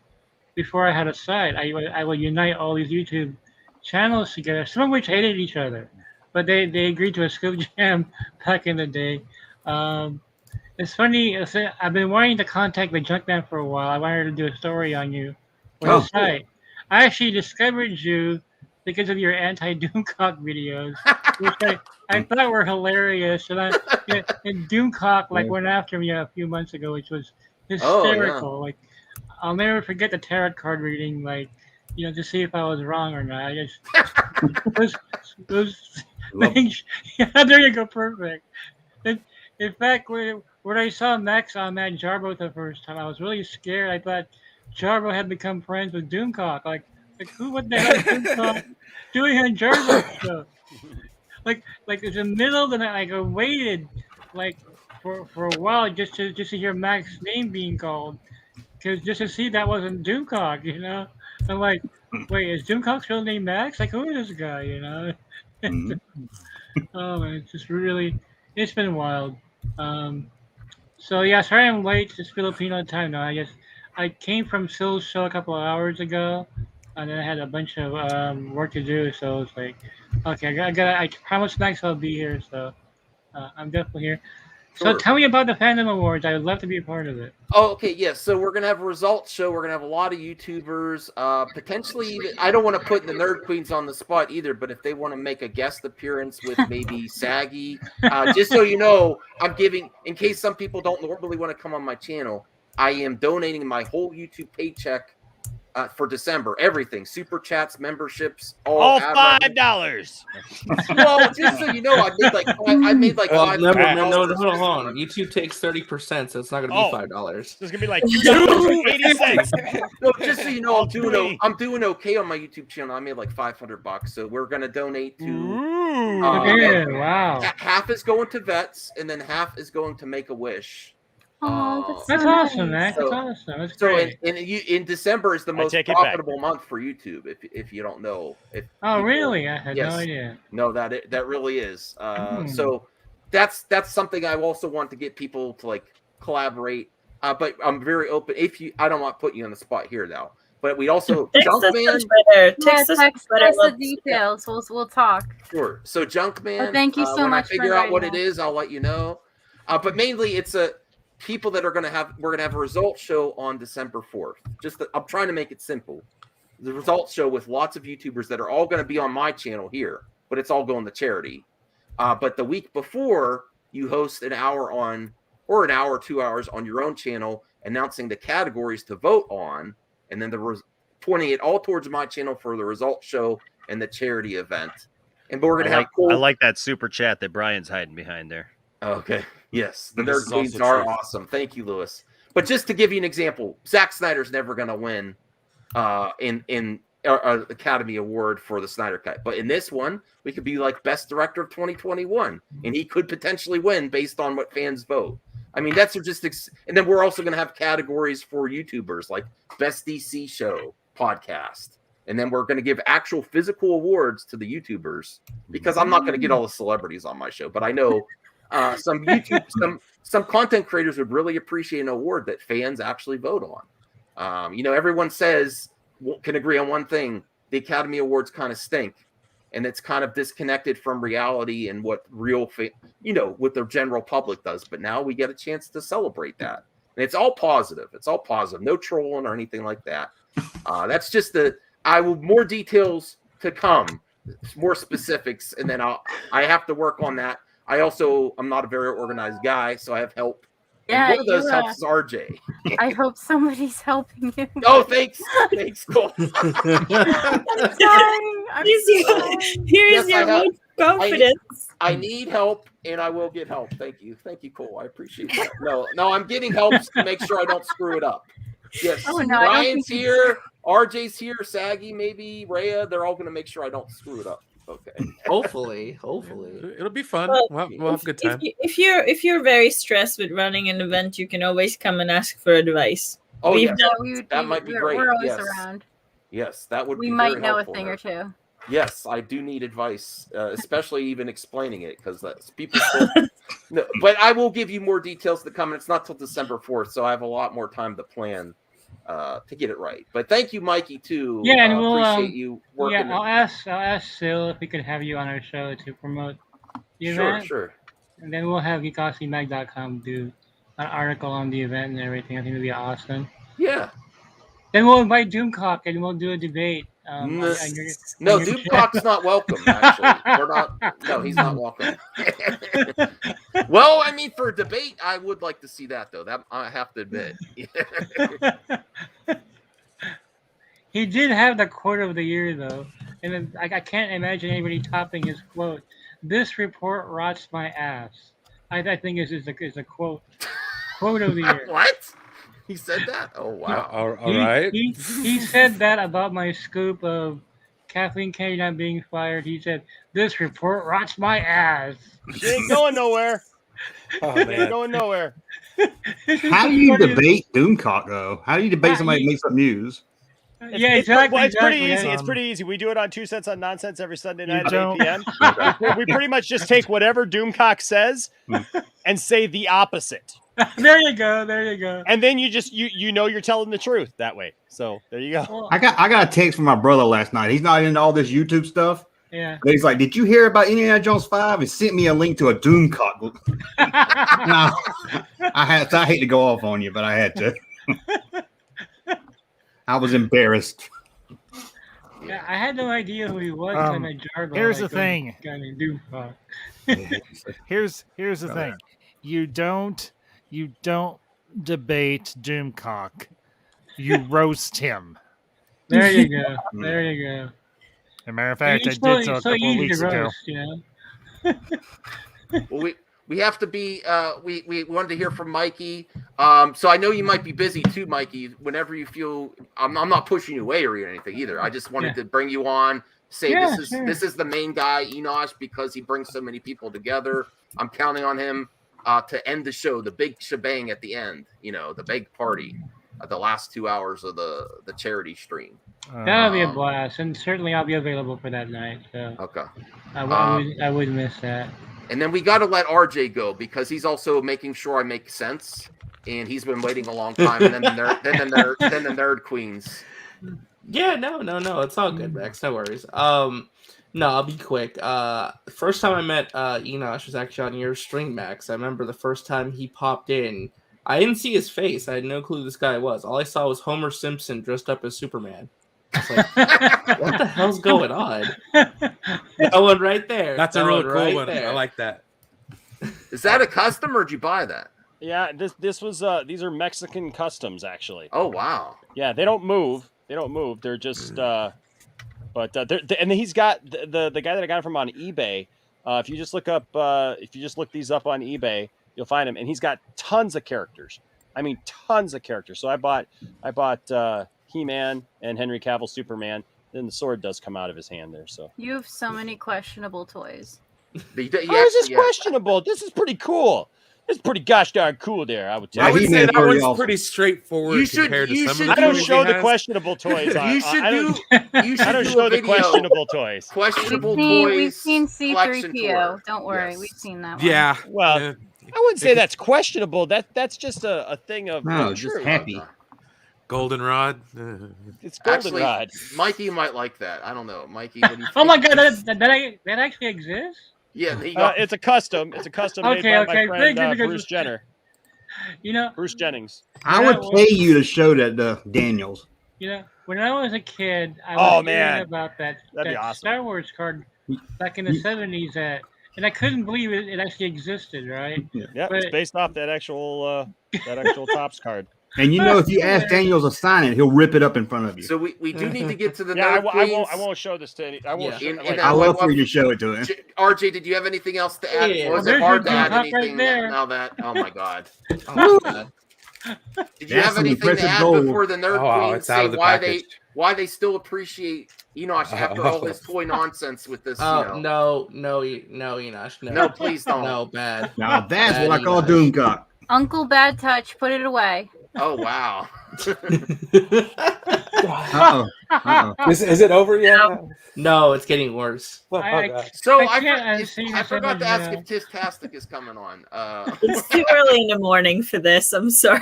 before I had a site. I would unite all these YouTube channels together, some of which hated each other, but they agreed to a scoop jam back in the day. It's funny. I've been wanting to contact the Junkman for a while. I wanted to do a story on you for the site. I actually discovered you because of your anti-Doomcock videos, which I thought were hilarious. And Doomcock went after me a few months ago, which was hysterical. Oh, yeah. I'll never forget the tarot card reading, to see if I was wrong or not. I just those things. Yeah, there you go, perfect. In fact, when I saw Max on Matt Jarbo the first time, I was really scared. I thought Jarbo had become friends with Doomcock. Like what the hell is Doomcock doing on Jarbo stuff? Like in the middle of the night, I waited for a while just to hear Max's name being called, because just to see that wasn't Doomcock, you know. I'm like, wait, is Doomcock's real name Max? Like, who is this guy, you know? Oh man, it's just it's been wild. So yeah, sorry I'm late. It's Filipino time now. I came from Syl's show a couple of hours ago, and then I had a bunch of work to do. So it's like, okay, I promised Max I'll be here, so I'm definitely here. Sure. So tell me about the Fandom Awards. I would love to be a part of it. Oh, okay, yes. So we're gonna have a results show. We're gonna have a lot of YouTubers, potentially even. I don't want to put the Nerd Queens on the spot either, but if they want to make a guest appearance with maybe Saggy, just so you know, I'm giving, in case some people don't normally want to come on my channel, I am donating my whole YouTube paycheck for December. Everything, super chats, memberships, all $5. Well, just so you know, I made like $5. No, hold on. YouTube takes 30%, so it's not going to be $5. So it's gonna be like $2.80. No, just so you know, I'm doing okay on my YouTube channel. I made like $500, so we're gonna donate to. Wow. Half is going to vets, and then half is going to Make a Wish. Oh, that's awesome, man. That's awesome. That's great. In December is the most profitable month for YouTube. If you don't know, really? I had no idea. No, that really is. So that's something I also want to get people to collaborate. But I'm very open. I don't want to put you on the spot here now. But we also Text us Junkman. on Twitter. Yeah, Text us text on Twitter. us the details. We'll talk. Sure. So Junkman. Oh, thank you so when much I for figure out what inviting it us. is, I'll let you know. But mainly, it's people that we're gonna have a results show on December 4th. I'm trying to make it simple. The results show with lots of YouTubers that are all going to be on my channel here, but it's all going to charity. But the week before, you host an hour or 2 hours on your own channel, announcing the categories to vote on, and then pointing it all towards my channel for the results show and the charity event. And we're going to have I like that super chat that Brian's hiding behind there. Okay. Yes, the And this nerd is games also are true. awesome. Thank you, Lewis. But just to give you an example, Zack Snyder's never going to win in Academy Award for the Snyder Cut. But in this one, we could be like Best Director of 2021, and he could potentially win based on what fans vote. I mean, that's just and then we're also going to have categories for YouTubers like Best DC Show Podcast. And then we're going to give actual physical awards to the YouTubers, because I'm not going to get all the celebrities on my show, but I know some content creators would really appreciate an award that fans actually vote on. Everyone can agree on one thing: the Academy Awards kind of stink, and it's kind of disconnected from reality and what what the general public does. But now we get a chance to celebrate that, and it's all positive. It's all positive, no trolling or anything like that. That's just more details to come, more specifics, and then I have to work on that. I'm not a very organized guy, so I have help. Yeah, and one of those helps is RJ. I hope somebody's helping you. Oh, thanks, Cole. I'm sorry. Here's your vote of confidence. I need help, and I will get help. Thank you, Cole. I appreciate that. No, I'm getting help to make sure I don't screw it up. Yes, Oh, no, I don't Ryan's think here, RJ's here, Saggy, maybe Rhea. They're all going to make sure I don't screw it up. Okay. Hopefully. It'll be fun. Well, We'll have a good time. If you're very stressed with running an event, you can always come and ask for advice. Oh, We've yes. done- That might be great. We're always Yes. around. Yes, that would We be might very know a helpful thing there. or two. Yes, I do need advice, especially even explaining it, because people still... No, but I will give you more details to come, and it's not till December 4th, so I have a lot more time to plan to get it right. But thank you, Mikey, too. Yeah, and we'll appreciate you working. Yeah, I'll ask Sil if we could have you on our show to promote the event. Sure. And then we'll have GeekOxyMag.com do an article on the event and everything. I think it'll be awesome. Yeah. Then we'll invite Doomcock and we'll do a debate. No, on your Doomcock's not welcome, actually. No, he's not welcome. Well, I mean, for a debate, I would like to see that, though. That I have to admit. He did have the quote of the year, though. And then, I can't imagine anybody topping his quote. This report rots my ass. I think is a quote of the year. What? He said that? Oh, wow. All right. He said that about my scoop of Kathleen Kennedy not being fired. He said, this report rots my ass. She ain't going nowhere. Oh, She man. ain't going nowhere. How do you debate Doomcock, though? How do you debate somebody that makes up news? Yeah, exactly. Well, it's pretty exactly. easy. It's pretty easy. We do it on 2 Cents on Nonsense every Sunday You night at don't- 8 p.m. We pretty much just take whatever Doomcock says and say the opposite. There you go. And then you know you're telling the truth that way. So there you go. I got a text from my brother last night. He's not into all this YouTube stuff. Yeah. But he's like, "Did you hear about Indiana Jones 5?" And sent me a link to a Doomcock. No, I hate to go off on you, but I had to. I was embarrassed. Yeah, I had no idea who he was. Um, Kind of jargon, here's like the thing. Guy named Doomcock. Here's the thing. You don't debate Doomcock. You roast him. There you go. There you go. As a matter of fact, I He's did so a so couple of easy weeks to ago. roast, you know. Well, we have to be we wanted to hear from Mikey. So I know you might be busy too, Mikey. Whenever you feel, I'm not pushing you away or anything either. I just wanted to bring you on, say Yeah, this is the main guy, Enosh, because he brings so many people together. I'm counting on him to end the show, the big shebang at the end, the big party, the last 2 hours of the charity stream. That'll be a blast, and certainly I'll be available for that night. So Okay. I would miss that. And then we got to let RJ go because he's also making sure I make sense, and he's been waiting a long time. And then the nerd queens. Yeah, no. It's all good, Max. No worries. No, I'll be quick. First time I met Enosh was actually on your stream, Max. I remember the first time he popped in. I didn't see his face. I had no clue who this guy was. All I saw was Homer Simpson dressed up as Superman. I was like, what the hell's going on? That one right there. That's a really cool one. I like that. Is that a custom or did you buy that? Yeah, this was these are Mexican customs actually. Oh wow. Yeah, they don't move. They're just and he's got the guy that I got it from on eBay. If you just look these up on eBay, you'll find him, and he's got tons of characters. I mean, tons of characters. So I bought He-Man and Henry Cavill Superman. Then the sword does come out of his hand there. So You have so many questionable toys. how is this questionable? This is pretty cool. It's pretty gosh darn cool there. I would tell I you. would say that one's pretty straightforward compared to some of the I don't toys show he the has. questionable toys. You should I don't do show a the video. questionable toys. Questionable We've toys. seen collection C3PO. tour. Don't worry, Yes. we've seen that one. Yeah. Well, Yeah. I wouldn't say that's questionable. That's just a thing of No, of just truth. happy. Goldenrod. It's Actually, goldenrod. Mikey might like that. I don't know, Mikey. What do you Oh my think? god, that actually exists? Yeah, It's a custom. It's a custom made by my friend Bruce Jenner. You know, Bruce Jennings. I would pay you to show that to Daniels. You know, when I was a kid, I Oh, was man. hearing about that That'd be awesome. Star Wars card back in the 70s and I couldn't believe it actually existed, right? Yeah, it's based off that actual Topps card. And you know, if you ask Daniels to sign it, he'll rip it up in front of you. So we do need to get to the Yeah, Nerd I Queens. won't show this to any. I won't. Yeah. Show, And I love for you to show it to him. RJ, did you have anything else to add? Yeah. Or was Well, it hard to there's add your top right anything there. now that? Oh my god. Oh my God. Did you That's have some anything to impressive add gold. before the Nerd Oh, wow, Queens it's out say of the why package. they still appreciate Enosh after all his toy nonsense with this? Oh no, Enosh, no. No, please don't. No, bad. Now that's Bad what I call Enosh. Doomcock. Uncle Bad Touch, put it away. Oh wow. Is it over yet? No, it's getting worse. Oh, I- God. So I I, can't for- unsee I this forgot to image, ask you know. if Tistastic is coming on. It's too early in the morning for this. I'm sorry.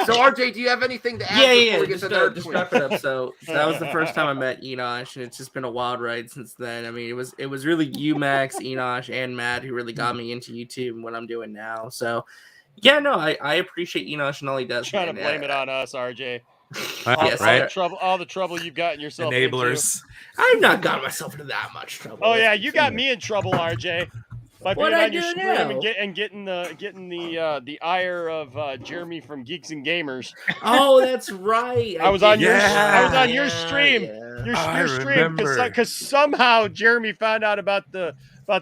So RJ, do you have anything to add Yeah. before we get Just, to Nerd just Queens? wrap it up. So that was the first time I met Enosh, and it's just been a wild ride since then. I mean, it was really you, Max, Enosh, and Matt who really got me into YouTube and what I'm doing now. So yeah, no, I appreciate Enosh and all he does. Trying to man. blame it on us, RJ. Yes, right? All the trouble you've gotten yourself Enablers. I've not gotten myself into that much trouble. Into. Oh yeah, you got me in trouble, RJ. By being What'd I on your do stream now? and getting the ire of Jeremy from Geeks and Gamers. Oh, that's right. I was on your Yeah. stream. Yeah. I Your stream remember. because somehow Jeremy found out about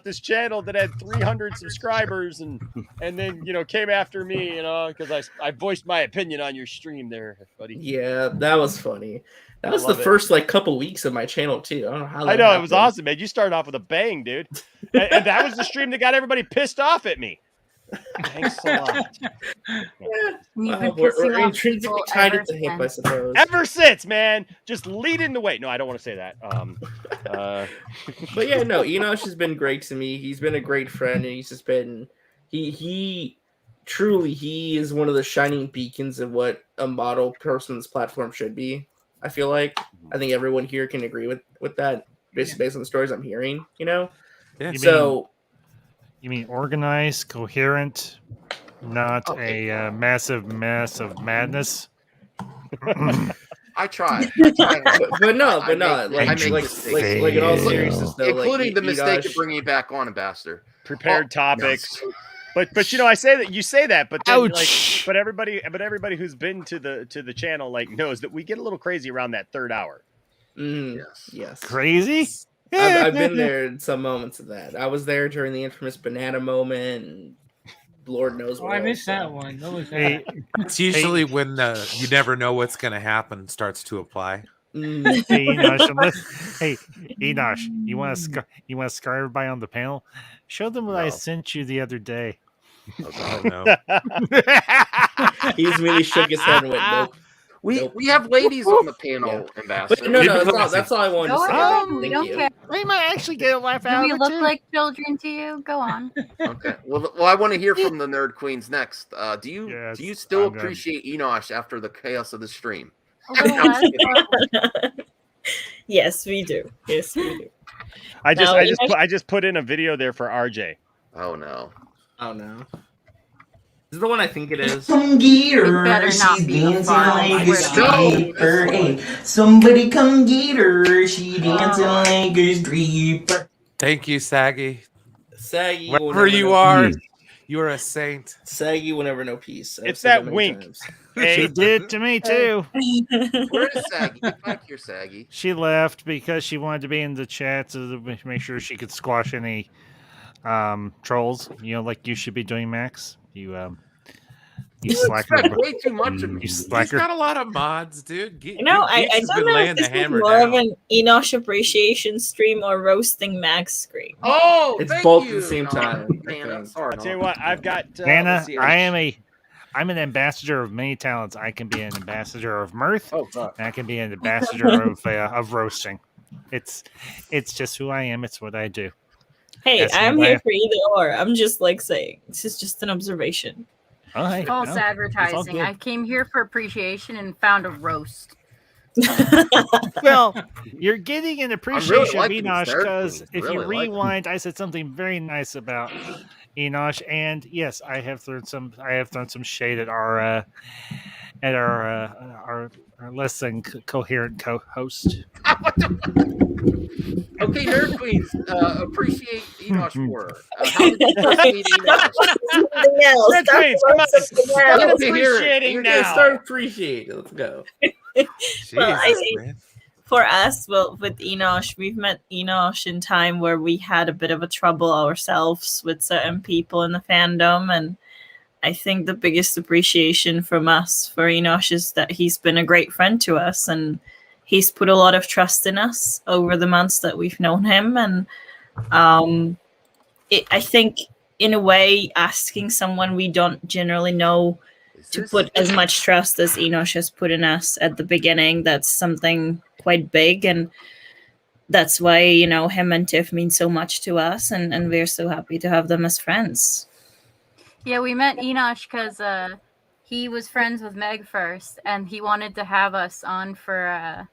this channel that had 300 subscribers and then came after me because I voiced my opinion on your stream there, buddy. Yeah, that was funny. That I was the love it. first couple weeks of my channel too. I don't know how. I that know it was happened. awesome, man. You started off with a bang, dude, and that was the stream that got everybody pissed off at me. Thanks a lot. You've been We're pissing off intrinsically people tied ever at the hip, I since. suppose. Ever since, man, just leading the way. No, I don't want to say that. But yeah, no, Enosh has been great to me. He's been a great friend, and he's just been he truly is one of the shining beacons of what a model person's platform should be. I feel like I think everyone here can agree with that, based on the stories I'm hearing. Yeah. You mean organized, coherent, not a massive mess of madness? I tried. but no. I make Like mistakes. in all seriousness, though, including the like, mistake of Enosh- bringing you back on, Ambassador. Prepared topics. But I say that you say that, but then, but everybody who's been to the channel knows that we get a little crazy around that third hour. Yes. Crazy? I've been there in some moments of that. I was there during the infamous banana moment, and Lord knows Oh, what. I missed else, that so. one. What was that? Hey, It's usually when you never know what's going to happen starts to apply. hey, Enosh, hey, Enosh, you want to scar everybody on the panel? Show them what I sent you the other day. Oh no. He just really shook his head and went, nope. We have ladies on the panel, Ambassador. But no, that's all I wanted to Go say. ahead. We Thank don't you. care. We might actually get a laugh Do out we of it look too. like children to you? Go on. Okay. Well, I want to hear from the Nerd Queens next. Do you Yes, still I'm done. appreciate Enosh after the chaos of the stream? Yes, we do. Yes, we do. I Now, just put in a video there for RJ. Oh no. Oh no. Is it the one I think it is? Come get her, better not she's be the dancing farm, I like a swear to God. stripper. Hey, somebody come get her, she dancing like a stripper. Thank you, Saggy. Saggy will Wherever never you know are, peace. you are a saint. Saggy will never know peace. I've It's said that many wink. times. She did to me too. Where is Saggy? Get back here, Saggy. She left because she wanted to be in the chat to make sure she could squash any trolls. You know, like you should be doing, Max. You You slacker. expect way too much of me. You He's slacker. got a lot of mods, dude. You know, I Geeks has don't been know laying if the this is hammer more of down. an Enosh appreciation stream or roasting Max stream. Oh, It's thank both you. at the same No, time. I Nana, think. sorry. I'll tell you what, I've got Anna, let's see, I'm an ambassador of many talents. I can be an ambassador of mirth, Oh, God. and I can be an ambassador of roasting. It's just who I am. It's what I do. Hey, Ask me I'm if I here have- for either or. I'm just like saying this is just an observation. Oh, hey, False no, it's all advertising. good. I came here for appreciation and found a roast. Well, you're getting an appreciation of liking these Enosh third because queens. if Really you like them. rewind, I said something very nice about Enosh, and yes, I have thrown some shade at our less than coherent co-host. Okay, Nerd Queens, appreciate Enosh for her. How did you first meet Enosh? Something else. Red Talk Queens, about come on. something Start else. appreciating You're now. gonna start appreciating. Let's go. Well, Jesus, man. for us, well, with Enosh, we've met Enosh in time where we had a bit of a trouble ourselves with certain people in the fandom, and I think the biggest appreciation from us for Enosh is that he's been a great friend to us, and he's put a lot of trust in us over the months that we've known him, and I think in a way, asking someone we don't generally know to put as much trust as Enosh has put in us at the beginning, that's something quite big, and that's why, you know, him and Tiff mean so much to us, and we're so happy to have them as friends. Yeah, we met Enosh because he was friends with Meg first, and he wanted to have us on to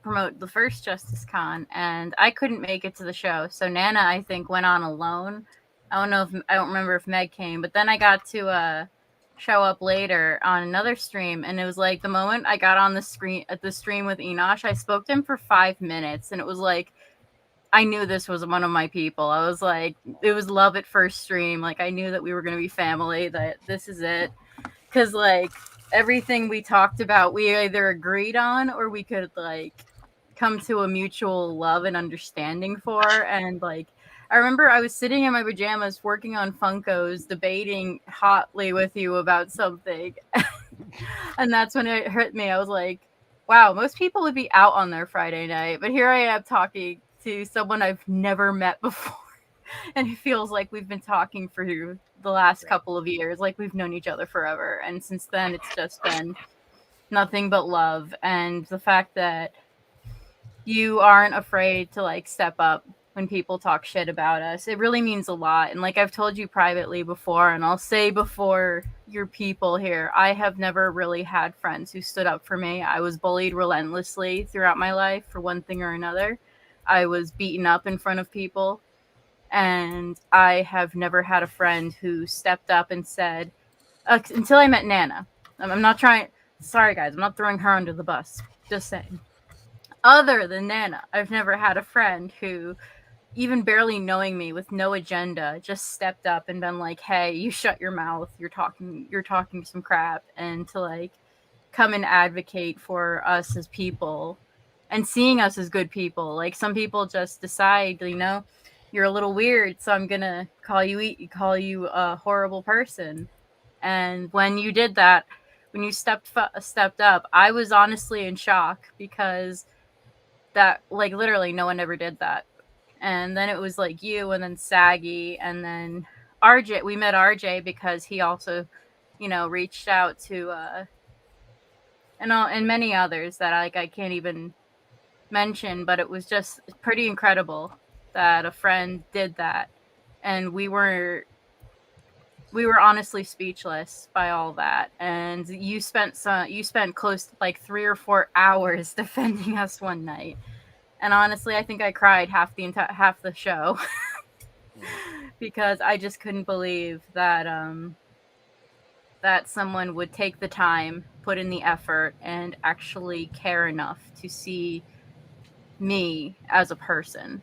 promote the first Justice Con, and I couldn't make it to the show, so Nana, I think, went on alone. I don't remember if Meg came, but then I got to show up later on another stream, and it was like the moment I got on the stream with Enosh, I spoke to him for 5 minutes, and it was like I knew this was one of my people. I was like, it was love at first stream. Like, I knew that we were going to be family, that this is it. Because, like, everything we talked about, we either agreed on or we could, like, come to a mutual love and understanding for. And, like, I remember I was sitting in my pajamas working on Funkos, debating hotly with you about something. And that's when it hit me. I was like, wow, most people would be out on their Friday night. But here I am talking to someone I've never met before, and it feels like we've been talking for the last couple of years, like we've known each other forever. And since then, it's just been nothing but love, and the fact that you aren't afraid to like step up when people talk shit about us, it really means a lot. And like I've told you privately before, and I'll say before your people here, I have never really had friends who stood up for me. I was bullied relentlessly throughout my life for one thing or another. I was beaten up in front of people, and I have never had a friend who stepped up and said, until I met Nana. I'm not trying, sorry guys, I'm not throwing her under the bus, just saying. Other than Nana, I've never had a friend who, even barely knowing me with no agenda, just stepped up and been like, hey, you shut your mouth, you're talking some crap, and to like come and advocate for us as people. And seeing us as good people. Like some people just decide, you know, you're a little weird, so I'm gonna call you a horrible person. And when you did that, when you stepped up, I was honestly in shock, because that, like, literally no one ever did that. And then it was like you, and then Saggy, and then RJ. We met RJ because he also, you know, reached out to and many others that I can't even mention, but it was just pretty incredible that a friend did that. And we were we were honestly speechless by all that. And you spent close to like 3 or 4 hours defending us one night. And honestly, I think I cried half the show because I just couldn't believe that that someone would take the time, put in the effort, and actually care enough to see me as a person.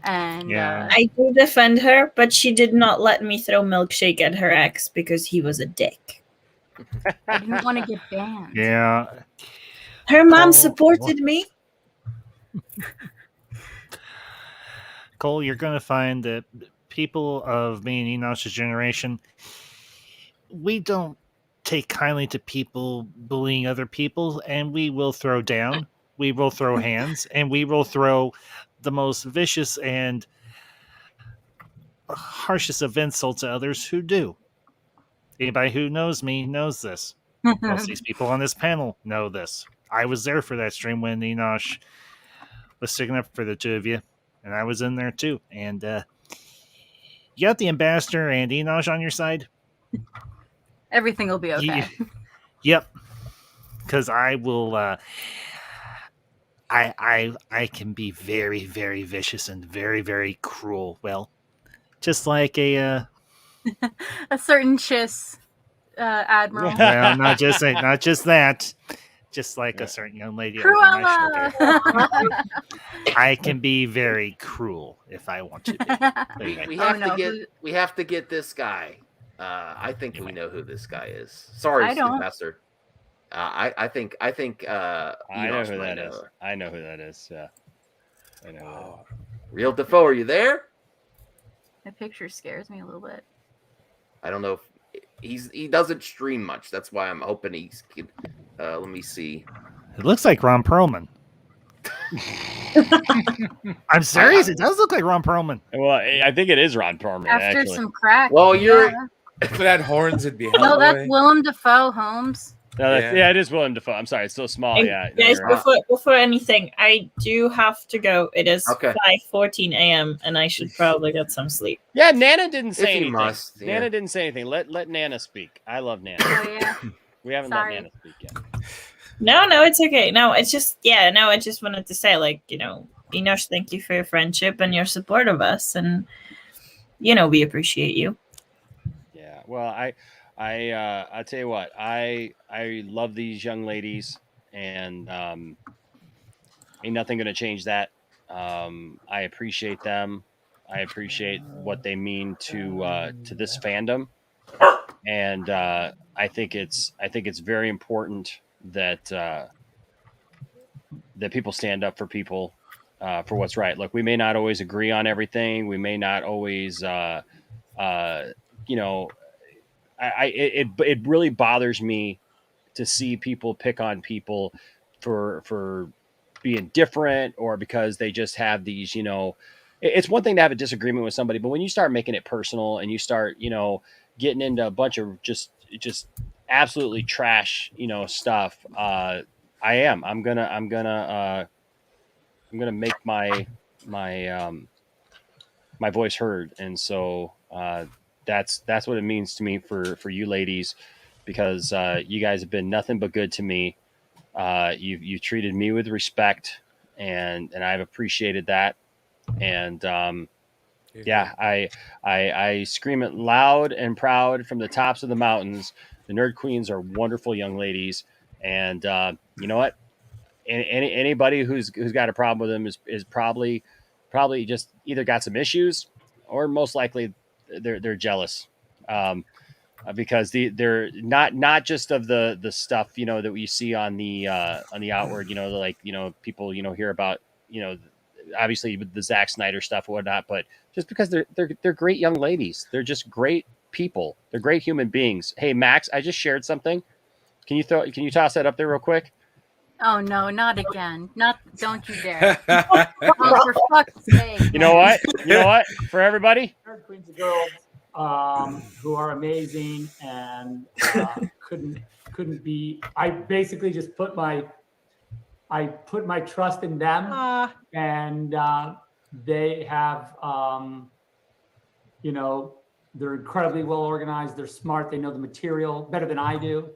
And I do defend her, but she did not let me throw milkshake at her ex because he was a dick. I didn't want to get banned. Yeah. Her mom supported me. Cole, you're going to find that people of me and Enosh's generation, we don't take kindly to people bullying other people, and we will throw down, we will throw hands, and we will throw the most vicious and harshest of insults to others who do. Anybody who knows me knows this. Most of these people on this panel know this. I was there for that stream when Enosh was sticking up for the two of you, and I was in there too. And you got the ambassador and Enosh on your side. Everything will be okay. Yep. Because I will. I can be very, very vicious and very, very cruel. Well, just like a a certain Chiss admiral. well, not just that. Just like a certain young lady. Cruella! I can be very cruel if I want to be. We have to get this guy. I think we know who this guy is. Sorry, Master. I think I know Enosh who might that is. I know who that is. Yeah. I know. Real Defoe, are you there? That picture scares me a little bit. I don't know if he doesn't stream much. That's why I'm hoping he's. Let me see. It looks like Ron Perlman. I'm serious. It does look like Ron Perlman. Well, I think it is Ron Perlman. After actually. some crack. Well, you're. If it had horns, it'd be. No, that's Willem Dafoe, Holmes. No, yeah, it is Willem Dafoe. I'm sorry, it's so small. And Yeah, guys, before anything, I do have to go. It is 5:14 a.m. and I should probably get some sleep. Yeah, Nana didn't say anything. Must, yeah. Nana didn't say anything. Let Nana speak. I love Nana. Oh yeah. We haven't let Nana speak yet. No, it's okay. No, it's just I just wanted to say, like, Enosh, thank you for your friendship and your support of us, and we appreciate you. Yeah. Well, I tell you what, I love these young ladies, and ain't nothing gonna change that. I appreciate them. I appreciate what they mean to this fandom, and I think it's very important that that people stand up for people for what's right. Look, we may not always agree on everything. We may not always, it really bothers me to see people pick on people for being different or because they just have these, it's one thing to have a disagreement with somebody, but when you start making it personal and you start, getting into a bunch of just absolutely trash, stuff. I'm gonna make my voice heard. And so, that's what it means to me for you ladies, because you guys have been nothing but good to me. You've treated me with respect, and I've appreciated that. And I scream it loud and proud from the tops of the mountains. The Nerd Queens are wonderful young ladies, and you know what? Anybody who's got a problem with them is probably just either got some issues or most likely they're jealous, because they're not just of the stuff that we see on the outward, people hear about, obviously the Zack Snyder stuff and whatnot, but just because they're great young ladies. They're just great people. They're great human beings. Hey Max, I just shared something. Can you toss that up there real quick? Oh no, not again. Don't you dare. Oh, for fuck's sake. You know what? For everybody. Nerd Queens and girls who are amazing and couldn't be. I basically just put my trust in them, and they have They're incredibly well organized. They're smart. They know the material better than I do.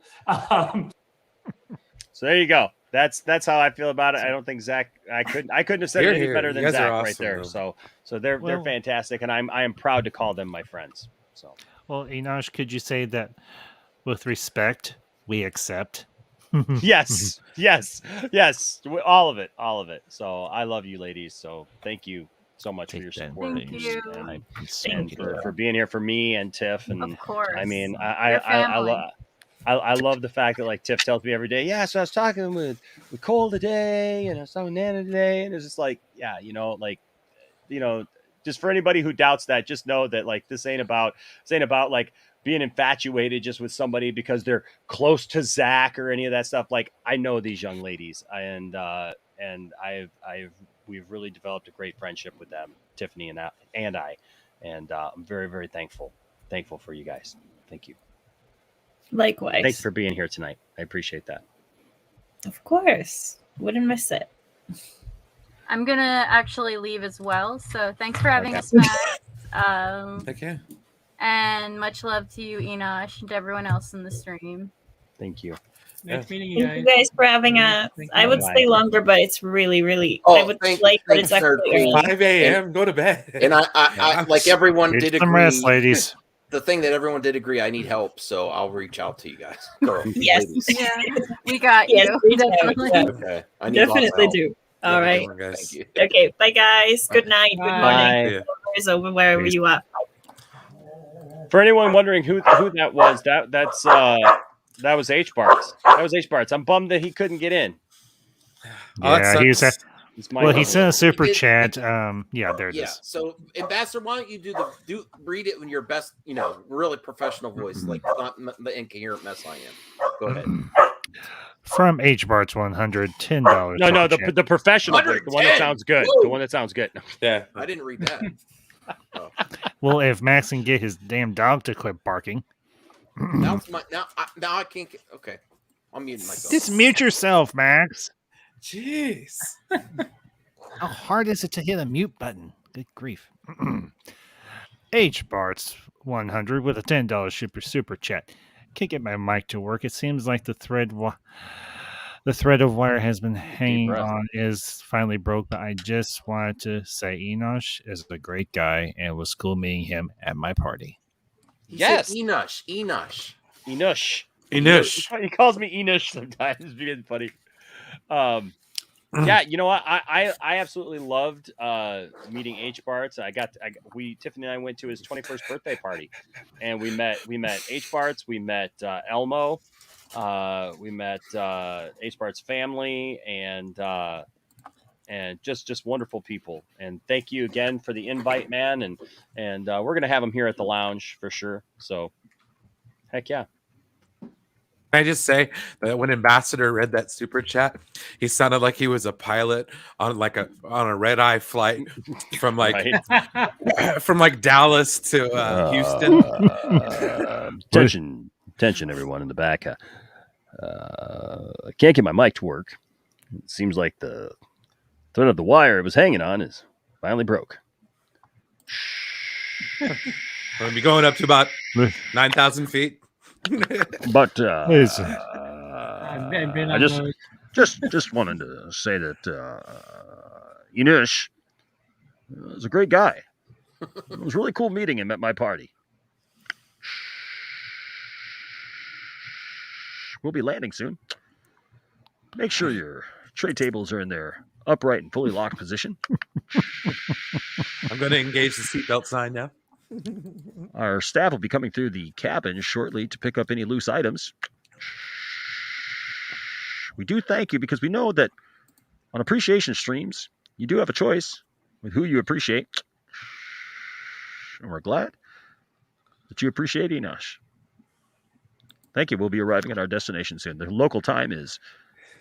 So there you go. That's how I feel about it. I don't think Zach. I couldn't have said it any better than Zach right there. So they're fantastic, and I am proud to call them my friends. So well, Enosh, could you say that with respect we accept? yes, all of it. So I love you, ladies. So thank you so much for your support and for being here for me and Tiff. And of course, I mean, I love the fact that like Tiff tells me every day, yeah. So I was talking with Cole today, and I was talking with Nana today, and it's just like, yeah, just for anybody who doubts that, just know that like this ain't about like being infatuated just with somebody because they're close to Zach or any of that stuff. Like I know these young ladies, and we've really developed a great friendship with them, Tiffany and I, and I'm very, very thankful for you guys. Thank you. Likewise. Thanks for being here tonight. I appreciate that. Of course. Wouldn't miss it. I'm gonna actually leave as well. So thanks for having us, Max. Okay. And much love to you, Enosh, and to everyone else in the stream. Thank you. Nice meeting you guys. Thank you guys for having us. I would stay longer, but it's really, really. Oh, I would like, but it's actually early. 5 a.m. Go to bed. And I like everyone Get did some agree. rest, ladies. The thing that everyone did agree, I need help, so I'll reach out to you guys. Yes. Yeah, we got Yes, you. reach out, Definitely. yeah. Okay. I need lots of Definitely help. do. All right. Thank you. Okay. Bye, guys. Good night. Good Bye. morning. It's over wherever you are. For anyone wondering who that was, that was H Barts. That was H Barts. I'm bummed that he couldn't get in. Yeah, he sent a super He did- chat. Yeah, there it Yeah. is. So, Ambassador, why don't you read it in your best, really professional voice, like not the incoherent mess I am. Go ahead. From H Barts 100, $10. No, super chat. the professional, the one that 110. sounds good. Woo! The one that sounds good. Yeah. I didn't read that. Well, if Max can get his damn dog to quit barking. Now I can't. Okay, I'm muting myself. Just mute yourself, Max. Jeez. How hard is it to hit a mute button? Good grief. H Barts 100 with a $10 super chat. Can't get my mic to work. It seems like the thread of wire has been hanging on is finally broke, but I just wanted to say Enosh is a great guy and it was cool meeting him at my party. He said Enosh. He calls me Enosh sometimes. It's being funny. Yeah, you know what? I absolutely loved meeting H Barts. Tiffany and I went to his 21st birthday party, and we met H Barts. We met Elmo. We met H Barts' family, and just wonderful people. And thank you again for the invite, man. And we're gonna have him here at the lounge for sure. So, heck yeah. Can I just say that when Ambassador read that super chat, he sounded like he was a pilot on a red eye flight from from Dallas to Houston. Attention, everyone in the back. I can't get my mic to work. It seems like the thread of the wire it was hanging on is finally broke. I'm gonna be going up to about 9,000 feet. But I've been I on just wanted to say that Enosh is a great guy. It was really cool meeting him at my party. We'll be landing soon. Make sure your tray tables are in their upright and fully locked position. I'm going to engage the seatbelt sign now. Our staff will be coming through the cabin shortly to pick up any loose items. We do thank you because we know that on appreciation streams, you do have a choice with who you appreciate. And we're glad that you appreciate Enosh. Thank you. We'll be arriving at our destination soon. The local time is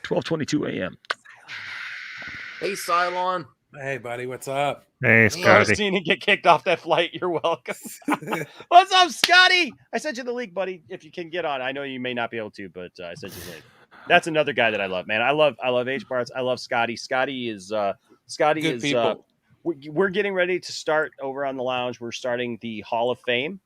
12:22 a.m. Hey, Cylon. Hey, buddy. What's up? Hey, Scotty. Seen him get kicked off that flight. You're welcome. What's up, Scotty? I sent you the link, buddy. If you can get on, I know you may not be able to, but I sent you the link. That's another guy that I love, man. I love H Barts. I love Scotty. Scotty is people. We're getting ready to start over on the lounge. We're starting the Hall of Fame.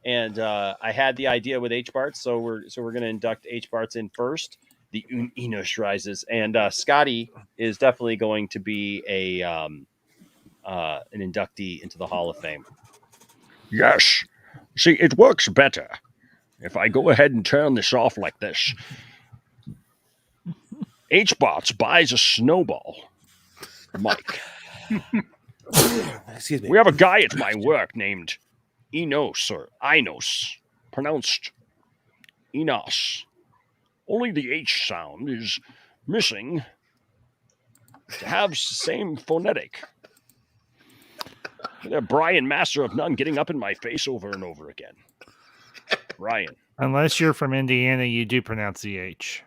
and I had the idea with H Barts, so we're going to induct H Barts in first. The Enosh rises, and Scotty is definitely going to be an inductee into the Hall of Fame. Yes. See, it works better if I go ahead and turn this off like this. H-Bots buys a snowball. Mike. Excuse me. We have a guy at my work named Enosh or Inos, pronounced Enosh. Only the H sound is missing to have same phonetic. Brian, master of none, getting up in my face over and over again. Brian. Unless you're from Indiana, you do pronounce the H.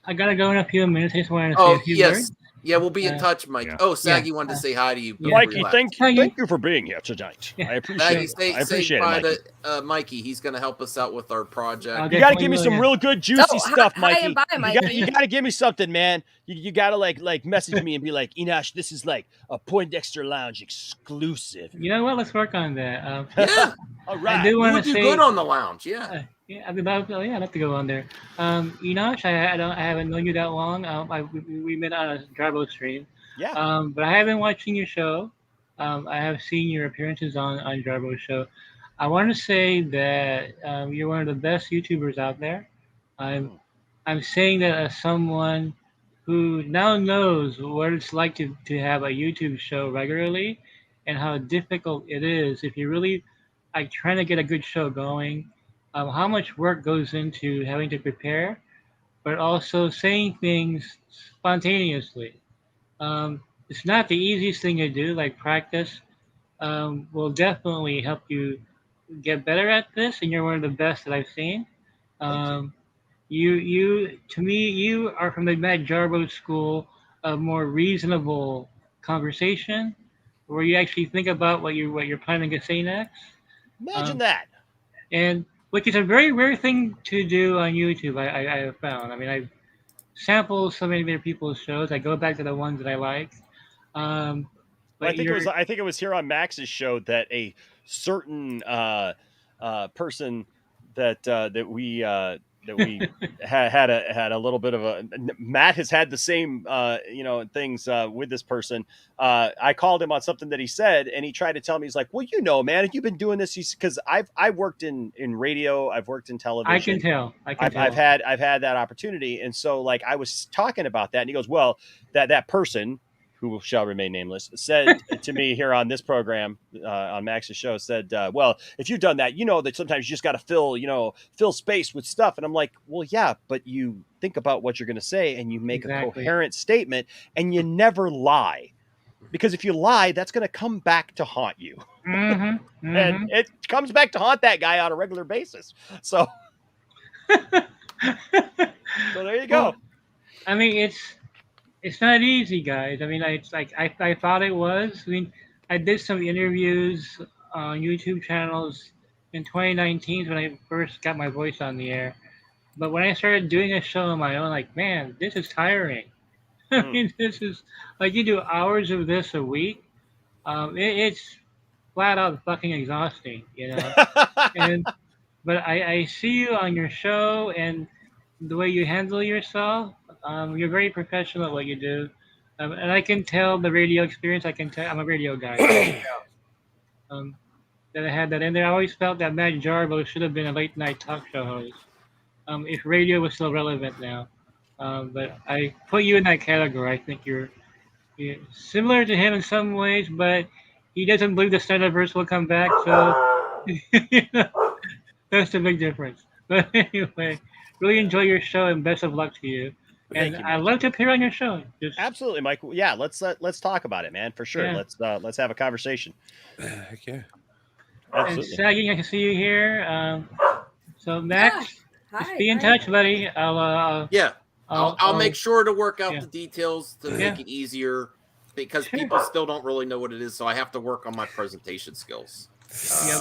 I gotta go in a few minutes. I just wanted to say a few words. Yeah, we'll be in touch, Mike. Yeah. Oh, Saggy wanted to say hi to you. Mikey, thank you for being here tonight. I appreciate Saggy, it. I appreciate it, Mikey. Mikey. He's going to help us out with our project. You got to give me some real good, juicy stuff, Mikey. Hi and bye, Mikey. You got to give me something, man. You got to like message me and be like, Enosh, this is like a Poindexter Lounge exclusive. You know what? Let's work on that. Yeah. All right. I do want to do say good on the lounge. Yeah. I'd love to go on there. Enosh, I haven't known you that long. We met on a Jarbo stream. Yeah. But I have been watching your show. I have seen your appearances on Jarbo's show. I want to say that you're one of the best YouTubers out there. I'm saying that as someone who now knows what it's like to have a YouTube show regularly and how difficult it is if you really like trying to get a good show going. How much work goes into having to prepare, but also saying things spontaneously. It's not the easiest thing to do, like practice will definitely help you get better at this, and you're one of the best that I've seen. You to me, you are from the Matt Jarbo school of more reasonable conversation, where you actually think about what you're planning to say next. Imagine that. And which is a very rare thing to do on YouTube, I have found. I mean, I've sampled so many other people's shows. I go back to the ones that I like. I think it was here on Max's show that a certain person that we had a little bit of a Matt has had the same things with this person. I called him on something that he said, and he tried to tell me, he's like, well, man, you've been doing this because I've worked in radio, I've worked in television. I can tell. I've had that opportunity, and so like I was talking about that, and he goes, well, that person who shall remain nameless, said to me here on this program, on Max's show, said, well, if you've done that, that sometimes you just got to fill space with stuff. And I'm like, well, yeah, but you think about what you're going to say and you make a coherent statement and you never lie. Because if you lie, that's going to come back to haunt you. And it comes back to haunt that guy on a regular basis. So, so there you go. Well, I mean, it's not easy, guys. I mean, it's like I thought it was. I mean, I did some interviews on YouTube channels in 2019 when I first got my voice on the air. But when I started doing a show on my own, like, man, this is tiring. I mean, this is like you do hours of this a week. It's flat out fucking exhausting, But I see you on your show and the way you handle yourself. You're very professional at what you do. And I can tell the radio experience. I can tell I'm a radio guy. That I had that in there. I always felt that Matt Jarbo should have been a late night talk show host. If radio was still relevant now. But I put you in that category. I think you're similar to him in some ways, but he doesn't believe the Snyderverse will come back. So that's the big difference. But anyway, really enjoy your show and best of luck to you. And I'd love to appear on your show. Absolutely, Mike. Yeah, let's talk about it, man, for sure. Yeah. Let's have a conversation. Heck yeah. And Saggy, I can see you here. So Max, just be in touch, buddy. I'll make sure to work out the details to make it easier because people still don't really know what it is. So I have to work on my presentation skills.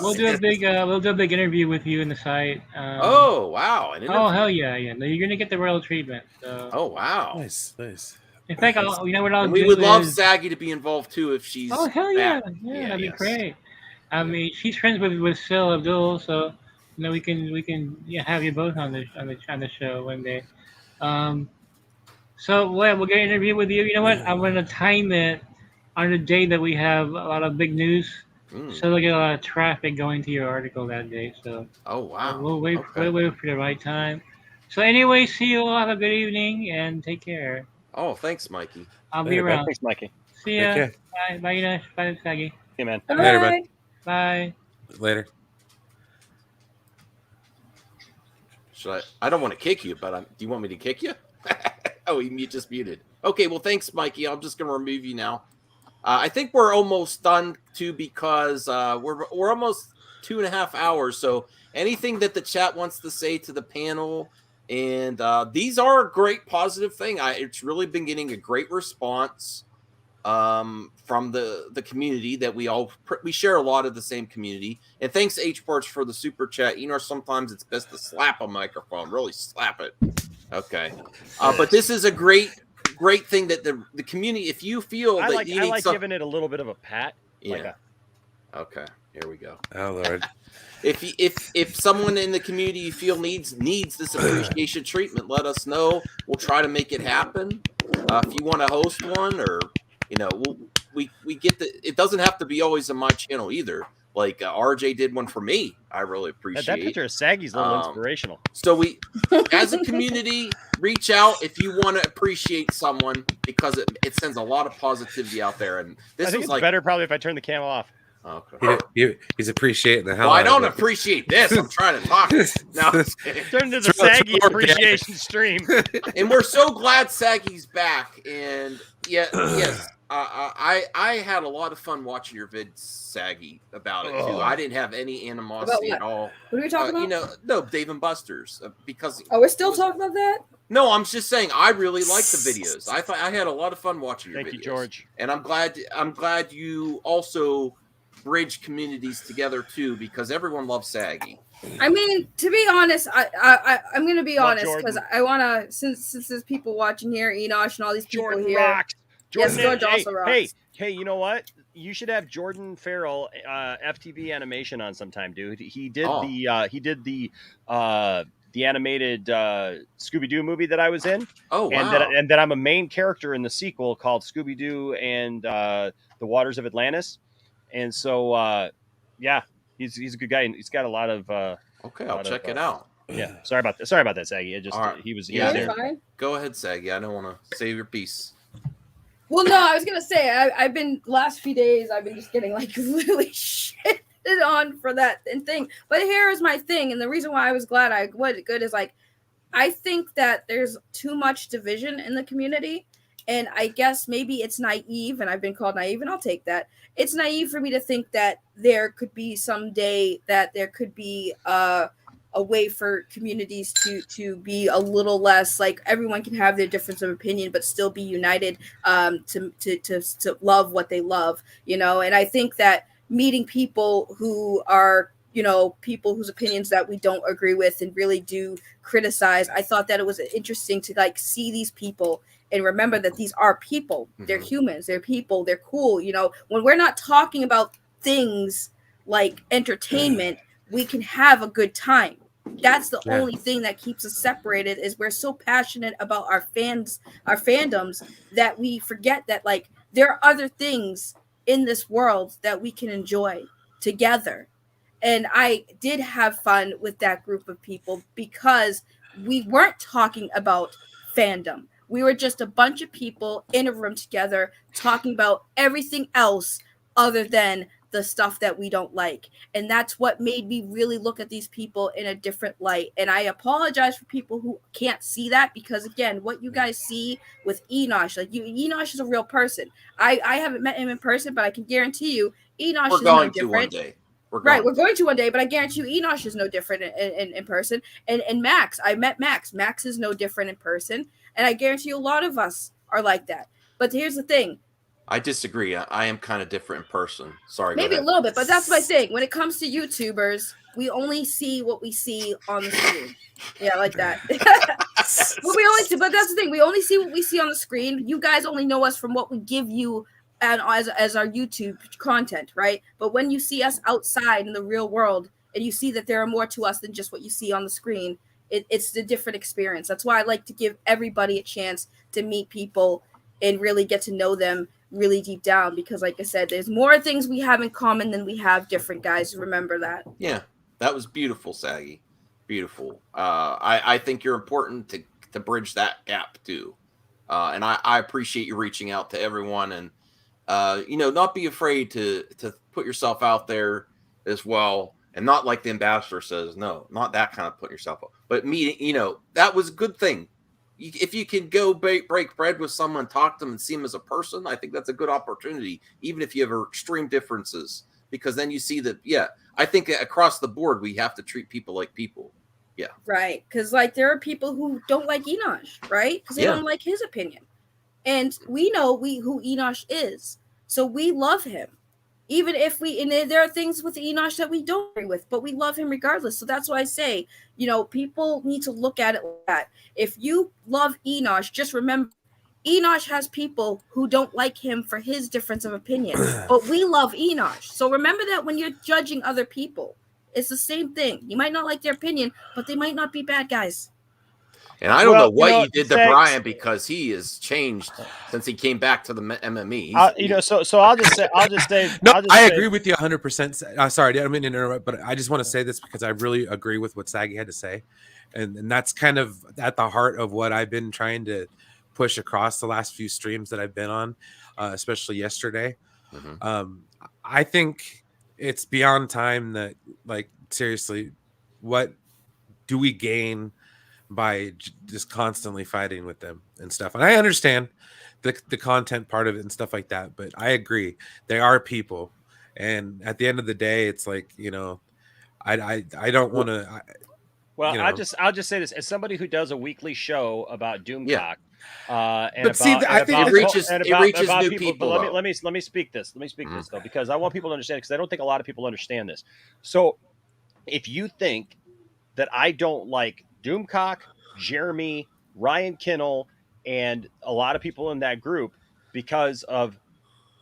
We'll do a big interview with you in the site. Oh wow! Oh hell yeah! No, you're gonna get the royal treatment. So. Oh wow! Nice. In fact, what I'll we do would love is... Saggy to be involved too if she's. Oh hell yeah! That'd be yes. great. I mean, she's friends with Sil Abdul, so we can have you both on the show one day. So we'll get an interview with you. You know what? I'm gonna time it on the day that we have a lot of big news. So we'll get a lot of traffic going to your article that day. So wow. We'll wait for the right time. So anyway, see you all. Have a good evening and take care. Oh, thanks, Mikey. I'll be around. Thanks, Mikey. See Take ya. care. Bye. Bye, Enosh. Bye, Saggy. Hey, man. Later, bud. Bye. Later. Should I don't want to kick you, but do you want me to kick you? Oh, you just muted. Okay, well, thanks, Mikey. I'm just going to remove you now. I think we're almost done, too, because we're almost 2.5 hours. So anything that the chat wants to say to the panel, and these are a great positive thing. It's really been getting a great response from the community that we share a lot of the same community. And thanks H Parts for the super chat. Sometimes it's best to slap a microphone, really slap it. Okay, but this is a great thing that the community. If you feel I that like, you need giving it a little bit of a pat. Yeah. Okay. Here we go. Oh Lord. If someone in the community you feel needs this appreciation treatment, let us know. We'll try to make it happen. If you want to host one, or we get it doesn't have to be always on my channel either. Like RJ did one for me. I really appreciate that picture of Saggy's a little inspirational. So we, as a community, reach out if you want to appreciate someone, because it sends a lot of positivity out there. And this I think is it's like better probably if I turn the camera off. Okay. He's appreciating the hell. Well, I out don't of it. appreciate this. I'm trying to talk. No, turn to the Saggy appreciation stream. And we're so glad Saggy's back. And yes, I had a lot of fun watching your vids, Saggy, about it too. I didn't have any animosity at all. What are we talking about? No, Dave and Buster's, because we're still talking about that. No, I'm just saying I really like the videos. I had a lot of fun watching your videos. Thank you, George. And I'm glad you also bridge communities together too, because everyone loves Saggy. I mean, to be honest, I'm gonna be honest, because Jordan. I wanna, since there's people watching here, Enosh and all these people Jordan here. rocks. Yes, George also rocks. Hey, you know what? You should have Jordan Farrell, FTV animation on sometime, dude. He did the animated Scooby-Doo movie that I was in. Oh, wow. And that I'm a main character in the sequel called Scooby-Doo and the Waters of Atlantis. And so, he's a good guy, and he's got a lot of. Okay, I'll check it out. Yeah, sorry about that, Saggy. It just he was there. Fine. Go ahead, Saggy. I don't want to save your piece. Well, no, I was gonna say I've been last few days. I've been just getting like really shitted on for that and thing. But here is my thing, and the reason why I was glad I would good is like I think that there's too much division in the community. And I guess maybe it's naive, and I've been called naive, and I'll take that. It's naive for me to think that there could be someday that there could be a way for communities to be a little less like everyone can have their difference of opinion, but still be united to love what they love, And I think that meeting people who are people whose opinions that we don't agree with and really do criticize, I thought that it was interesting to like see these people and remember that these are people. They're humans. They're people. They're cool. When we're not talking about things like entertainment, we can have a good time. That's the only thing that keeps us separated is we're so passionate about our fandoms that we forget that like there are other things in this world that we can enjoy together. And I did have fun with that group of people because we weren't talking about fandom. We were just a bunch of people in a room together talking about everything else other than the stuff that we don't like. And that's what made me really look at these people in a different light. And I apologize for people who can't see that because, again, what you guys see with Enosh, Enosh is a real person. I haven't met him in person, but I can guarantee you Enosh is no different. One day. We're going to one day, but I guarantee you Enosh is no different in person. And Max, I met Max. Max is no different in person. And I guarantee you a lot of us are like that. But here's the thing. I disagree. I am kind of different in person. Sorry. Maybe a little bit, but that's my thing. When it comes to YouTubers, we only see what we see on the screen. Yeah, like that. But that's the thing. We only see what we see on the screen. You guys only know us from what we give you and as our YouTube content, right? But when you see us outside in the real world and you see that there are more to us than just what you see on the screen, it's a different experience. That's why I like to give everybody a chance to meet people and really get to know them really deep down, because like I said, there's more things we have in common than we have different, guys. Remember that. Yeah, that was beautiful, Saggy. Beautiful. I think you're important to bridge that gap too. And I appreciate you reaching out to everyone, and not be afraid to put yourself out there as well, and not like the ambassador says, no, not that kind of put yourself up, but meeting, that was a good thing. If you can go break bread with someone, talk to them and see them as a person, I think that's a good opportunity, even if you have extreme differences, because then you see that, I think across the board, we have to treat people like people. Yeah. Right. Because like there are people who don't like Enosh, right? Because they don't like his opinion. And we know who Enosh is. So we love him. Even if there are things with Enosh that we don't agree with, but we love him regardless. So that's why I say, people need to look at it like that. If you love Enosh, just remember, Enosh has people who don't like him for his difference of opinion, but we love Enosh. So remember that when you're judging other people, it's the same thing. You might not like their opinion, but they might not be bad guys. And I don't know what you did to Brian, because he has changed since he came back to the MME. So I'll just say. No, I agree with you 100%. Sorry, I didn't mean to interrupt, but I just want to say this because I really agree with what Saggy had to say, and that's kind of at the heart of what I've been trying to push across the last few streams that I've been on, especially yesterday. Mm-hmm. I think it's beyond time that, like, seriously, what do we gain by just constantly fighting with them and stuff? And I understand the content part of it and stuff like that, but I agree, they are people, and at the end of the day, it's like, I don't want to. Well, I'll just say this as somebody who does a weekly show about Doomcock. And but see, I think it reaches new people. Let me speak this. Let me speak this though, because I want people to understand, because I don't think a lot of people understand this. So, if you think that I don't like Doomcock, Jeremy, Ryan Kinnell, and a lot of people in that group because of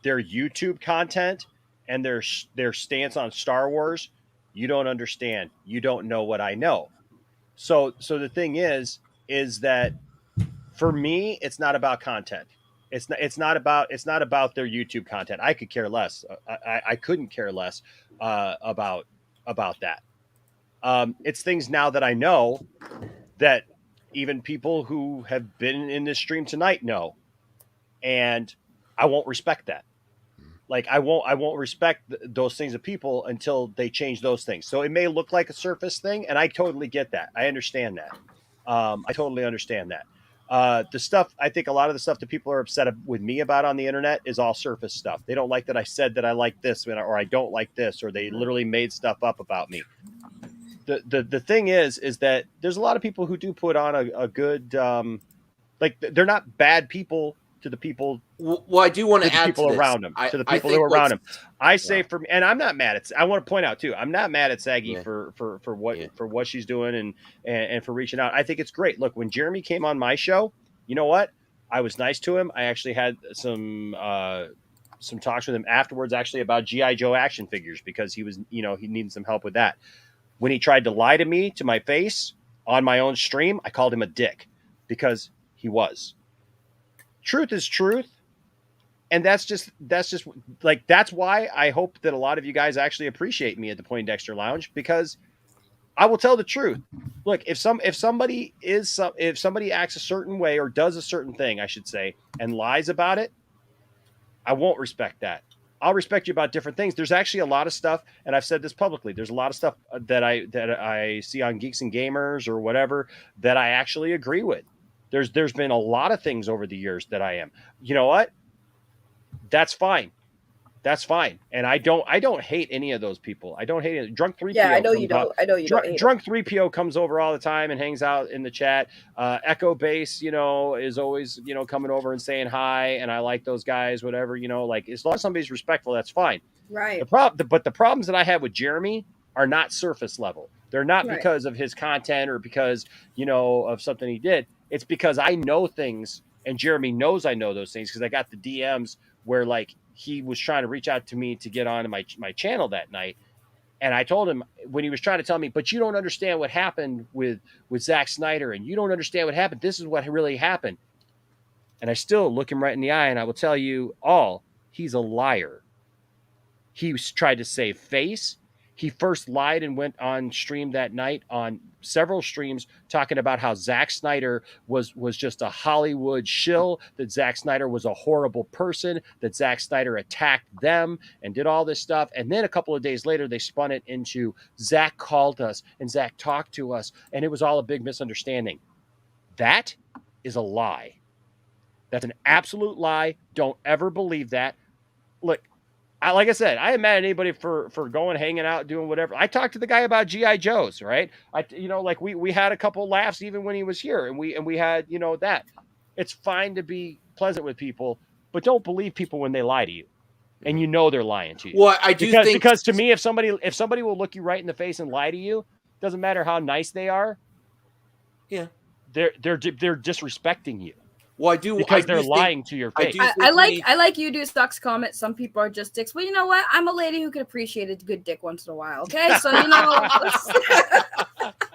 their YouTube content and their stance on Star Wars, you don't understand. You don't know what I know. So the thing is that for me, it's not about content. It's not about their YouTube content. I could care less. I couldn't care less about that. It's things now that I know that even people who have been in this stream tonight know, and I won't respect that. Like I won't respect those things of people until they change those things. So it may look like a surface thing, and I totally get that. I understand that. I totally understand that. The stuff, I think a lot of the stuff that people are upset with me about on the internet is all surface stuff. They don't like that I said that I like this, or I don't like this, or they literally made stuff up about me. The thing is that there's a lot of people who do put on a good, like, they're not bad people to the people. Well, I do want to add people to around them, to the people who are around them. I say for me, and I'm not mad at. I want to point out too, I'm not mad at Saggy for what she's doing and for reaching out. I think it's great. Look, when Jeremy came on my show, you know what? I was nice to him. I actually had some talks with him afterwards, actually, about G.I. Joe action figures, because he was, he needed some help with that. When he tried to lie to me to my face on my own stream, I called him a dick, because he was. Truth is truth. And that's just like, that's why I hope that a lot of you guys actually appreciate me at the Poindexter Lounge, because I will tell the truth. Look, if somebody acts a certain way, or does a certain thing, I should say, and lies about it, I won't respect that. I'll respect you about different things. There's actually a lot of stuff, and I've said this publicly, there's a lot of stuff that I see on Geeks and Gamers or whatever that I actually agree with. There's been a lot of things over the years that I am. You know what? That's fine. That's fine. And I don't hate any of those people. I don't hate it. Drunk 3PO. Yeah, I know you don't. I know you don't. Drunk 3PO comes over all the time and hangs out in the chat. Echo Base, is always, coming over and saying hi. And I like those guys, whatever, like, as long as somebody's respectful, that's fine. Right. But the problems that I have with Jeremy are not surface level. They're not because of his content or because, of something he did. It's because I know things, and Jeremy knows I know those things, because I got the DMs where, like, he was trying to reach out to me to get on my channel that night. And I told him when he was trying to tell me, but you don't understand what happened with Zack Snyder, and you don't understand what happened. This is what really happened. And I still look him right in the eye, and I will tell you all, he's a liar. He tried to save face. He first lied and went on stream that night on several streams talking about how Zack Snyder was just a Hollywood shill, that Zack Snyder was a horrible person, that Zack Snyder attacked them and did all this stuff. And then a couple of days later, they spun it into Zack called us and Zack talked to us, and it was all a big misunderstanding. That is a lie. That's an absolute lie. Don't ever believe that. Look, like I said, I ain't mad at anybody for going, hanging out, doing whatever. I talked to the guy about G.I. Joes, right? We had a couple laughs even when he was here, and we had, that. It's fine to be pleasant with people, but don't believe people when they lie to you, and they're lying to you. Well, I do think because to me, if somebody will look you right in the face and lie to you, doesn't matter how nice they are. Yeah, they're disrespecting you. Well, I do because I they're do lying think, to your face. I like you do sucks comment. Some people are just dicks. Well, you know what? I'm a lady who can appreciate a good dick once in a while. Okay, so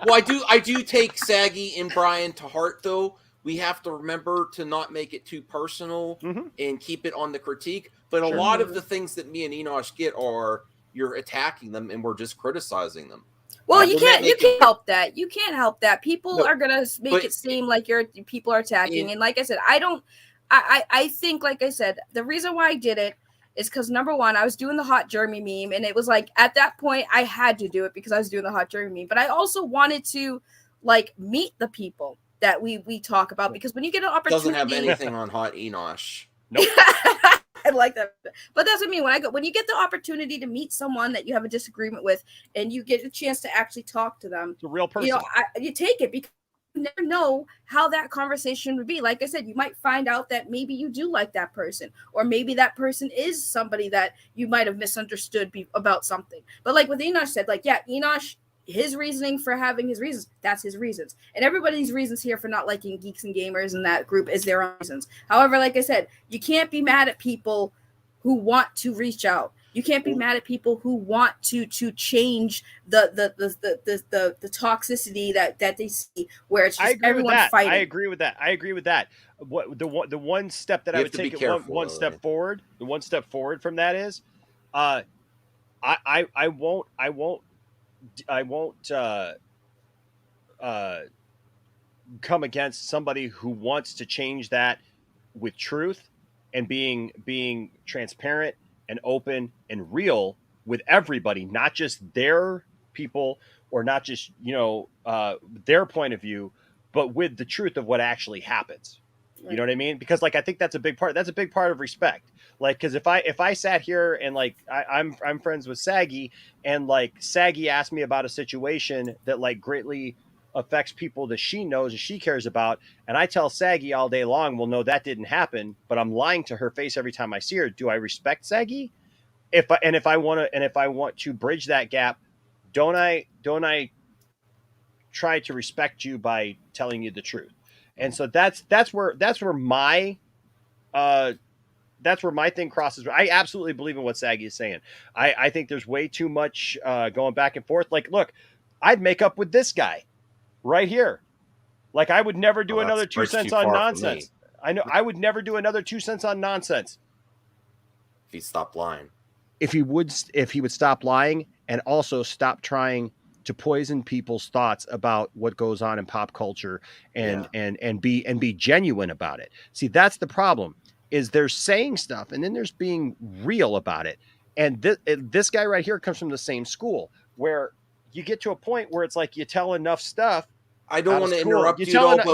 Well, I do take Saggy and Brian to heart, though. We have to remember to not make it too personal and keep it on the critique. But a lot of the things that me and Enosh get are you're attacking them and we're just criticizing them. Well, you can't help that. You can't help that. People are gonna make it seem like people are attacking. And like I said, I think, like I said, the reason why I did it is because number one, I was doing the hot Jeremy meme, and it was like at that point I had to do it because I was doing the hot Jeremy meme. But I also wanted to meet the people that we talk about, because when you get an opportunity, doesn't have anything on hot Enosh. Nope. I like that, but that's what I mean. When you get the opportunity to meet someone that you have a disagreement with, and you get a chance to actually talk to them, it's a real person. You take it, because you never know how that conversation would be. Like I said, you might find out that maybe you do like that person, or maybe that person is somebody that you might have misunderstood about something. But like what Enosh said, Enosh, his reasoning for having his reasons, that's his reasons. And everybody's reasons here for not liking Geeks and Gamers and that group is their own reasons. However, like I said, you can't be mad at people who want to reach out. You can't be mad at people who want to change the toxicity that they see, where it's just everyone fighting. I agree with that. What the one step that I would take one step forward. The one step forward from that is, I won't come against somebody who wants to change that with truth and being transparent and open and real with everybody, not just their people or not just their point of view, but with the truth of what actually happens. You know what I mean? Because I think that's a big part. That's a big part of respect. Because if I sat here and I'm friends with Saggy, and Saggy asked me about a situation that greatly affects people that she knows and she cares about, and I tell Saggy all day long, well, no, that didn't happen, but I'm lying to her face every time I see her. Do I respect Saggy? If I want to bridge that gap, don't I try to respect you by telling you the truth? And so that's where my thing crosses. I absolutely believe in what Saggy is saying. I think there's way too much going back and forth. Look, I'd make up with this guy right here. I would never do another 2 cents on nonsense. I know I would never do another 2 cents on nonsense. If he stopped lying. If he would stop lying and also stop trying to poison people's thoughts about what goes on in pop culture and be genuine about it. See, that's the problem, is they're saying stuff and then there's being real about it. And this guy right here comes from the same school, where you get to a point where it's you tell enough stuff. I don't want to interrupt you. You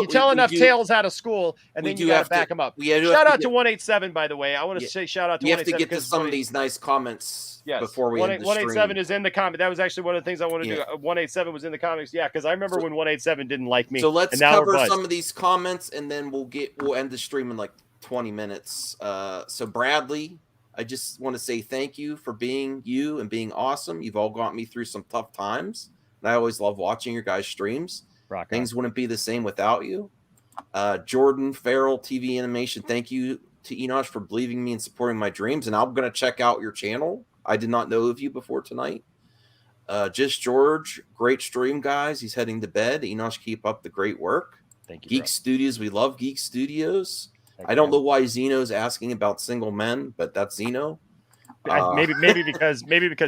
tell enough tales out of school, and then you got to back them up. Shout out to 187, by the way. I want to say shout out to 187. We have to get to some of these nice comments before we end the stream. 187 is in the comment. That was actually one of the things I wanted to do. 187 was in the comments. Yeah, because I remember when 187 didn't like me. So let's cover some of these comments, and then we'll end the stream in 20 minutes. So Bradley, I just want to say thank you for being you and being awesome. You've all got me through some tough times, and I always love watching your guys' streams. Things wouldn't be the same without you. Jordan Farrell TV Animation, thank you to Enosh for believing me and supporting my dreams, and I'm going to check out your channel. I did not know of you before tonight. Just George, great stream, guys. He's heading to bed. Enosh, keep up the great work. Thank you, Geek bro. Studios, we love Geek Studios. Thank I don't know why Zeno's asking about single men, but that's Zeno. Maybe because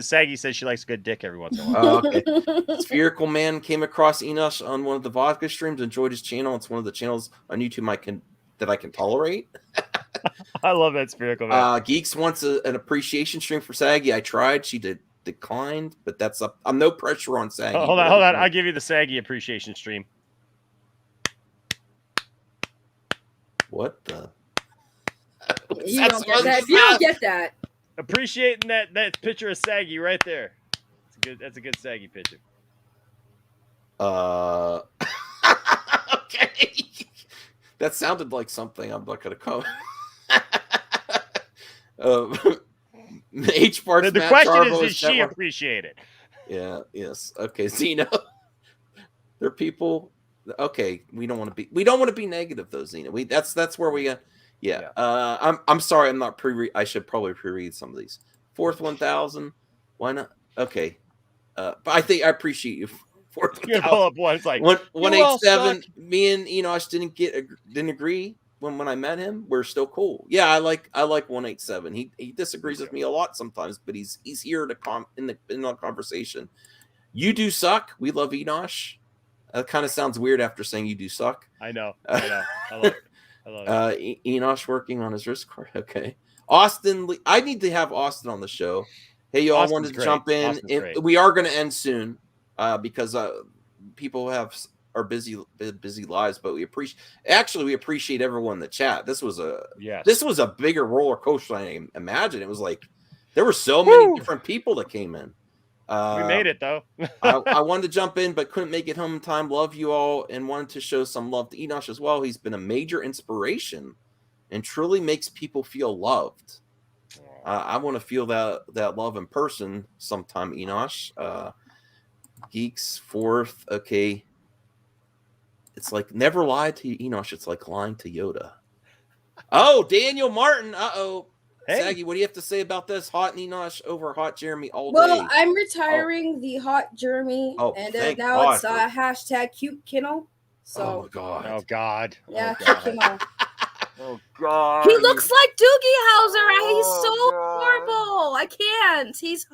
Saggy says she likes a good dick every once in a while. Okay. Spherical Man came across Enosh on one of the vodka streams, enjoyed his channel. It's one of the channels on YouTube that I can tolerate. I love that Spherical Man. Geeks wants an appreciation stream for Saggy. I tried. She declined, but that's up. I'm no pressure on Saggy. Hold on. I'll give you the Saggy appreciation stream. What the? You don't get that. You don't get that. Appreciating that picture of Saggy right there. That's a good Saggy picture. Okay. That sounded like something I'm not going to comment. H parts. The question is, does she appreciate it? Yeah. Yes. Okay. Zeno. They're people. Okay. We don't want to be negative though, Zeno. That's where we. Yeah. I'm sorry. I'm not I should probably pre-read some of these. Fourth 1,000. Why not? Okay. But I think I appreciate you. Fourth 1,000. Pull up one. It's like 187. Me and Enosh didn't agree when I met him. We're still cool. Yeah, I like 187. He disagrees with me a lot sometimes, but he's here to in the conversation. You do suck. We love Enosh. That kind of sounds weird after saying you do suck. I know. I love it. I love it. Enosh working on his wrist card. Okay. Austin, I need to have Austin on the show. Hey, y'all Austin's wanted to great. jump in. Austin's great. We are going to end soon because people are busy lives, but we appreciate everyone in the chat. This was a bigger roller coaster than I imagined. It was like there were so many different people that came in. We made it though. I wanted to jump in, but couldn't make it home in time. Love you all, and wanted to show some love to Enosh as well. He's been a major inspiration, and truly makes people feel loved. I want to feel that love in person sometime, Enosh. Geeks fourth, okay. It's like never lie to Enosh. It's like lying to Yoda. Oh, Daniel Martin. Uh-oh. Hey. Saggy, what do you have to say about this? Hot Enosh over Hot Jeremy all day. Well, I'm retiring the Hot Jeremy, and now God it's hashtag cute Kennel. So, oh my God. Oh God. Yeah, oh, cute Kennel. Oh God. He looks like Doogie Howser. He's so horrible. I can't. He's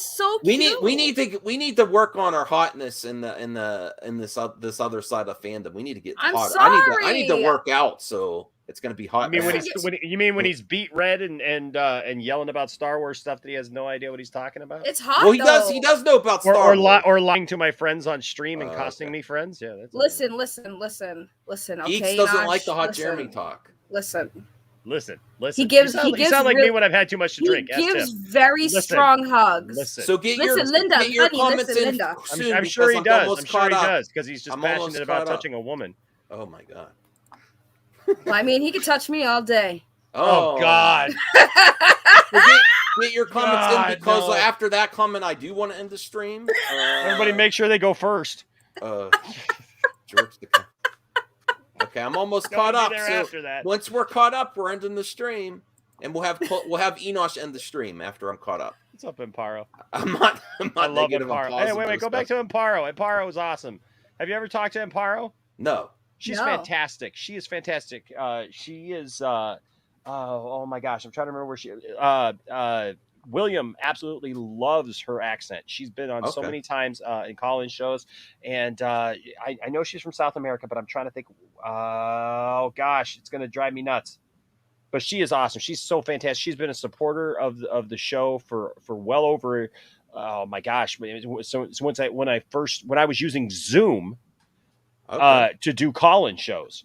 so cute. We need to work on our hotness in this other side of fandom. We need to get hotter. Sorry. I need to work out so it's going to be hot. You mean when he's beat red and yelling about Star Wars stuff that he has no idea what he's talking about? It's hot. Well, he does know about Star Wars. Or lying to my friends on stream and costing me friends. Yeah, that's listen. Okay, Geeks doesn't like the Hot Jeremy talk. Listen. He gives. You sound like me when I've had too much to drink. He gives very strong hugs. So Linda, get your honey, comments in Linda. soon. I'm sure he does. I'm sure he up. does because he's just passionate about touching a woman. Oh my God. Well, I mean, he could touch me all day. Oh God. Get your comments in because after that comment, I do want to end the stream. Everybody, make sure they go first. George, okay, I'm almost caught up. So once we're caught up, we're ending the stream, and we'll have Enosh end the stream after I'm caught up. What's up, Amparo? I'm not I love negative. Amparo. Hey, wait, go back to Amparo. Amparo is awesome. Have you ever talked to Amparo? No. She's fantastic. She is fantastic. She is. Oh my gosh, I'm trying to remember where she. William absolutely loves her accent. She's been on so many times in call-in shows, and I know she's from South America, but I'm trying to think. Oh gosh, it's going to drive me nuts. But she is awesome. She's so fantastic. She's been a supporter of the show for well over. Oh my gosh! So when I was using Zoom to do call-in shows.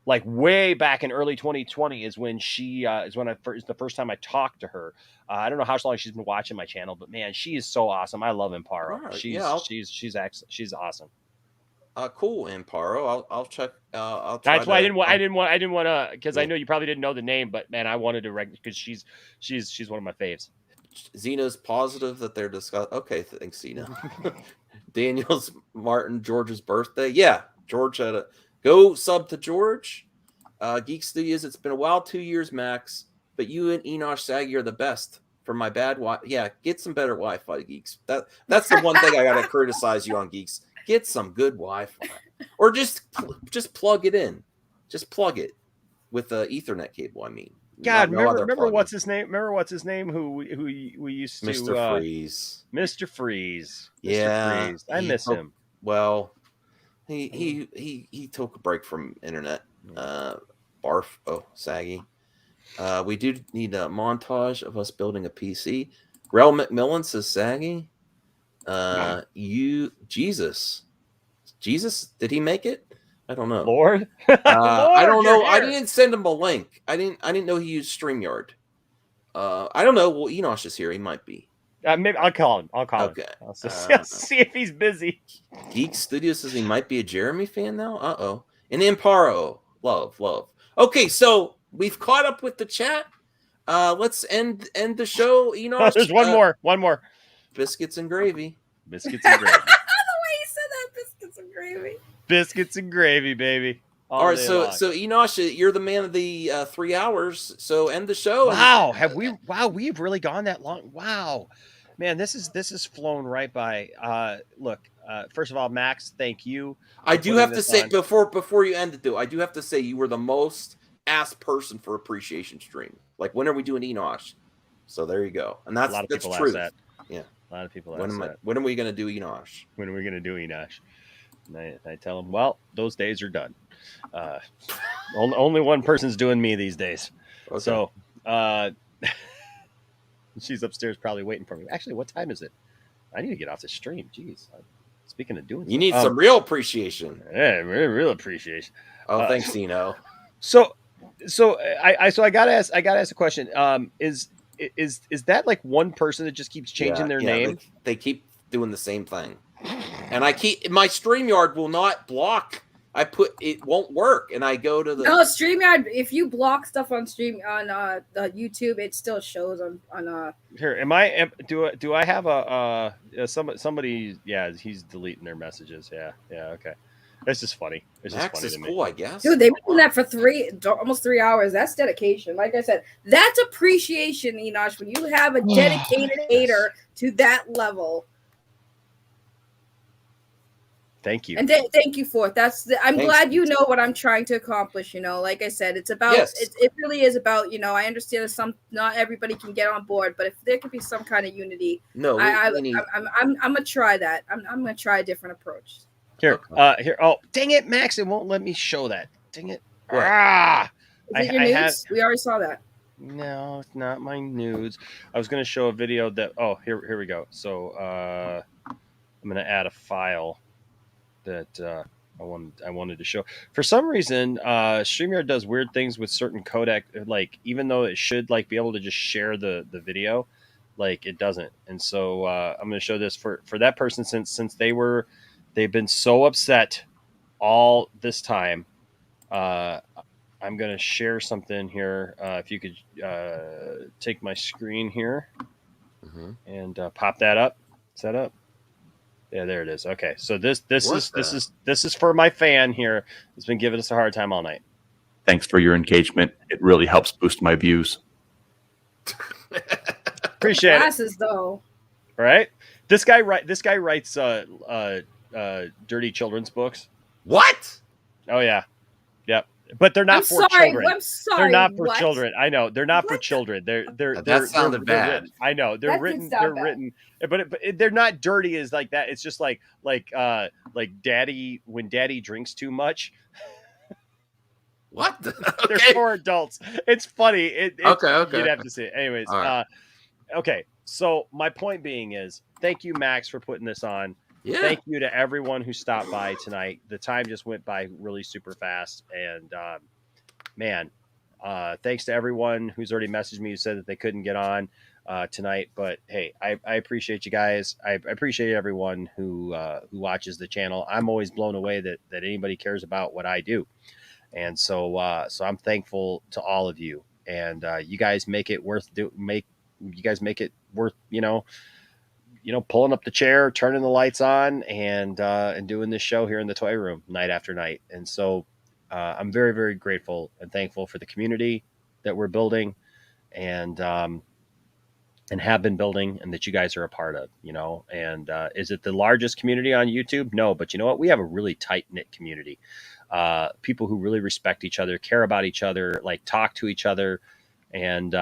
Like way back in early 2020 is when the first time I talked to her. I don't know how long she's been watching my channel, but man, she is so awesome. I love Amparo. Right, she's excellent. She's awesome. Cool, Amparo. I'll check. I'll try. That's why I didn't want to because I know you probably didn't know the name, but man, I wanted to because she's one of my faves. Zeno's positive that they're discussing. Okay, thanks, Zeno. Daniel's Martin George's birthday. Yeah, George had a. Go sub to George. Geek Studios, it's been a while, 2 years max, but you and Enosh Saggy are the best for my bad yeah, get some better Wi-Fi, Geeks. That's the one thing I gotta criticize you on, Geeks. Get some good Wi-Fi. Or just plug it in. Just plug it with the Ethernet cable, I mean. God, remember what's his name? Remember what's his name? Who we used to Mr. Freeze. Mr. Freeze. Yeah, Mr. Freeze. I miss him. Well, he took a break from internet. Barf. Oh, Saggy. We do need a montage of us building a PC. Rel McMillan says Saggy. Jesus, did he make it? I don't know. Lord, I don't know. I didn't send him a link. I didn't know he used StreamYard. I don't know. Well, Enosh is here. He might be. Maybe I'll call him. I'll see if he's busy. Geek Studio says he might be a Jeremy fan now. And Imparo, love. Okay, so we've caught up with the chat. Let's end the show. Enosh, there's one more. Biscuits and gravy. Biscuits and gravy. The way you said that, biscuits and gravy. Biscuits and gravy, baby. All right, so Enosh, you're the man of the 3 hours. So end the show. Wow, we've really gone that long. Wow, man, this is flown right by. Look, first of all, Max, thank you. I do have to say before you end it, though, I do have to say you were the most asked person for appreciation stream. Like, when are we doing Enosh? So there you go, and that's a lot of people true. Ask that. Yeah, a lot of people ask that. When are we going to do Enosh? When are we going to do Enosh? And I tell them, well, those days are done. Only one person's doing me these days. Okay. So she's upstairs probably waiting for me. Actually, what time is it? I need to get off the stream. Jeez. Speaking of doing, you need some real appreciation. Yeah, real appreciation. Oh, thanks, Eno. So I gotta ask a question. Is that like one person that just keeps changing their name? They keep doing the same thing. And my StreamYard will not block. It won't work, and I go to the StreamYard. If you block stuff on the YouTube, it still shows on. Here, do I have somebody? Yeah, he's deleting their messages. Yeah, okay. It's just funny. It's just Max funny is to me. cool, I guess. Dude, they've been doing that for almost 3 hours. That's dedication. Like I said, that's appreciation, Enosh. When you have a dedicated hater to that level. Thank you. And thank you for it. I'm glad you know what I'm trying to accomplish. Like I said, it's about it really is about, I understand not everybody can get on board, but if there could be some kind of unity, I'm gonna try that. I'm gonna try a different approach. Here. Oh, dang it, Max! It won't let me show that. Dang it! What? Is it your nudes? We already saw that. No, it's not my nudes. I was gonna show a video that. Oh, here we go. So I'm gonna add a file that I wanted to show. For some reason, StreamYard does weird things with certain codec. Like, even though it should be able to just share the video, it doesn't. And so I'm going to show this for that person since they've been so upset all this time. I'm going to share something here. If you could take my screen here and pop that up. Set up. Yeah, there it is. Okay, so this is for my fan here that's been giving us a hard time all night. Thanks for your engagement. It really helps boost my views. Appreciate Glasses, though. Right? This guy writes dirty children's books. What? Oh yeah. Yep. But they're not for children. I'm sorry. They're not for children. I know they're not for children. That sounded bad. I know they're written. They're written, but they're not dirty as like that. It's just like daddy when daddy drinks too much. What? They're for adults. It's funny. Okay. You'd have to see it. Anyways, right. Okay. So my point being is, thank you, Max, for putting this on. Yeah. Thank you to everyone who stopped by tonight. The time just went by really super fast. And thanks to everyone who's already messaged me who said that they couldn't get on tonight. But hey, I appreciate you guys. I appreciate everyone who watches the channel. I'm always blown away that anybody cares about what I do. And so I'm thankful to all of you. And you guys make it worth pulling up the chair, turning the lights on, and doing this show here in the toy room night after night. And so I'm very, very grateful and thankful for the community that we're building, and have been building, and that you guys are a part of. And is it the largest community on YouTube? No, but you know what? We have a really tight knit community. People who really respect each other, care about each other, like talk to each other, and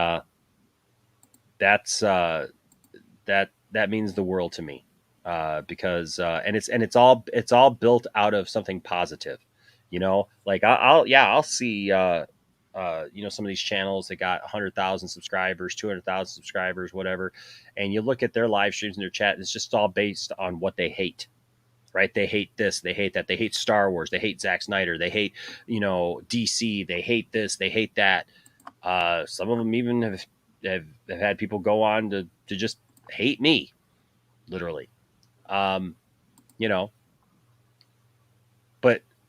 that's that means the world to me, because and it's all built out of something positive. Like I'll see some of these channels that got 100,000 subscribers, 200,000 subscribers, whatever, and you look at their live streams and their chat, and it's just all based on what they hate. Right? They hate this, they hate that, they hate Star Wars, they hate Zack Snyder, they hate DC, they hate this, they hate that. Some of them even have had people go on to just hate me, literally. But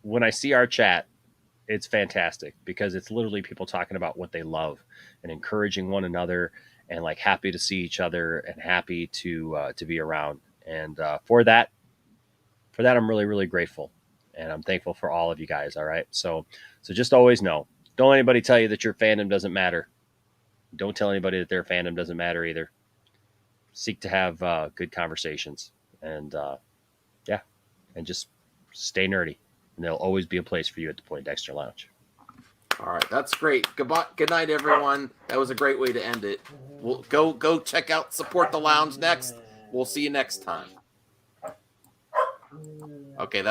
when I see our chat, it's fantastic, because it's literally people talking about what they love and encouraging one another, and like happy to see each other and happy to be around. And for that, I'm really, really grateful, and I'm thankful for all of you guys. All right. So just always know, don't let anybody tell you that your fandom doesn't matter. Don't tell anybody that their fandom doesn't matter either. Seek to have good conversations, and and just stay nerdy, and there'll always be a place for you at the Poindexter Lounge. All right, that's great. Goodbye, good night, everyone. That was a great way to end it. We'll go check out Support the Lounge next. We'll see you next time. Okay,